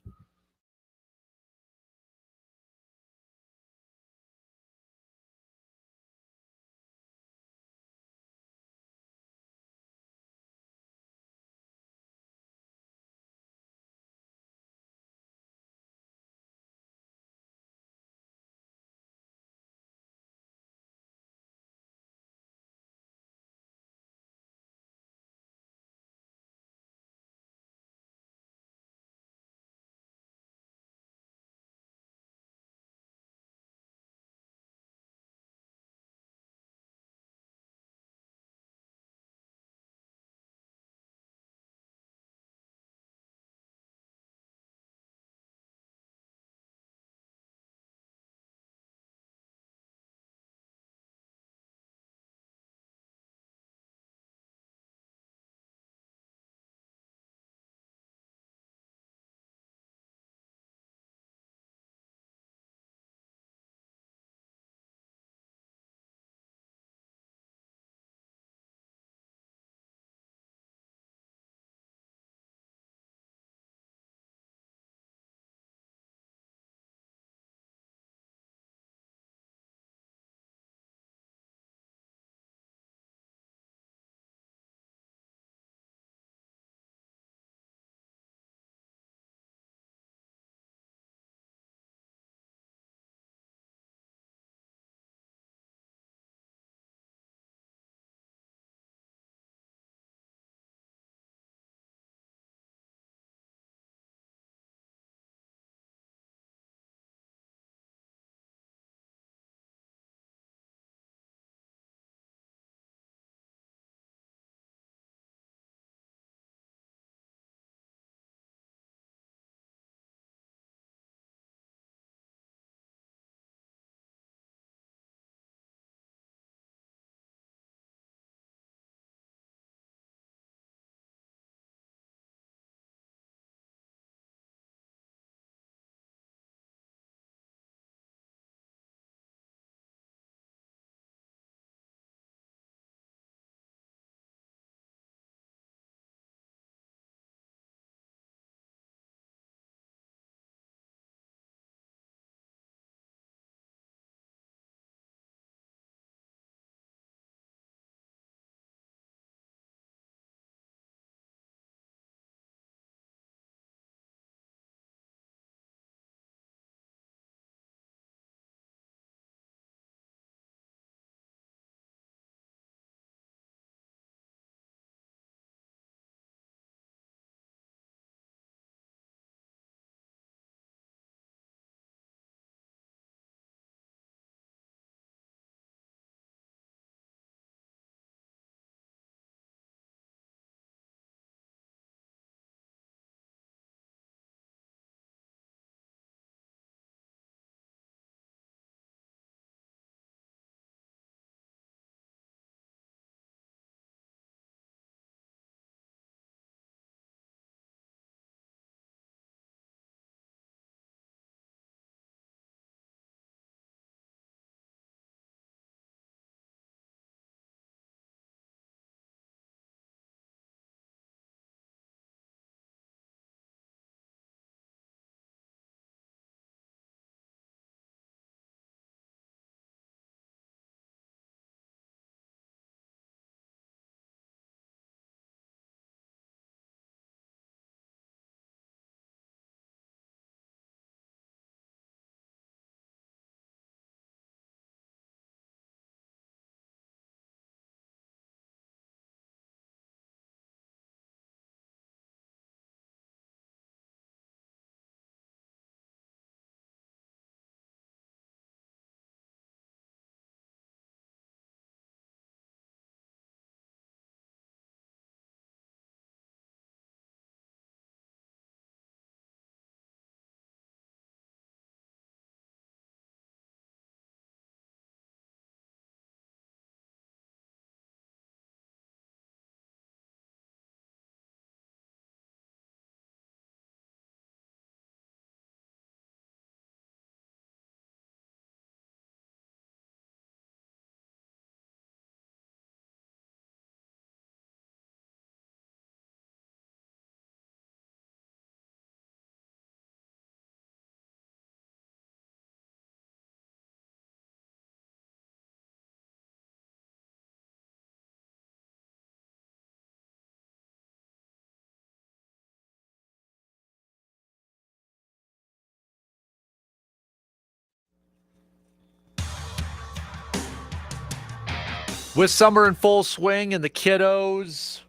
With summer in full swing and the kiddos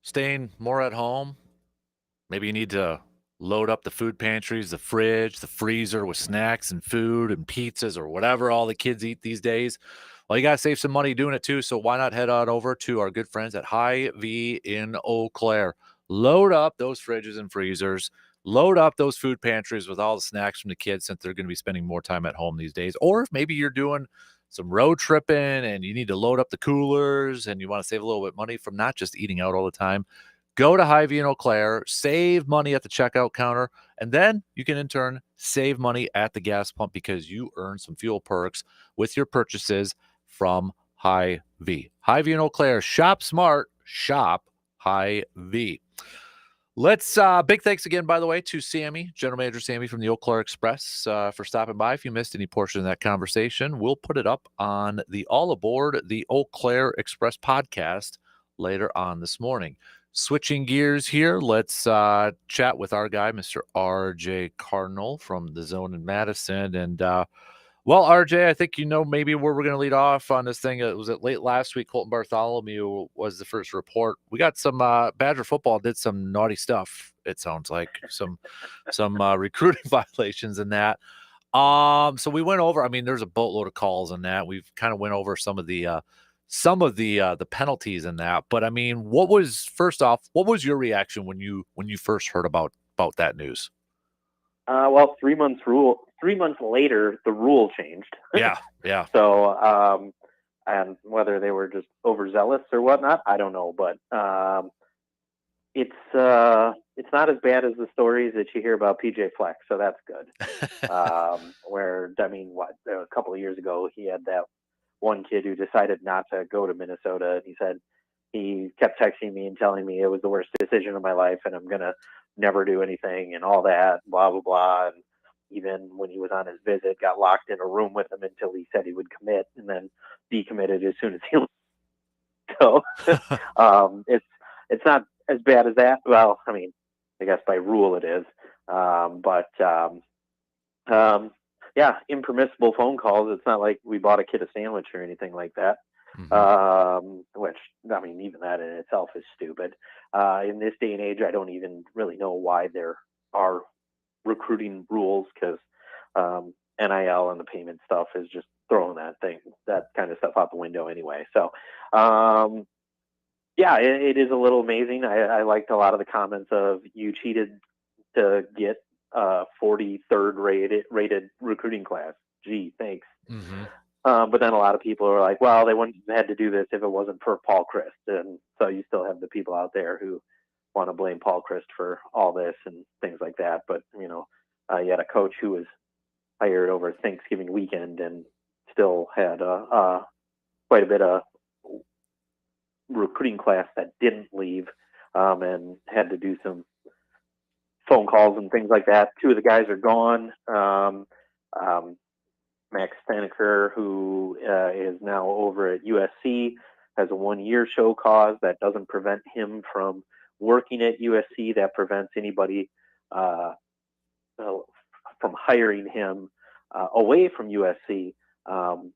staying more at home, maybe you need to load up the food pantries, the fridge, the freezer with snacks and food and pizzas or whatever all the kids eat these days. Well, you got to save some money doing it too. So why not head on over to our good friends at Hy-Vee in Eau Claire? Load up those fridges and freezers. Load up those food pantries with all the snacks from the kids since they're going to be spending more time at home these days. Or if maybe you're doing some road tripping and you need to load up the coolers and you want to save a little bit of money from not just eating out all the time, go to Hy-Vee in Eau Claire, save money at the checkout counter, and then you can in turn save money at the gas pump because you earn some fuel perks with your purchases from Hy-Vee. Hy-Vee in Eau Claire. Shop smart. Shop Hy-Vee. Let's big thanks again, by the way, to Sammy, General Manager Sammy from the Eau Claire Express for stopping by. If you missed any portion of that conversation, we'll put it up on the All Aboard the Eau Claire Express podcast later on this morning. Switching gears here, let's chat with our guy, Mr. RJ Cardinal from the Zone in Madison. And well, RJ, I think you know maybe where we're going to lead off on this thing. It was late last week. Colton Bartholomew was the first report. We got some Badger football did some naughty stuff. It sounds like some recruiting violations in that. So we went over. I mean, there's a boatload of calls in that. We've kind of went over some of the penalties in that. But I mean, what was your reaction when you first heard about that news? Well, 3 months later, the rule changed. Yeah. So, and whether they were just overzealous or whatnot, I don't know. But it's not as bad as the stories that you hear about PJ Fleck, so that's good. Where I mean, a couple of years ago, he had that one kid who decided not to go to Minnesota, and he said he kept texting me and telling me it was the worst decision of my life, and I'm gonna never do anything and all that, blah blah blah. And even when he was on his visit, got locked in a room with him until he said he would commit, and then decommitted as soon as he left. So it's not as bad as that. Well, I mean, I guess by rule it is, but yeah, impermissible phone calls. It's not like we bought a kid a sandwich or anything like that. Which, I mean, even that in itself is stupid. In this day and age, I don't even really know why there are recruiting rules, because NIL and the payment stuff is just throwing that kind of stuff out the window anyway. So, yeah, it is a little amazing. I liked a lot of the comments of you cheated to get 43rd rated recruiting class. Gee, thanks. But then a lot of people are like, well, they wouldn't have had to do this if it wasn't for Paul Christ. And so you still have the people out there who want to blame Paul Christ for all this and things like that. But, you know, you had a coach who was hired over Thanksgiving weekend and still had quite a bit of recruiting class that didn't leave, and had to do some phone calls and things like that. Two of the guys are gone. Max Staneker, who is now over at USC, has a 1-year show cause that doesn't prevent him from working at USC. That prevents anybody from hiring him away from USC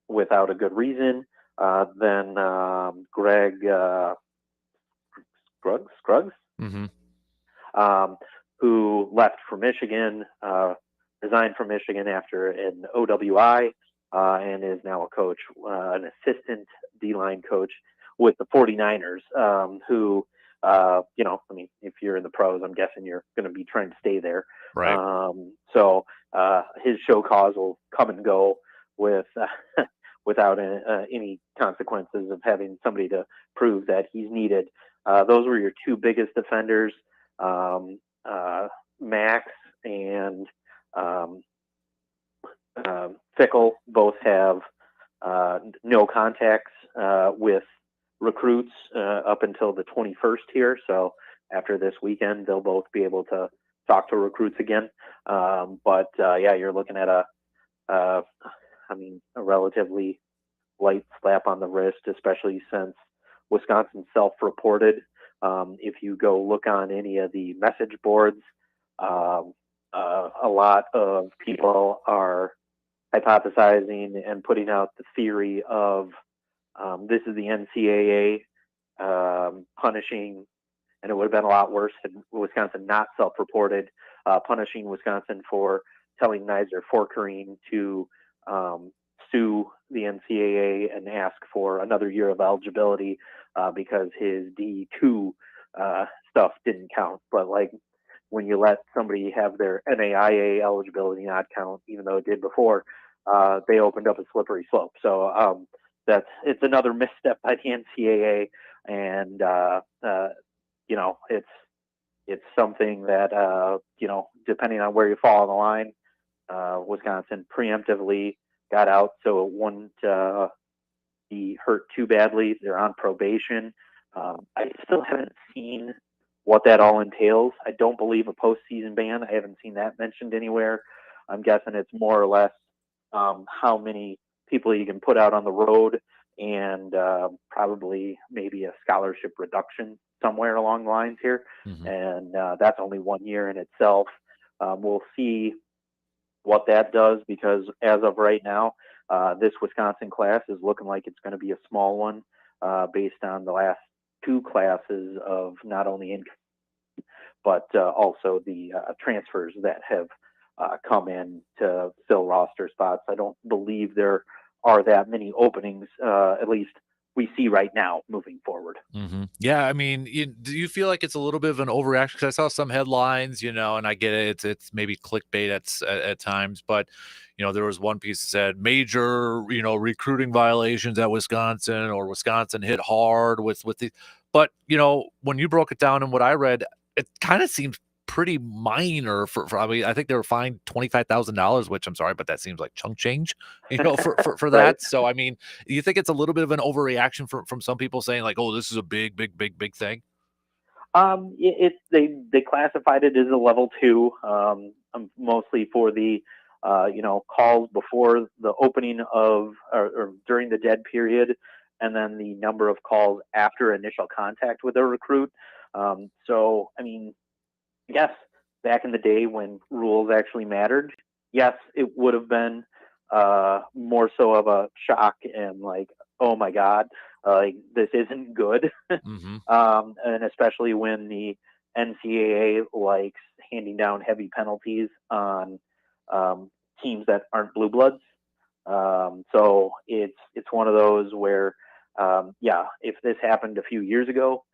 without a good reason. Then Greg Scruggs, who left for Michigan, resigned from Michigan after an OWI, and is now a coach, an assistant D-line coach with the 49ers, who, you know, I mean, if you're in the pros, I'm guessing you're going to be trying to stay there. Right. So his show cause will come and go with without any consequences of having somebody to prove that he's needed. Those were your two biggest offenders. Max and Fickle both have no contacts with recruits up until the 21st here. So after this weekend, they'll both be able to talk to recruits again. But yeah, you're looking at a relatively light slap on the wrist, especially since Wisconsin self-reported. If you go look on any of the message boards, a lot of people are hypothesizing and putting out the theory of This is the NCAA punishing, and it would have been a lot worse had Wisconsin not self-reported, punishing Wisconsin for telling Nizer Forkerine to sue the NCAA and ask for another year of eligibility because his D2 stuff didn't count. But like when you let somebody have their NAIA eligibility not count, even though it did before, they opened up a slippery slope. So it's another misstep by the NCAA, and it's something that depending on where you fall on the line, Wisconsin preemptively got out so it wouldn't be hurt too badly. They're on probation. I still haven't seen what that all entails. I don't believe a postseason ban. I haven't seen that mentioned anywhere. I'm guessing it's more or less how many people you can put out on the road, and probably maybe a scholarship reduction somewhere along the lines here. And that's only 1 year in itself. We'll see what that does, because as of right now, this Wisconsin class is looking like it's going to be a small one based on the last two classes of not only income, but also the transfers that have come in to fill roster spots. I don't believe there are that many openings, at least we see right now moving forward. Yeah, I mean, do you feel like it's a little bit of an overreaction? Because I saw some headlines, and I get it, it's maybe clickbait at times, but there was one piece that said major, recruiting violations at Wisconsin, or Wisconsin hit hard with the, but when you broke it down and what I read, it kind of seems pretty minor for I mean, I think they were fined $25,000, which I'm sorry, but that seems like chunk change, for that. Right. So, I mean, you think it's a little bit of an overreaction from some people saying like, oh, this is a big thing? They classified it as a level 2, mostly for the calls before the opening of or during the dead period, and then the number of calls after initial contact with a recruit. So, I mean, I guess back in the day when rules actually mattered, yes, it would have been more so of a shock and like, oh my God, like this isn't good. And especially when the NCAA likes handing down heavy penalties on teams that aren't blue bloods. So it's one of those where, if this happened a few years ago,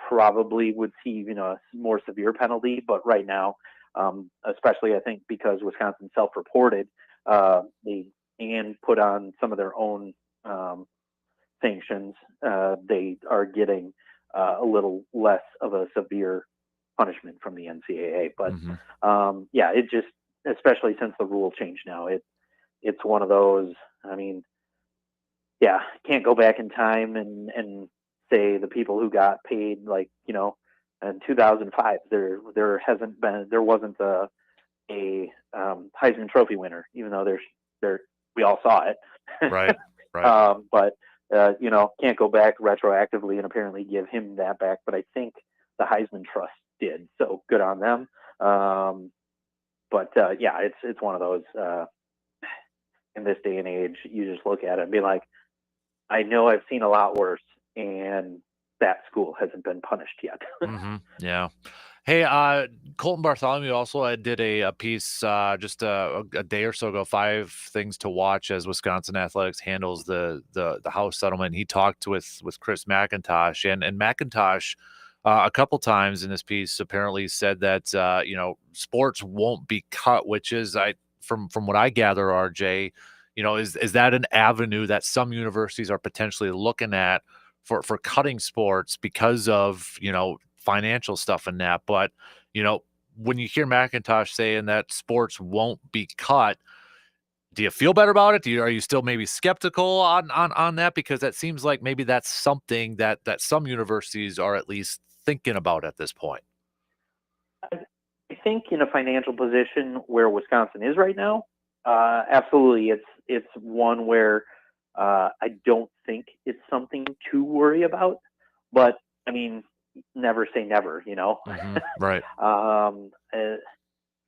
probably would see a more severe penalty. But right now, especially I think because Wisconsin self-reported, they and put on some of their own sanctions, they are getting a little less of a severe punishment from the NCAA. But it just, especially since the rule change now, it's one of those. I mean, can't go back in time and say the people who got paid, like, in 2005, there wasn't a Heisman Trophy winner, even though we all saw it. Right. But can't go back retroactively and apparently give him that back. But I think the Heisman Trust did, so good on them. But it's one of those. In this day and age, you just look at it and be like, I know I've seen a lot worse, and that school hasn't been punished yet. Yeah. Hey, Colton Bartholomew also did a piece just a day or so ago, 5 things to watch as Wisconsin athletics handles the House settlement. He talked with Chris McIntosh, and McIntosh a couple times in this piece apparently said that sports won't be cut, which is from what I gather, RJ, is that an avenue that some universities are potentially looking at for cutting sports because of financial stuff in that? But when you hear McIntosh saying that sports won't be cut, do you feel better about it? Are you still maybe skeptical on that? Because that seems like maybe that's something that some universities are at least thinking about at this point. I think in a financial position where Wisconsin is right now, absolutely, it's one where I don't think it's something to worry about. But I mean, never say never, Right.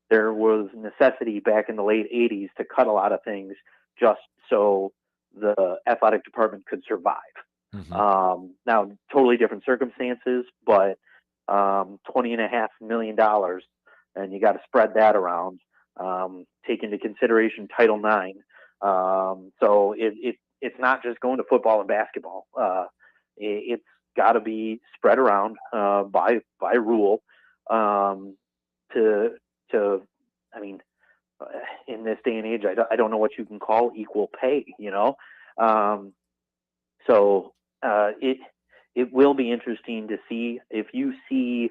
There was necessity back in the late 80s to cut a lot of things just so the athletic department could survive. Mm-hmm. Now, totally different circumstances, but $20.5 million, and you got to spread that around. Take into consideration Title IX. So it's not just going to football and basketball. It's got to be spread around by rule. I mean, in this day and age, I don't know what you can call equal pay. So it will be interesting to see if you see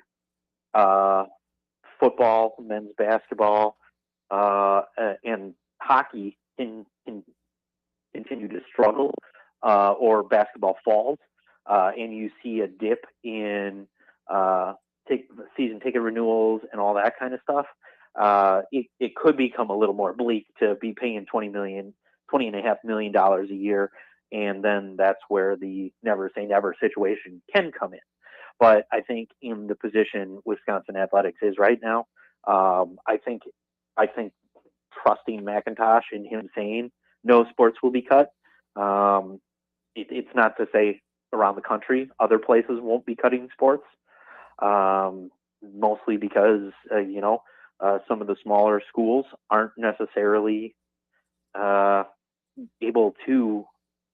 football, men's basketball, and hockey continue to struggle, or basketball falls, and you see a dip in season ticket renewals and all that kind of stuff. It could become a little more bleak to be paying $20.5 million a year, and then that's where the never say never situation can come in. But I think in the position Wisconsin athletics is right now, I think trusting McIntosh and him saying no sports will be cut, it's not to say around the country other places won't be cutting sports, mostly because some of the smaller schools aren't necessarily able to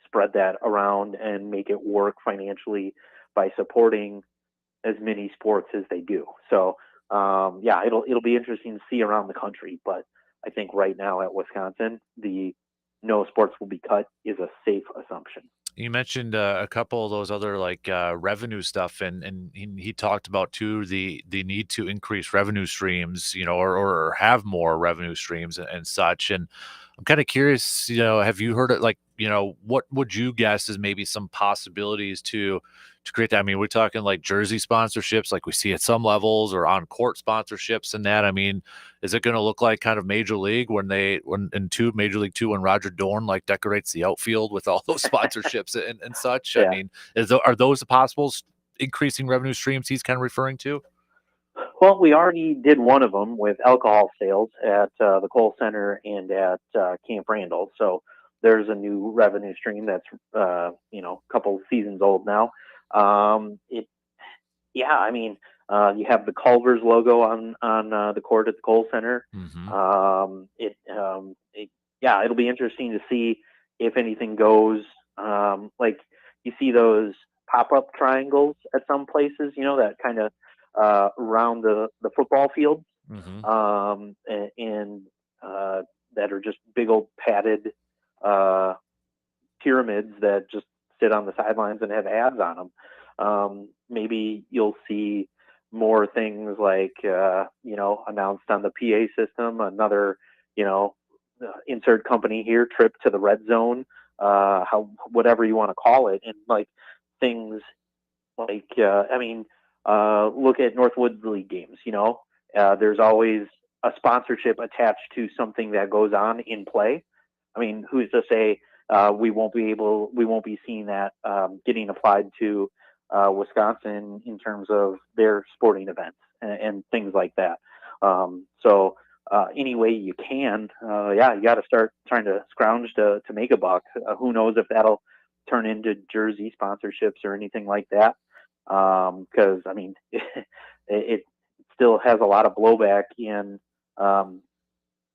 spread that around and make it work financially by supporting as many sports as they do. So it'll be interesting to see around the country, but I think right now at Wisconsin, the no sports will be cut is a safe assumption. You mentioned a couple of those other revenue stuff, and he talked about too the need to increase revenue streams, or have more revenue streams and such. And I'm kind of curious, have you heard it? What would you guess is maybe some possibilities to create that? I mean, we're talking like jersey sponsorships, like we see at some levels, or on court sponsorships and that. I mean, is it going to look like kind of Major League when Major League Two, when Roger Dorn decorates the outfield with all those sponsorships and such? Yeah. I mean, are those the possible increasing revenue streams he's kind of referring to? Well, we already did one of them with alcohol sales at the Kohl Center and at Camp Randall. So there's a new revenue stream that's a couple seasons old now. You have the Culver's logo on the court at the Kohl Center. Mm-hmm. It'll be interesting to see if anything goes. Like you see those pop-up triangles at some places, that kind of around the football field, mm-hmm. and that are just big old padded pyramids that just sit on the sidelines and have ads on them. Maybe you'll see more things like announced on the PA system, another insert company here, trip to the red zone, whatever you want to call it, and like things like look at Northwoods League games. There's always a sponsorship attached to something that goes on in play. I mean, who's to say we won't be seeing that getting applied to Wisconsin in terms of their sporting events and things like that. So any way you can, you got to start trying to scrounge to make a buck. Who knows if that'll turn into jersey sponsorships or anything like that? Because I mean, it still has a lot of blowback in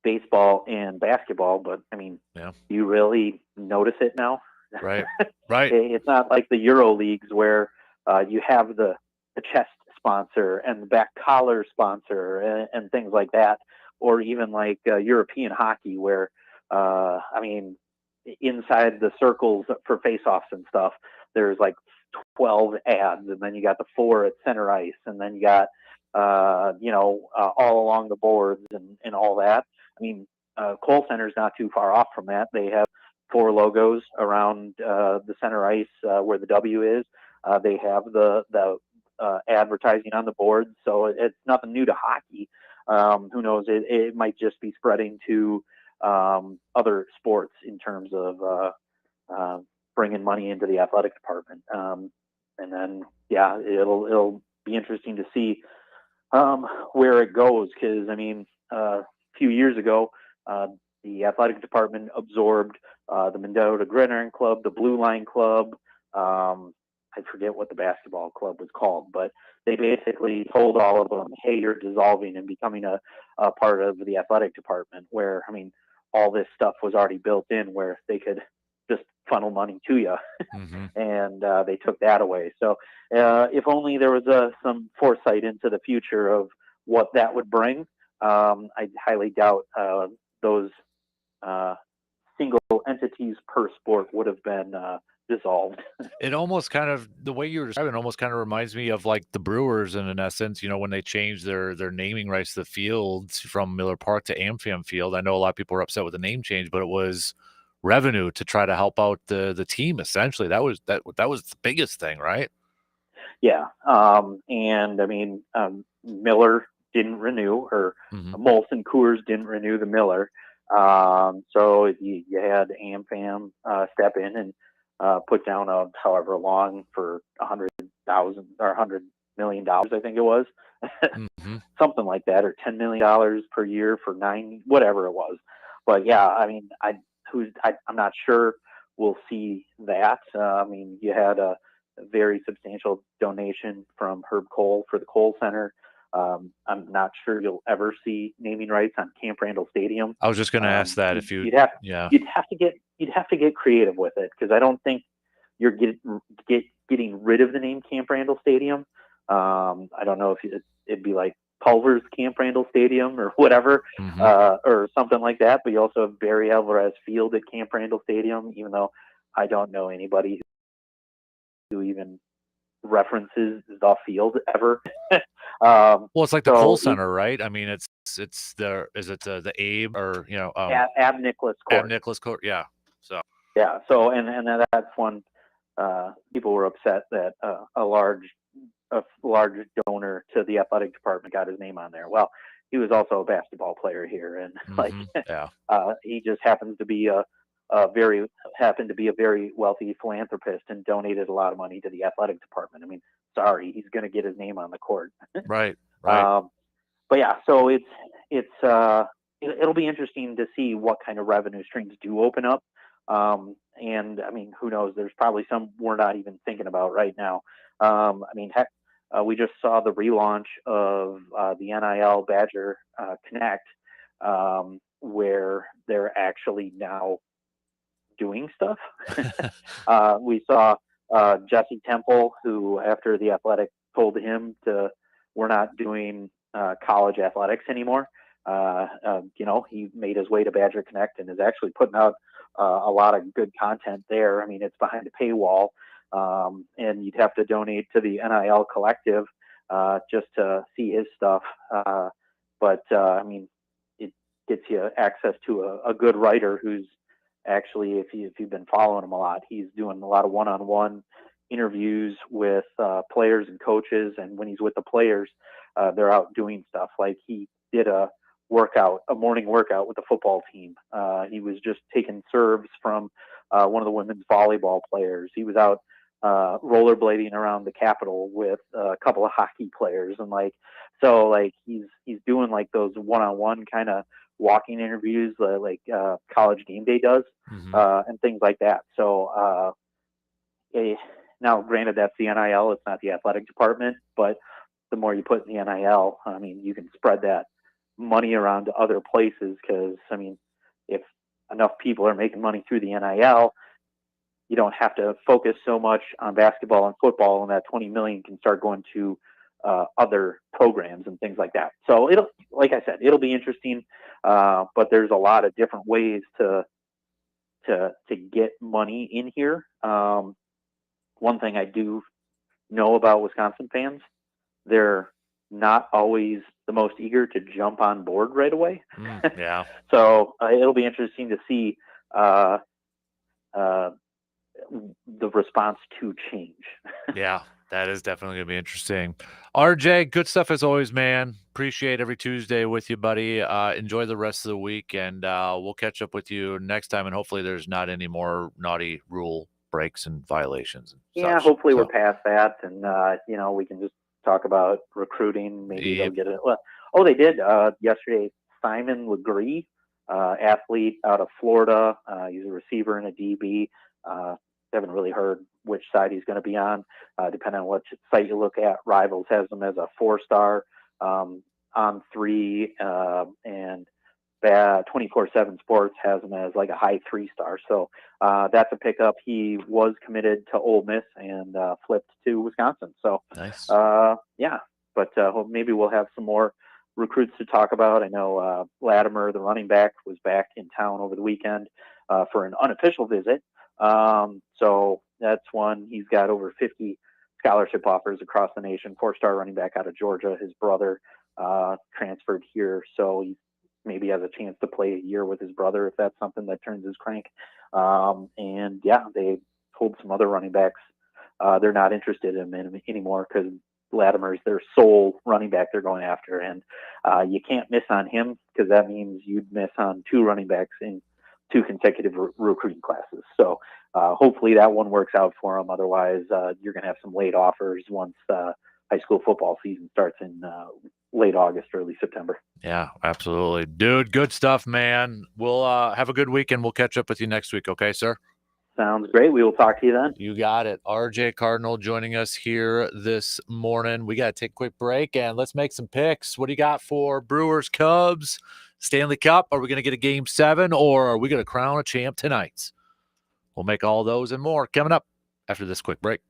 baseball and basketball, but I mean, you really notice it now? Right. It's not like the Euro leagues where you have the chest sponsor and the back collar sponsor and things like that, or even like European hockey where, inside the circles for face-offs and stuff, there's like 12 ads, and then you got the 4 at center ice, and then you got, all along the boards and all that. I mean, Kohl Center's not too far off from that. They have 4 logos around the center ice where the W is. They have the advertising on the board, so it's nothing new to hockey. Who knows? It might just be spreading to other sports in terms of bringing money into the athletic department. And then, it'll be interesting to see where it goes. Because I mean, a few years ago, the athletic department absorbed the Mendota Gridiron Club, the Blue Line Club. I forget what the basketball club was called, but they basically told all of them, hey, you're dissolving and becoming a part of the athletic department, where, I mean, all this stuff was already built in where they could just funnel money to you. And they took that away. So if only there was some foresight into the future of what that would bring. I highly doubt those single entities per sport would have been dissolved. It almost kind of, the way you were describing it, almost kind of reminds me of like the Brewers in essence, when they changed their naming rights to the fields from Miller Park to AmFam Field. I know a lot of people were upset with the name change, but it was revenue to try to help out the team. Essentially, that was the biggest thing, right? Yeah. And I mean, Miller didn't renew, or Molson Coors didn't renew the Miller. So you had AmFam step in and put down however long for $100,000 or $100 million, I think it was, something like that, or $10 million per year for 9, whatever it was. But yeah, I mean, I'm not sure we'll see that. I mean, you had a very substantial donation from Herb Cole for the Cole Center. I'm not sure you'll ever see naming rights on Camp Randall Stadium. I was just going to ask that if you'd have to get creative with it, because I don't think you're getting rid of the name Camp Randall Stadium. I don't know if it'd be like Pulver's Camp Randall Stadium or whatever, or something like that. But you also have Barry Alvarez Field at Camp Randall Stadium, even though I don't know anybody who even references the field ever. Well, it's like the Cole Center, right? I mean, is it the Abe, or Ab Nicholas Court? Ab Nicholas Court, yeah. So yeah, so and that's one. People were upset that a large donor to the athletic department got his name on there. Well, he was also a basketball player here, and he just happens to be a very wealthy philanthropist and donated a lot of money to the athletic department. I mean, sorry, he's going to get his name on the court. Right. But yeah, so it'll be interesting to see what kind of revenue streams do open up. And I mean, who knows? There's probably some we're not even thinking about right now. I mean, heck, we just saw the relaunch of the NIL Badger Connect, where they're actually now doing stuff. We saw Jesse Temple, who, after the Athletic told him we're not doing college athletics anymore, he made his way to Badger Connect and is actually putting out a lot of good content there. I mean, it's behind a paywall, and you'd have to donate to the NIL Collective just to see his stuff. But I mean, it gets you access to a good writer who's actually, if you've been following him a lot, he's doing a lot of one-on-one interviews with players and coaches. And when he's with the players, they're out doing stuff. Like he did a morning workout with the football team. He was just taking serves from one of the women's volleyball players. He was out rollerblading around the Capitol with a couple of hockey players, and he's doing like those one-on-one kind of walking interviews like College Game Day does, and things like that. So now, granted, that's the NIL, it's not the athletic department, but the more you put in the NIL, I mean, you can spread that money around to other places, because I mean, if enough people are making money through the NIL, you don't have to focus so much on basketball and football, and that 20 million can start going to other programs and things like that. So like I said, it'll be interesting, but there's a lot of different ways to get money in here. One thing I do know about Wisconsin fans, they're not always the most eager to jump on board right away. Yeah. So it'll be interesting to see the response to change. Yeah, that is definitely going to be interesting. RJ, good stuff as always, man. Appreciate every Tuesday with you, buddy. Enjoy the rest of the week, and we'll catch up with you next time, and hopefully there's not any more naughty rule breaks and violations. And yeah, hopefully we're past that, and we can just talk about recruiting. Maybe they'll get it. Well, they did yesterday. Simon Legree athlete out of Florida. He's a receiver and a DB. Haven't really heard which side he's going to be on. Depending on what site you look at, Rivals has him as a 4-star on 3, and 24/7 Sports has him as like a high 3-star. So that's a pickup. He was committed to Ole Miss and flipped to Wisconsin. So nice. Yeah, but maybe we'll have some more recruits to talk about. I know Latimer, the running back, was back in town over the weekend for an unofficial visit. So that's one. He's got over 50 scholarship offers across the nation. 4-star running back out of Georgia. His brother transferred here, so he maybe has a chance to play a year with his brother if that's something that turns his crank. And yeah, they told some other running backs they're not interested in him anymore because Latimer's their sole running back they're going after, and you can't miss on him because that means you'd miss on 2 running backs in 2 consecutive recruiting classes. So hopefully that one works out for him. Otherwise, you're going to have some late offers once high school football season starts in late August, early September. Yeah, absolutely. Dude, good stuff, man. We'll have a good weekend. We'll catch up with you next week. Okay, sir? Sounds great. We will talk to you then. You got it. RJ Cardinal joining us here this morning. We got to take a quick break and let's make some picks. What do you got for Brewers, Cubs, Stanley Cup? Are we going to get a game 7 or are we going to crown a champ tonight? We'll make all those and more coming up after this quick break.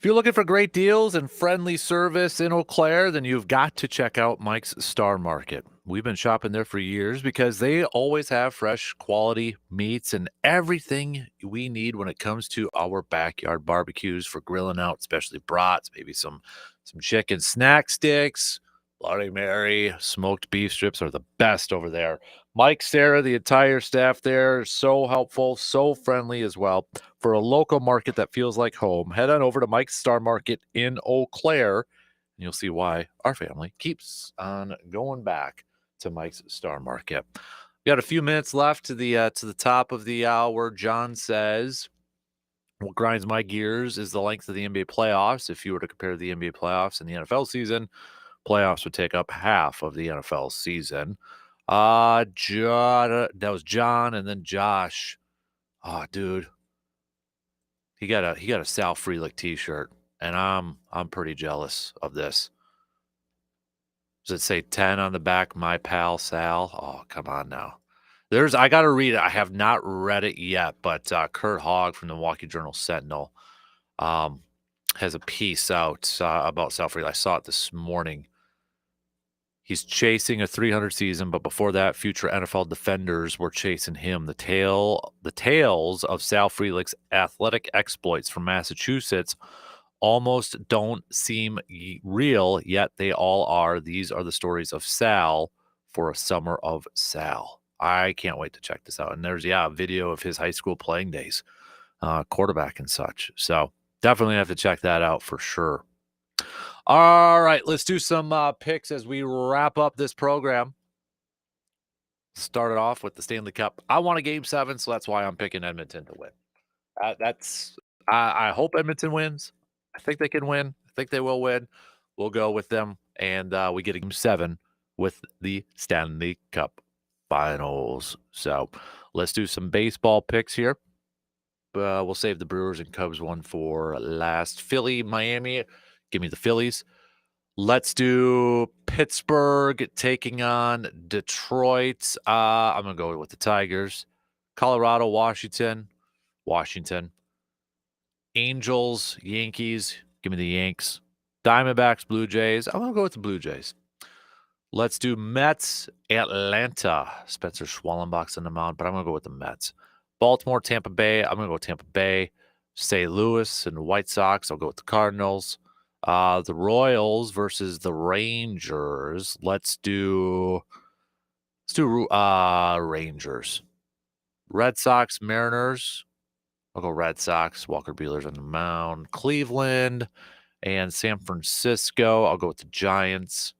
you're looking for great deals and friendly service in Eau Claire, then you've got to check out Mike's Star Market. We've been shopping there for years because they always have fresh quality meats and everything we need when it comes to our backyard barbecues for grilling out, especially brats, maybe some chicken snack sticks. Bloody Mary, smoked beef strips are the best over there. Mike, Sarah, the entire staff there, so helpful, so friendly as well. For a local market that feels like home, head on over to Mike's Star Market in Eau Claire, and you'll see why our family keeps on going back to Mike's Star Market. We got a few minutes left to the top of the hour. John says, what grinds my gears is the length of the NBA playoffs. If you were to compare the NBA playoffs and the NFL season, playoffs would take up half of the NFL season. John, that was John, and then Josh. Oh, dude, he got a Sal Frelick t-shirt, and I'm pretty jealous of this. Does it say 10 on the back? My pal Sal. Oh, come on now. I got to read it. I have not read it yet, but Kurt Hogg from the Milwaukee Journal-Sentinel has a piece out about Sal Frelick. I saw it this morning. He's chasing a 300 season, but before that, future NFL defenders were chasing him. The tales of Sal Frelick's athletic exploits from Massachusetts almost don't seem real, yet they all are. These are the stories of Sal for a summer of Sal. I can't wait to check this out. And there's, a video of his high school playing days, quarterback and such. So definitely have to check that out for sure. All right, let's do some picks as we wrap up this program. Started off with the Stanley Cup. I want a Game 7, so that's why I'm picking Edmonton to win. I hope Edmonton wins. I think they can win. I think they will win. We'll go with them, and we get a Game 7 with the Stanley Cup Finals. So let's do some baseball picks here. We'll save the Brewers and Cubs one for last. Philly, Miami. Give me the Phillies. Let's do Pittsburgh taking on Detroit. I'm going to go with the Tigers. Colorado, Washington. Angels, Yankees. Give me the Yanks. Diamondbacks, Blue Jays. I'm going to go with the Blue Jays. Let's do Mets, Atlanta. Spencer Schwallenbach's on the mound, but I'm going to go with the Mets. Baltimore, Tampa Bay. I'm going to go with Tampa Bay. St. Louis and the White Sox. I'll go with the Cardinals. The Royals versus the Rangers. Let's do Rangers. Red Sox, Mariners. I'll go Red Sox. Walker Buehler's on the mound. Cleveland and San Francisco. I'll go with the Giants.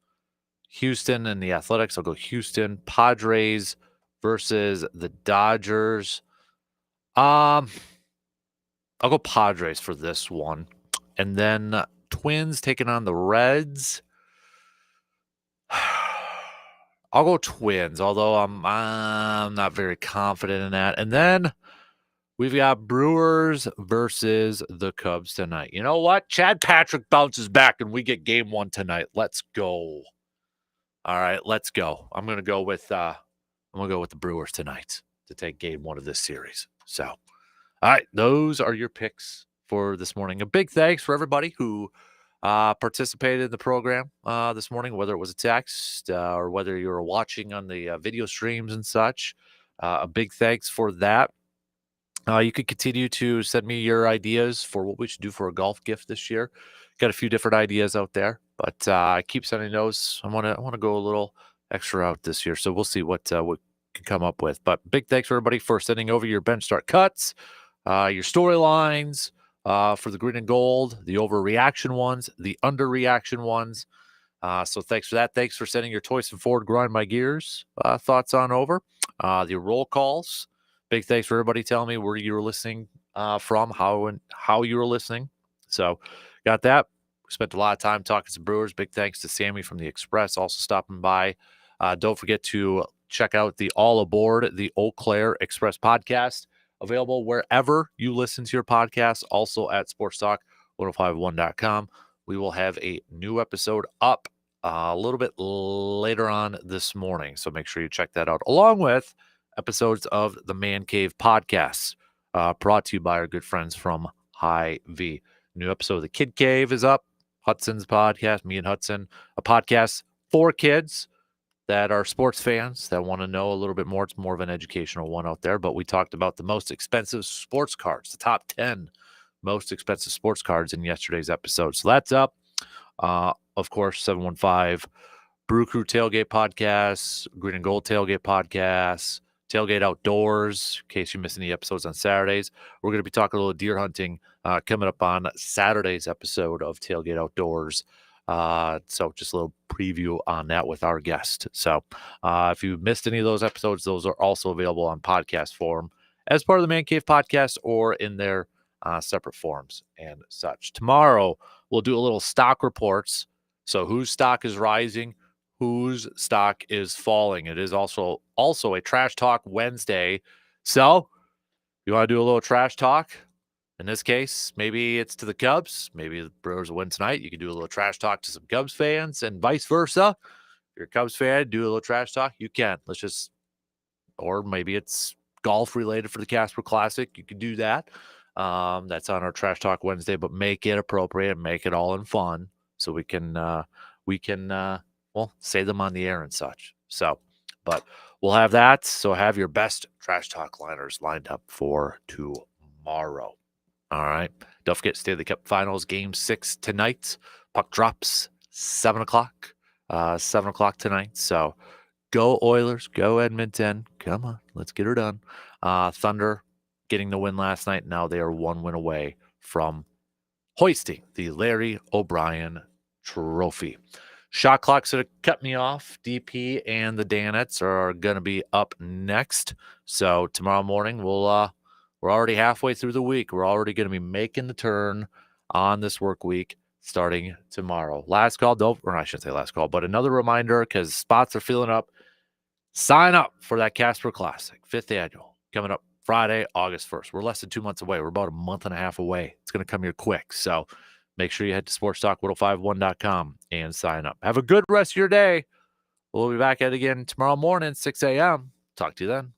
Houston and the Athletics. I'll go Houston. Padres versus the Dodgers. I'll go Padres for this one. And then Twins taking on the Reds. I'll go Twins, although I'm not very confident in that. And then we've got Brewers versus the Cubs tonight. You know what? Chad Patrick bounces back and we get Game 1 tonight. Let's go. All right, let's go. I'm gonna go with the Brewers tonight to take Game 1 of this series. So, all right, those are your picks for this morning. A big thanks for everybody who participated in the program this morning, whether it was a text or whether you were watching on the video streams and such. A big thanks for that. You could continue to send me your ideas for what we should do for a golf gift this year. Got a few different ideas out there, but I keep sending those. I want to go a little extra out this year, so we'll see what we can come up with. But big thanks for everybody for sending over your bench start cuts, your storylines for the green and gold, the overreaction ones, the underreaction ones. So thanks for that. Thanks for sending your Toys Ford grind my gears thoughts on over. The roll calls. Big thanks for everybody telling me where you were listening from, how you were listening. So got that. We spent a lot of time talking to Brewers. Big thanks to Sammy from the Express also stopping by. Don't forget to check out the All Aboard, the Eau Claire Express podcast, available wherever you listen to your podcast, also at sportstalk1051.com. We will have a new episode up a little bit later on this morning, so make sure you check that out, along with episodes of the Man Cave podcasts, brought to you by our good friends from Hy-Vee. New episode of The Kid Cave is up. Hudson's podcast, me and Hudson, a podcast for kids that are sports fans that want to know a little bit more. It's more of an educational one out there, but we talked about the most expensive sports cards, the top 10 most expensive sports cards in yesterday's episode. So that's up. Of course, 715 Brew Crew Tailgate Podcast, Green and Gold Tailgate Podcast, Tailgate Outdoors, in case you missed any episodes on Saturdays. We're going to be talking a little deer hunting coming up on Saturday's episode of Tailgate Outdoors. So just a little preview on that with our guest. So if you missed any of those episodes, those are also available on podcast form as part of the Man Cave podcast or in their separate forms and such. Tomorrow, we'll do a little stock reports. So whose stock is rising, whose stock is falling. It is also a Trash Talk Wednesday. So you want to do a little trash talk? In this case, maybe it's to the Cubs. Maybe the Brewers will win tonight. You can do a little trash talk to some Cubs fans and vice versa. If you're a Cubs fan, do a little trash talk. You can. Or maybe it's golf related for the Kasper Classic. You can do that. That's on our Trash Talk Wednesday, but make it appropriate, make it all in fun so we can say them on the air and such. So, but we'll have that. So have your best trash talk liners lined up for tomorrow. All right. Don't forget Stanley Cup Finals Game 6 tonight. Puck drops 7 o'clock. 7 o'clock tonight. So go Oilers. Go Edmonton. Come on. Let's get her done. Thunder getting the win last night. Now they are 1 win away from hoisting the Larry O'Brien Trophy. Shot clocks that have cut me off. DP and the Danettes are going to be up next. So tomorrow morning, we're already halfway through the week. We're already going to be making the turn on this work week starting tomorrow. Last call, I shouldn't say last call, but another reminder because spots are filling up. Sign up for that Kasper Classic, 5th annual, coming up Friday, August 1st. We're less than 2 months away. We're about a month and a half away. It's going to come here quick. So make sure you head to sportstalk1051.com and sign up. Have a good rest of your day. We'll be back at it again tomorrow morning, 6 a.m. Talk to you then.